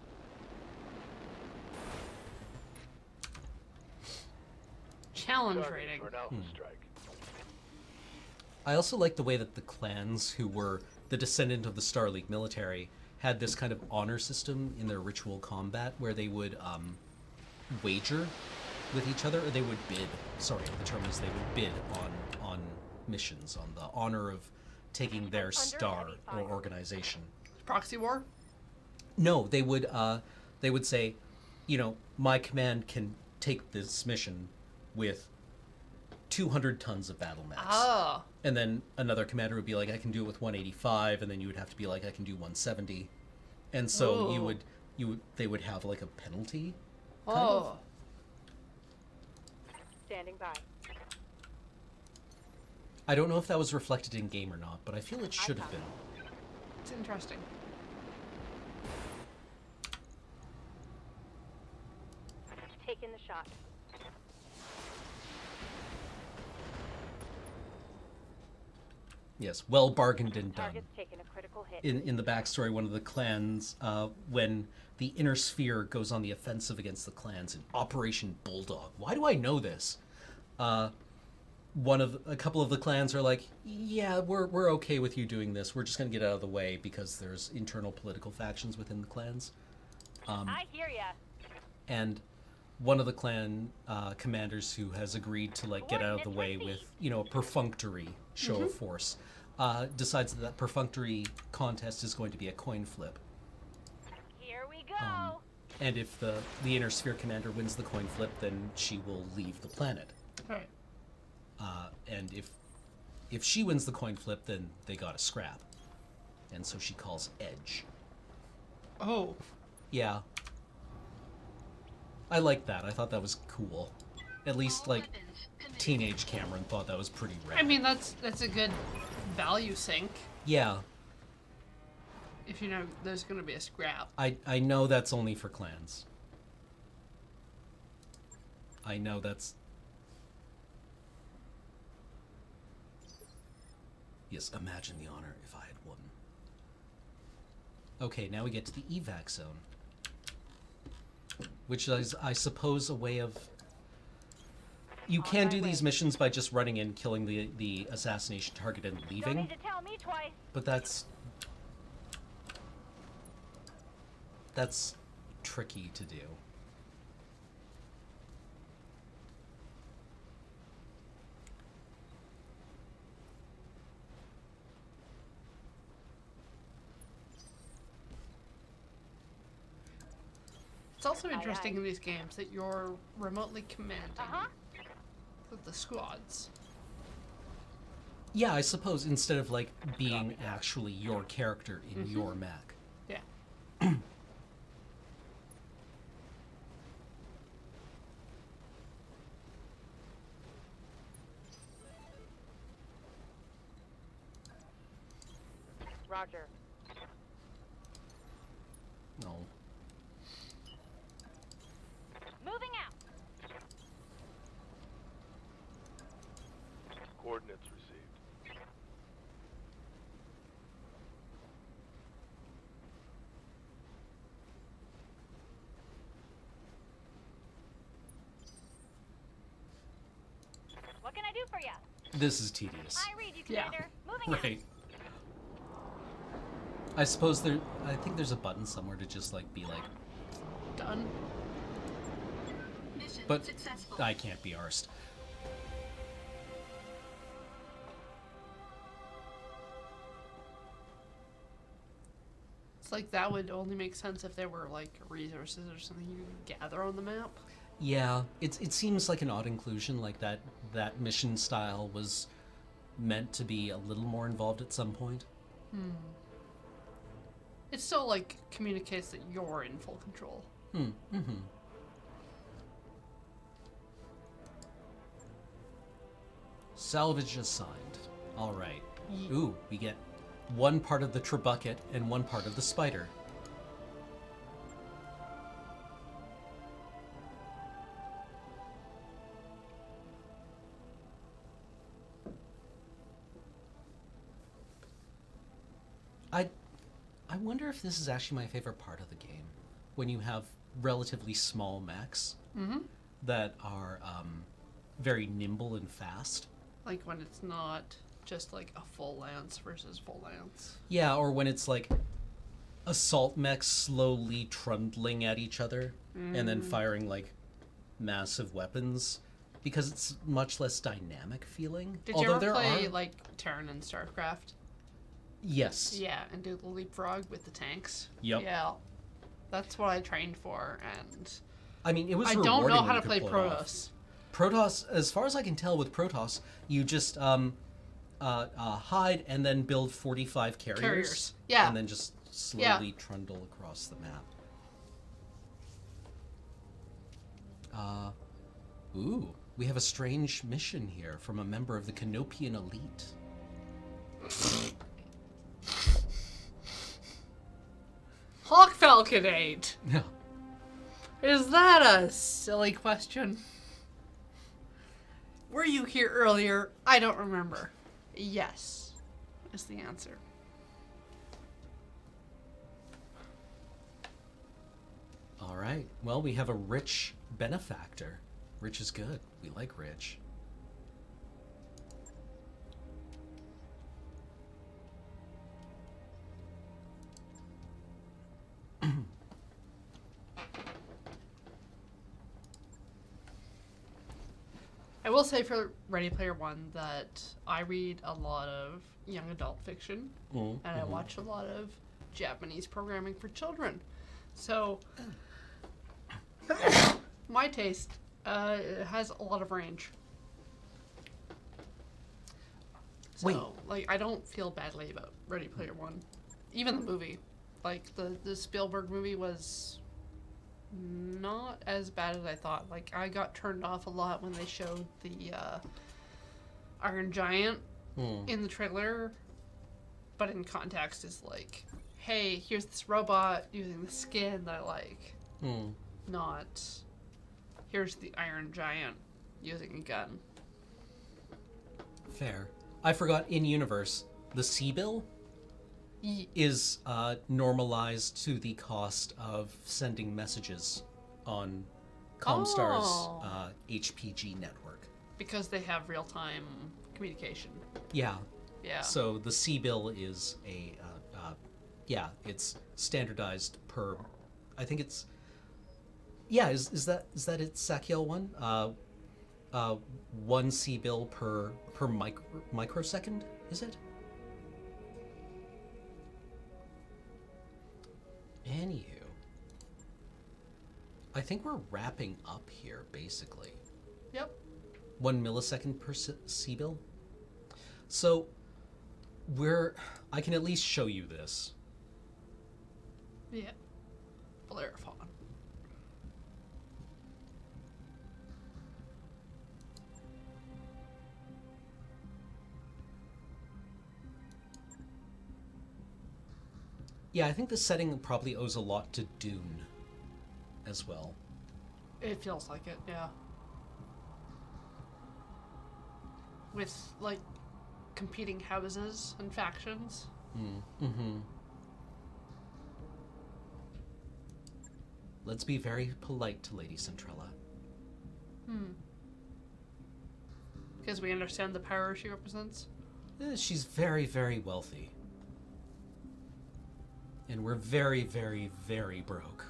challenge Target rating. for an alpha strike. I also like the way that the clans who were the descendant of the Star League military had this kind of honor system in their ritual combat where they would wager with each other, or they would bid. Sorry, the term is they would bid on missions, on the honor of taking their star or organization. Proxy war? No, they would say, you know, my command can take this mission with 200 tons of battle mechs. Oh. And then another commander would be like, I can do it with 185, and then you would have to be like, I can do 170. And so Ooh. they would have like a penalty. kind Oh. of. Standing by. I don't know if that was reflected in game or not, but I feel it should have been. It's interesting. Taking the shot. Yes, well bargained and done. Target's taking a critical hit. In the backstory, one of the clans, when the inner sphere goes on the offensive against the clans in Operation Bulldog. Why do I know this? A couple of the clans are like, yeah, we're okay with you doing this. We're just gonna get out of the way because there's internal political factions within the clans. I hear ya. And one of the clan commanders who has agreed to like get out of the way with, you know, a perfunctory show of force, decides that perfunctory contest is going to be a coin flip. Here we go. And if the inner sphere commander wins the coin flip, then she will leave the planet. Right. And if she wins the coin flip, then they got a scrap. And so she calls Edge. Oh. Yeah. I like that. I thought that was cool. At least, like, teenage Cameron thought that was pretty rad. I mean, that's a good value sink. Yeah. If you know there's going to be a scrap. I know that's only for clans. I know that's... Yes, imagine the honor if I had won. Okay, now we get to the evac zone. Which is, I suppose, a way of... You can do these missions by just running in, killing the assassination target and Don't leaving. need to tell me twice. But that's tricky to do. It's also interesting in these games that you're remotely commanding the squads. Yeah, I suppose instead of like being actually your character in your mech. Yeah. Roger. No. Moving out. Coordinates received. What can I do for ya? This is tedious. I read you, Yeah. Commander. Moving out. Right. I suppose I think there's a button somewhere to just like be like, Done. Mission but successful. I can't be arsed. It's like that would only make sense if there were like resources or something you could gather on the map. Yeah, it seems like an odd inclusion, like that mission style was meant to be a little more involved at some point. It still like communicates that you're in full control. Salvage assigned. All right. Ooh, we get one part of the trebuchet and one part of the spider. I wonder if this is actually my favorite part of the game, when you have relatively small mechs that are very nimble and fast. Like when it's not just like a full lance versus full lance. Yeah, or when it's like assault mechs slowly trundling at each other and then firing like massive weapons, because it's much less dynamic feeling. Did you ever play like Terran and StarCraft? Yes. Yeah, and do the leapfrog with the tanks. Yep. Yeah, that's what I trained for, and I mean, it was I rewarding don't know when how you to could play pull it off. Protoss. Protoss, as far as I can tell with Protoss, you just hide and then build 45 carriers. Yeah. And then just slowly trundle across the map. Ooh. We have a strange mission here from a member of the Canopian elite. Hawk Falconate! No. Is that a silly question? Were you here earlier? I don't remember. Yes, is the answer. All right. Well, we have a rich benefactor. Rich is good. We like rich. I will say for Ready Player One that I read a lot of young adult fiction, and I watch a lot of Japanese programming for children. So my taste has a lot of range. So, Wait. like, I don't feel badly about Ready Player One. Even the movie. Like, the Spielberg movie was not as bad as I thought. Like, I got turned off a lot when they showed the Iron Giant in the trailer. But in context is like, hey, here's this robot using the skin that I like. Not, here's the Iron Giant using a gun. Fair. I forgot, in universe, the C-bill is normalized to the cost of sending messages on Comstar's HPG network. Because they have real-time communication. Yeah. Yeah. So the C-bill is it's standardized per, I think it's, is that it, Sakiel one? One C-bill per microsecond, is it? Anywho, I think we're wrapping up here, basically. Yep. 1 millisecond per C-bill. So, I can at least show you this. Yeah. Bellerophon. Yeah, I think the setting probably owes a lot to Dune as well. It feels like it, yeah. With, like, competing houses and factions. Let's be very polite to Lady Centrella. Because we understand the power she represents. She's very, very wealthy. And we're very, very, very broke.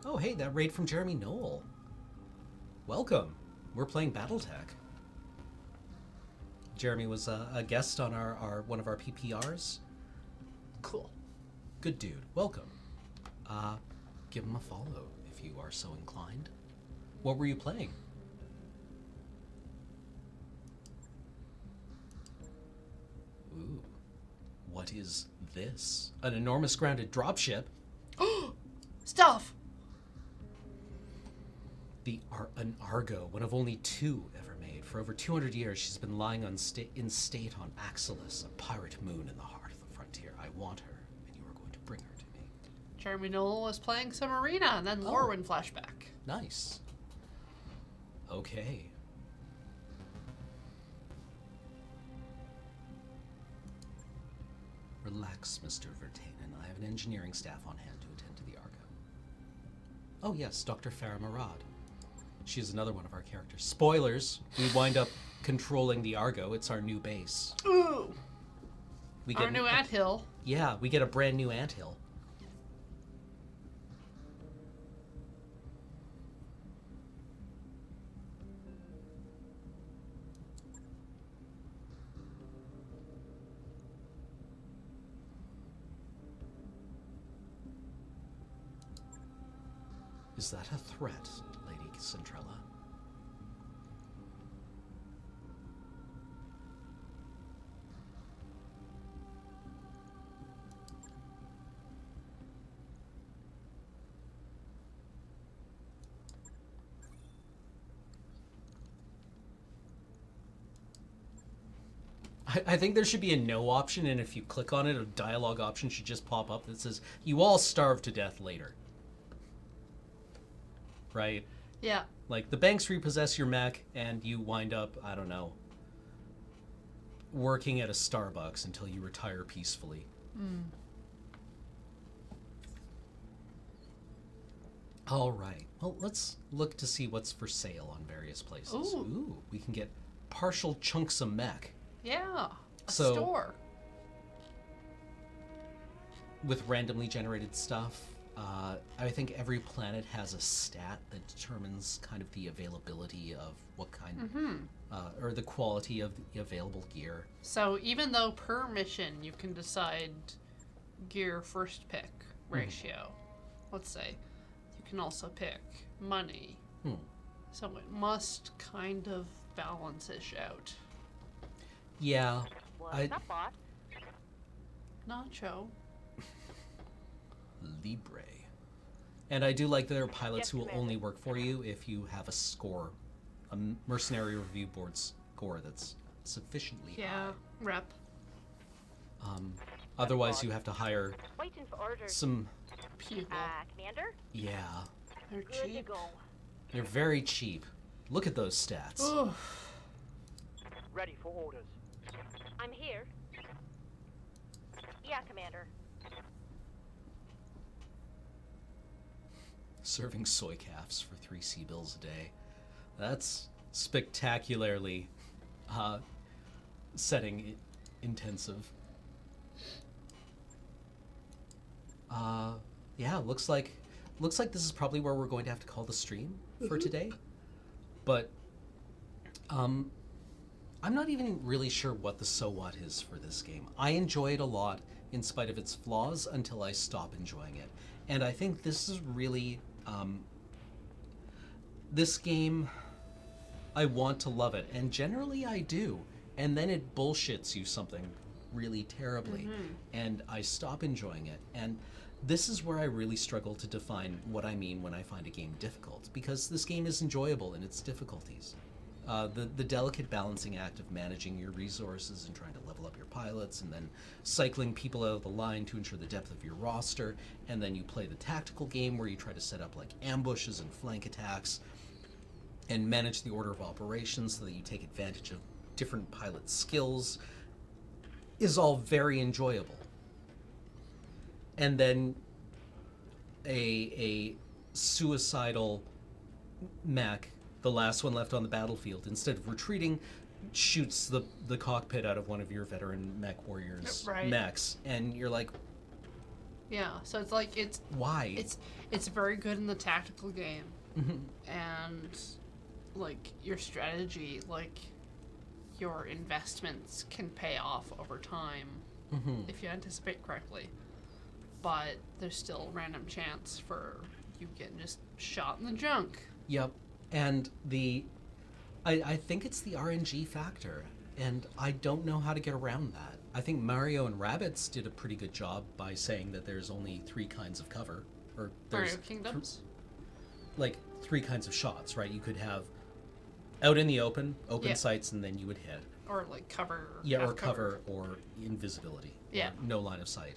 Oh, hey, that raid from Jeremy Knoll. Welcome. We're playing BattleTech. Jeremy was a guest on our one of our PPRs. Cool. Good dude. Welcome. Give him a follow if you are so inclined. What were you playing? Ooh. What is this? An enormous grounded dropship. Stuff! An Argo, one of only 2 ever made. For over 200 years, she's been lying in state on Axelis, a pirate moon in the heart of the frontier. I want her, and you are going to bring her to me. Jeremy Knoll was playing some Arena, and then Lorwyn flashback. Nice. Okay. Relax, Mr. Vertanen. I have an engineering staff on hand to attend to the Argo. Oh yes, Dr. Farah Murad. She is another one of our characters. Spoilers! We wind up controlling the Argo. It's our new base. Ooh! We Our new anthill. Yeah, we get a brand new anthill. Is that a threat, Lady Centrella? I think there should be a no option, and if you click on it, a dialogue option should just pop up that says, "You all starve to death later." Right? Yeah. Like, the banks repossess your mech, and you wind up, I don't know, working at a Starbucks until you retire peacefully. All right. Well, let's look to see what's for sale on various places. Ooh, we can get partial chunks of mech. Yeah. A So- store. With randomly generated stuff. I think every planet has a stat that determines kind of the availability of what kind, or the quality of the available gear. So even though per mission you can decide gear first pick ratio, let's say, you can also pick money. So it must kind of balance-ish out. Yeah, What's up, boss? Nacho. Libre. And I do like that there are pilots Yes, who will Commander. only work for you if you have a score, a mercenary review board score that's sufficiently Yeah. Rep. high. Otherwise, you have to hire Waiting for orders. some. People. Commander? Yeah, They're Good to cheap. go. they're very cheap. Look at those stats. Ooh. Ready for orders. I'm here. Yeah, Commander. Serving soy calves for 3 sea bills a day. That's spectacularly setting intensive. Yeah, looks like this is probably where we're going to have to call the stream for today. But I'm not even really sure what the so what is for this game. I enjoy it a lot in spite of its flaws until I stop enjoying it. And I think this is really this game, I want to love it, and generally I do, and then it bullshits you something really terribly, and I stop enjoying it. And this is where I really struggle to define what I mean when I find a game difficult, because this game is enjoyable in its difficulties. The delicate balancing act of managing your resources and trying to level up your pilots, and then cycling people out of the line to ensure the depth of your roster, and then you play the tactical game where you try to set up like ambushes and flank attacks and manage the order of operations so that you take advantage of different pilot skills, is all very enjoyable. And then a suicidal mech, the last one left on the battlefield, instead of retreating, shoots the cockpit out of one of your veteran mech warriors' Right. mechs, and you're like, Yeah. So it's like why? it's very good in the tactical game, and like your strategy, like your investments can pay off over time if you anticipate correctly. But there's still random chance for you getting just shot in the junk. Yep. And I think it's the RNG factor, and I don't know how to get around that. I think Mario and Rabbids did a pretty good job by saying that there's only 3 kinds of cover, or there's Mario Kingdoms. like 3 kinds of shots, right? You could have out in the open Yeah. sights, and then you would hit. Or like cover. Yeah, half or cover, or invisibility. Yeah. Or no line of sight.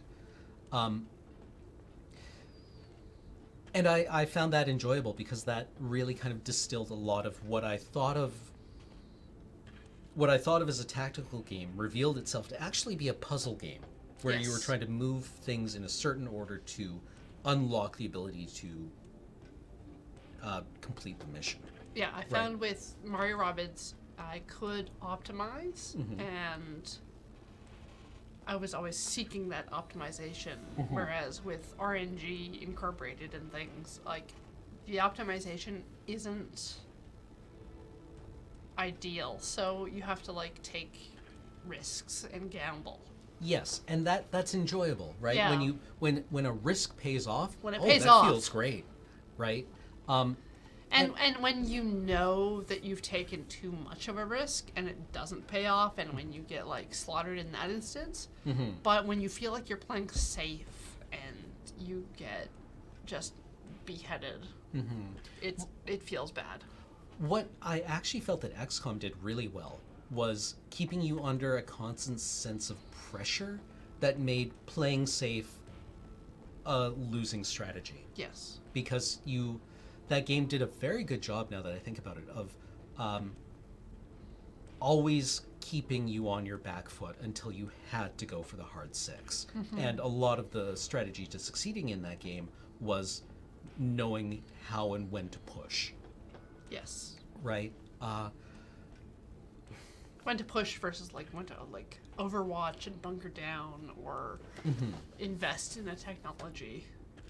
And I found that enjoyable because that really kind of distilled a lot of what I thought of as a tactical game, revealed itself to actually be a puzzle game where you were Yes. trying to move things in a certain order to unlock the ability to complete the mission. Yeah, I found with Mario Rabbids, I could optimize, and I was always seeking that optimization. Whereas with RNG incorporated and things, like, the optimization isn't ideal. So you have to, like, take risks and gamble. Yes, and that's enjoyable, right? Yeah. When you when a risk pays off, When it oh, pays that off. feels great, right? And when you know that you've taken too much of a risk and it doesn't pay off, and when you get like slaughtered in that instance, but when you feel like you're playing safe and you get just beheaded, it feels bad. What I actually felt that XCOM did really well was keeping you under a constant sense of pressure that made playing safe a losing strategy. Yes. Because that game did a very good job, now that I think about it, of always keeping you on your back foot until you had to go for the hard 6. And a lot of the strategy to succeeding in that game was knowing how and when to push. Yes. Right? When to push versus like when to like overwatch and bunker down or invest in a technology.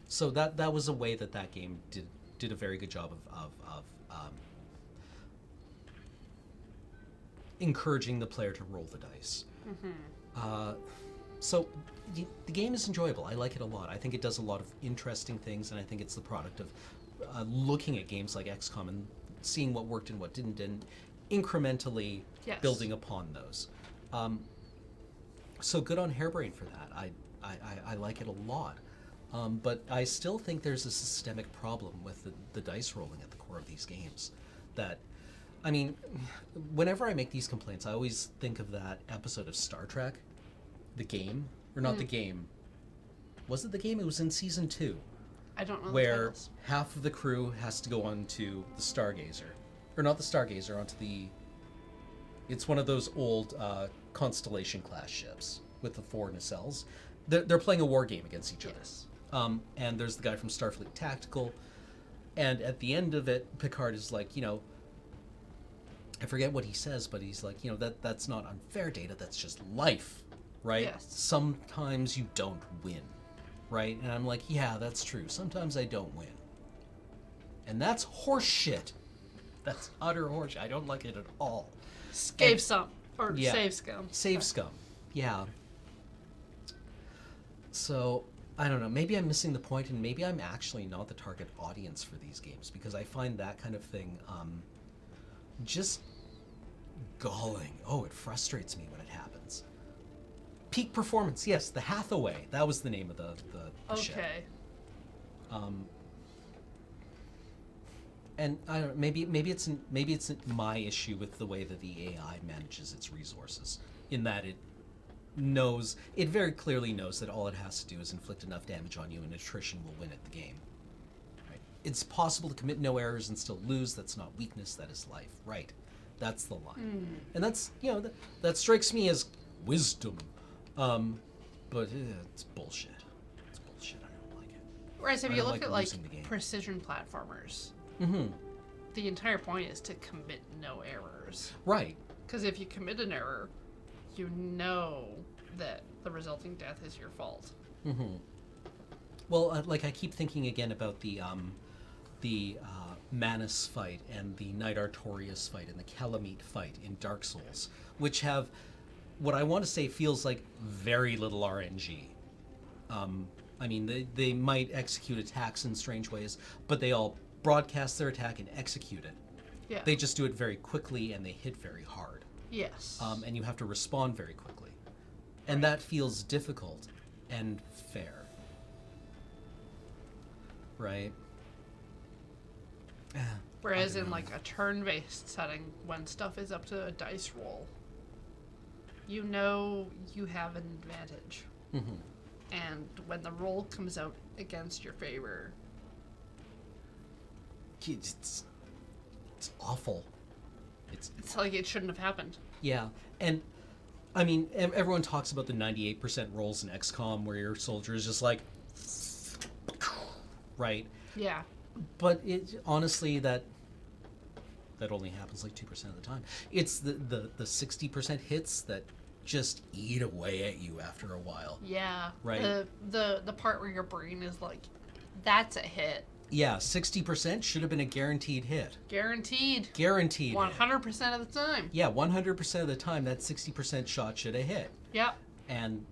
So that was a way that game did a very good job of encouraging the player to roll the dice. So the game is enjoyable. I like it a lot. I think it does a lot of interesting things, and I think it's the product of looking at games like XCOM and seeing what worked and what didn't, and incrementally building upon those. So good on Hairbrain for that. I like it a lot. But I still think there's a systemic problem with the dice rolling at the core of these games. That, I mean, whenever I make these complaints, I always think of that episode of Star Trek, the game, or not the game. Was it the game? It was in season 2. I don't know. Where half of the crew has to go onto the Stargazer, or not the Stargazer, onto the. It's one of those old Constellation class ships with the 4 nacelles. They're playing a war game against each other. And there's the guy from Starfleet Tactical, and at the end of it, Picard is like, I forget what he says, but he's like, that's not unfair, Data, that's just life, right? Yes. Sometimes you don't win, right? And I'm like, yeah, that's true. Sometimes I don't win. And that's horse shit. That's utter horse shit. I don't like it at all. Save scum. Save scum. Save scum. Yeah. So, I don't know. Maybe I'm missing the point, and maybe I'm actually not the target audience for these games, because I find that kind of thing just galling. Oh, it frustrates me when it happens. Peak Performance. Yes, the Hathaway. That was the name of the ship. Okay. And I don't know, maybe it's my issue with the way that the AI manages its resources, in that it very clearly knows that all it has to do is inflict enough damage on you and attrition will win at the game. Right? It's possible to commit no errors and still lose. That's not weakness, that is life. Right. That's the line. And that's, that strikes me as wisdom. But it's bullshit. It's bullshit. I don't like it. Whereas if you look at losing the game. precision platformers, the entire point is to commit no errors. Right. Because if you commit an error, you know that the resulting death is your fault. Well, I keep thinking again about the Manus fight and the Knight Artorias fight and the Calamite fight in Dark Souls, which have what I want to say feels like very little RNG. I mean, they might execute attacks in strange ways, but they all broadcast their attack and execute it. Yeah. They just do it very quickly and they hit very hard. Yes. And you have to respond very quickly. And that feels difficult and fair. Right? Whereas in like a turn-based setting, when stuff is up to a dice roll, you know you have an advantage. And when the roll comes out against your favor, it's awful. It's like it shouldn't have happened. Yeah, and I mean, everyone talks about the 98% rolls in XCOM where your soldier is just like, right? Yeah. But it honestly, that only happens like 2% of the time. It's the 60% hits that just eat away at you after a while. Yeah. Right. The part where your brain is like, that's a hit. Yeah, 60% should have been a guaranteed hit. Guaranteed. 100% of the time. Yeah, 100% of the time that 60% shot should have hit. Yep. And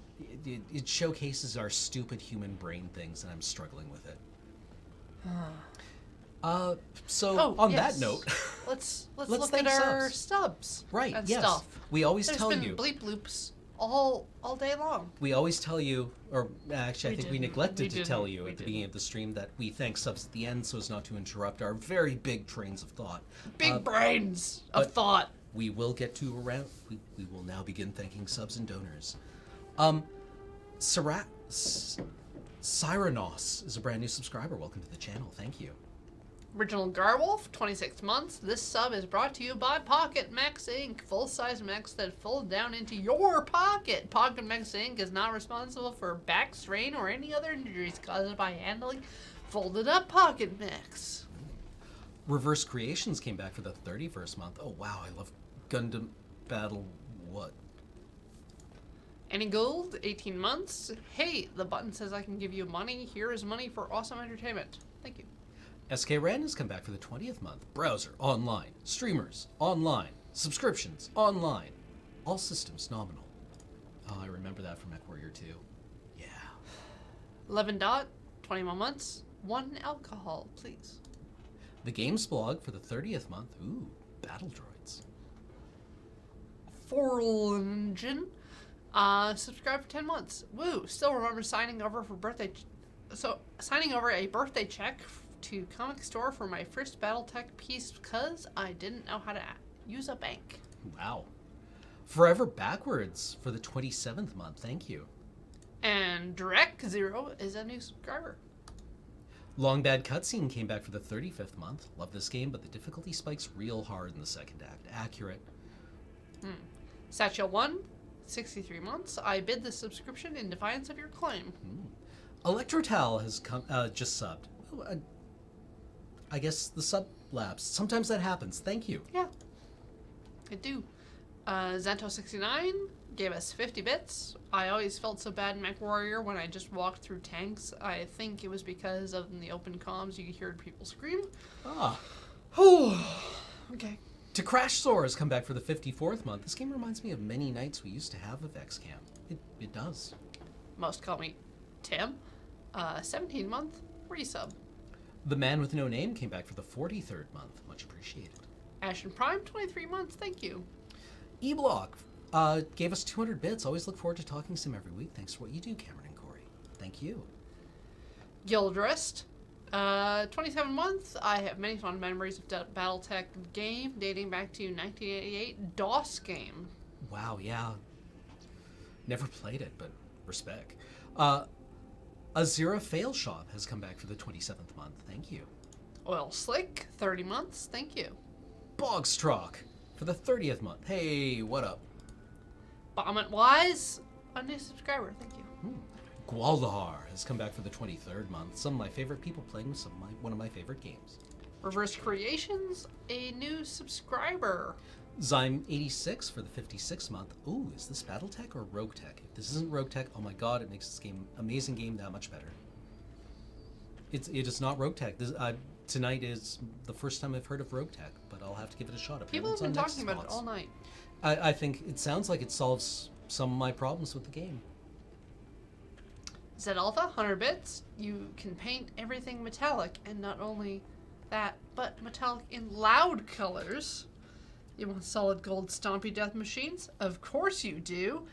it showcases our stupid human brain things, and I'm struggling with it. That note, let's look at our subs. Right. And yes. stuff. We always There's tell been you. bleep bloops all day long. We always tell you, or actually, I think we neglected to tell you We at the didn't. beginning of the stream that we thank subs at the end so as not to interrupt our very big trains of thought. Big brains of thought. we will get to around. We will now begin thanking subs and donors. Cyranos is a brand new subscriber. Welcome to the channel. Thank you. Original Garwolf, 26 months. This sub is brought to you by Pocket Mechs Inc. Full-size mechs that fold down into your pocket. Pocket Mechs Inc. is not responsible for back strain or any other injuries caused by handling folded-up pocket mechs. Reverse Creations came back for the 31st month. Oh, wow. I love Gundam Battle... what? Any gold, 18 months. Hey, the button says I can give you money. Here is money for awesome entertainment. Thank you. SK Ren has come back for the 20th month. Browser, online. Streamers, online. Subscriptions, online. All systems, nominal. Oh, I remember that from MechWarrior 2. Yeah. 11 dot, 20 more months. 1 alcohol, please. The Games blog for the 30th month. Ooh, Battle Droids. Forlingen, subscribe for 10 months. Woo, still remember signing over for birthday... signing over a birthday check to Comic Store for my first BattleTech piece because I didn't know how to use a bank. Wow. Forever Backwards for the 27th month. Thank you. And Drek Zero is a new subscriber. Long Bad Cutscene came back for the 35th month. Love this game, but the difficulty spikes real hard in the second act. Accurate. Satchel 1, 63 months. I bid the subscription in defiance of your claim. Electrotal has come just subbed. Oh, I guess the sub lapsed. Sometimes that happens. Thank you. Yeah, I do. Zento69 gave us 50 bits. I always felt so bad in MechWarrior when I just walked through tanks. I think it was because of in the open comms you could hear people scream. Ah. Okay. To Crash Soar has come back for the 54th month. This game reminds me of many nights we used to have of XCAM. It does. Most call me Tim. 17-month resub. The Man with No Name came back for the 43rd month. Much appreciated. Ashen Prime, 23 months. Thank you. E-Block gave us 200 bits. Always look forward to talking sim every week. Thanks for what you do, Cameron and Corey. Thank you. Gildrest, 27 months. I have many fond memories of BattleTech game dating back to 1988 DOS game. Wow, yeah. Never played it, but respect. Azura Fail Shop has come back for the 27th month. Thank you. Oil Slick, 30 months. Thank you. Bogstrock for the 30th month. Hey, what up? Bombment Wise, a new subscriber. Thank you. Gwaldahar has come back for the 23rd month. Some of my favorite people playing one of my favorite games. Reverse Creations, a new subscriber. Zyme86 for the 56th month. Ooh, is this BattleTech or RogueTech? If this isn't RogueTech, oh my god, it makes this game, amazing game, that much better. It is not RogueTech. This, tonight is the first time I've heard of RogueTech, but I'll have to give it a shot. People have been talking about it all night. I think it sounds like it solves some of my problems with the game. Z Alpha, 100 bits. You can paint everything metallic, and not only that, but metallic in loud colors. You want solid gold stompy death machines? Of course you do.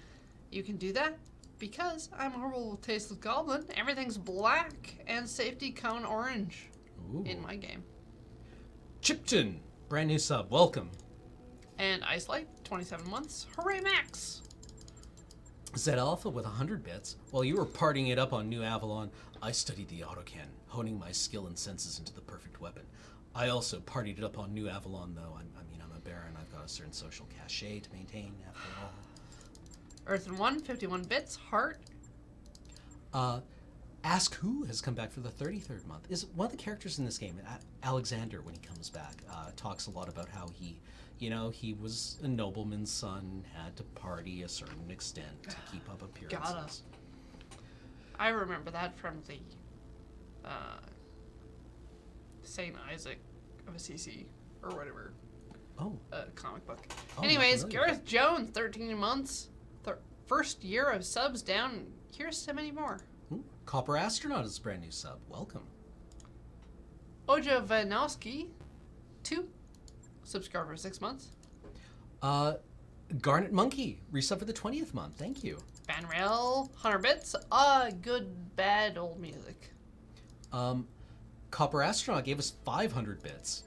You can do that because I'm a horrible tasteless goblin. Everything's black and safety cone orange. Ooh. In my game. Chipton, brand new sub, welcome. And Ice Light, 27 months. Hooray, Max! Zed Alpha with 100 bits. While you were partying it up on New Avalon, I studied the autocannon, honing my skill and senses into the perfect weapon. I also partied it up on New Avalon, though. I'm a baron. I've got a certain social cachet to maintain, after all. Earth and 1, 51 bits. Heart. Ask Who has come back for the 33rd month. Is one of the characters in this game, Alexander, when he comes back, talks a lot about how he was a nobleman's son, had to party a certain extent to keep up appearances. I remember that from the Saint Isaac of Assisi or whatever. Comic book. Anyways, Gareth Jones, 13 months. First year of subs down. Here's so many more. Ooh, Copper Astronaut is a brand new sub. Welcome. Oja Vanowski, 2 subscribers, 6 months. Garnet Monkey, resub for the 20th month. Thank you. Banrail, 100 bits. Good, bad, old music. Copper Astronaut gave us 500 bits.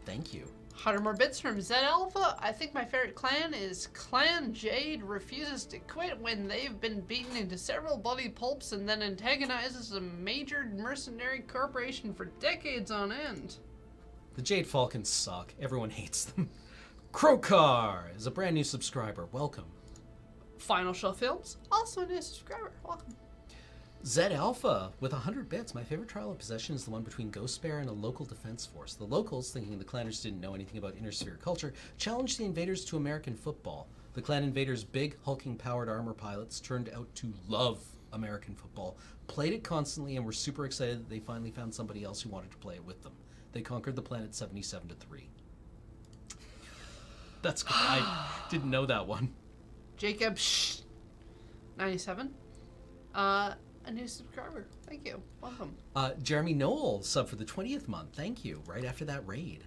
Thank you. 100 more bits from Zed Alpha. I think my favorite clan is Clan Jade refuses to quit when they've been beaten into several bloody pulps and then antagonizes a major mercenary corporation for decades on end. The Jade Falcons suck. Everyone hates them. Krokar is a brand new subscriber. Welcome. Final Show Films, also a new subscriber. Welcome. Zed Alpha with 100 bits. My favorite trial of possession is the one between Ghost Bear and a local defense force. The locals, thinking the clanners didn't know anything about inner sphere culture, challenged the invaders to American football. The clan invaders' big, hulking powered armor pilots turned out to love American football, played it constantly, and were super excited that they finally found somebody else who wanted to play it with them. They conquered the planet 77-3. That's good. I didn't know that one. Jacob 97. A new subscriber. Thank you. Welcome. Jeremy Knoll sub for the 20th month. Thank you. Right after that raid.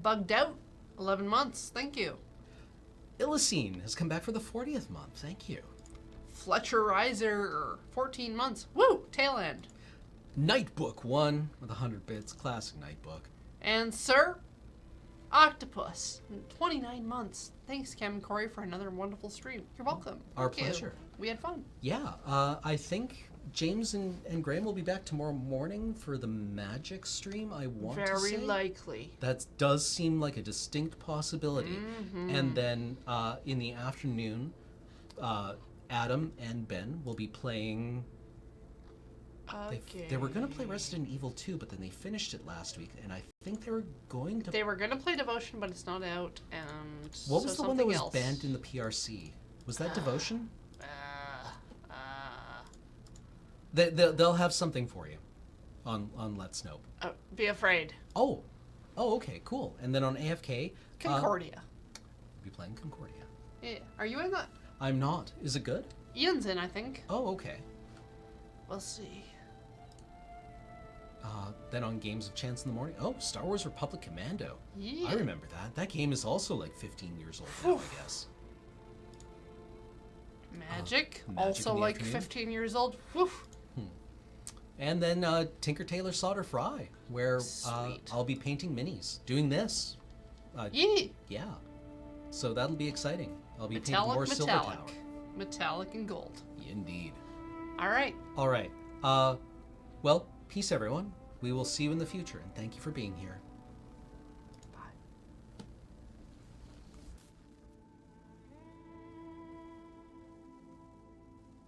Bugged Out 11 months. Thank you. Illicine has come back for the 40th month. Thank you. Fletcher Riser 14 months. Woo! Tail end. Nightbook 1 with 100 bits. Classic Nightbook. And Sir Octopus 29 months. Thanks, Cam and Corey, for another wonderful stream. You're welcome. Our Thank you. pleasure. We had fun. Yeah, I think James and Graham will be back tomorrow morning for the Magic stream, I want to say. Very likely. That does seem like a distinct possibility. Mm-hmm. And then in the afternoon, Adam and Ben will be playing... Okay. They were going to play Resident Evil 2, but then they finished it last week, and I think they were going to... They were going to play Devotion, but it's not out, and What was the one that was else. banned in the PRC? Was that Devotion? They'll have something for you on Let's Know. Be Afraid. Oh, okay, cool. And then on AFK... Concordia. We'll be playing Concordia. Yeah. Are you in that? I'm not. Is it good? Ian's in, I think. Oh, okay. We'll see. Then on Games of Chance in the morning. Oh, Star Wars Republic Commando. Yeah. I remember that. That game is also like 15 years old now, I guess. Magic Magic also in the like afternoon. 15 years old. Whew. And then Tinker Tailor Solder Fry, where Sweet. I'll be painting minis, doing this. Yeah. So that'll be exciting. I'll be painting more Silver Tower. Metallic and gold. Indeed. All right. All right. Well, peace, everyone. We will see you in the future, and thank you for being here.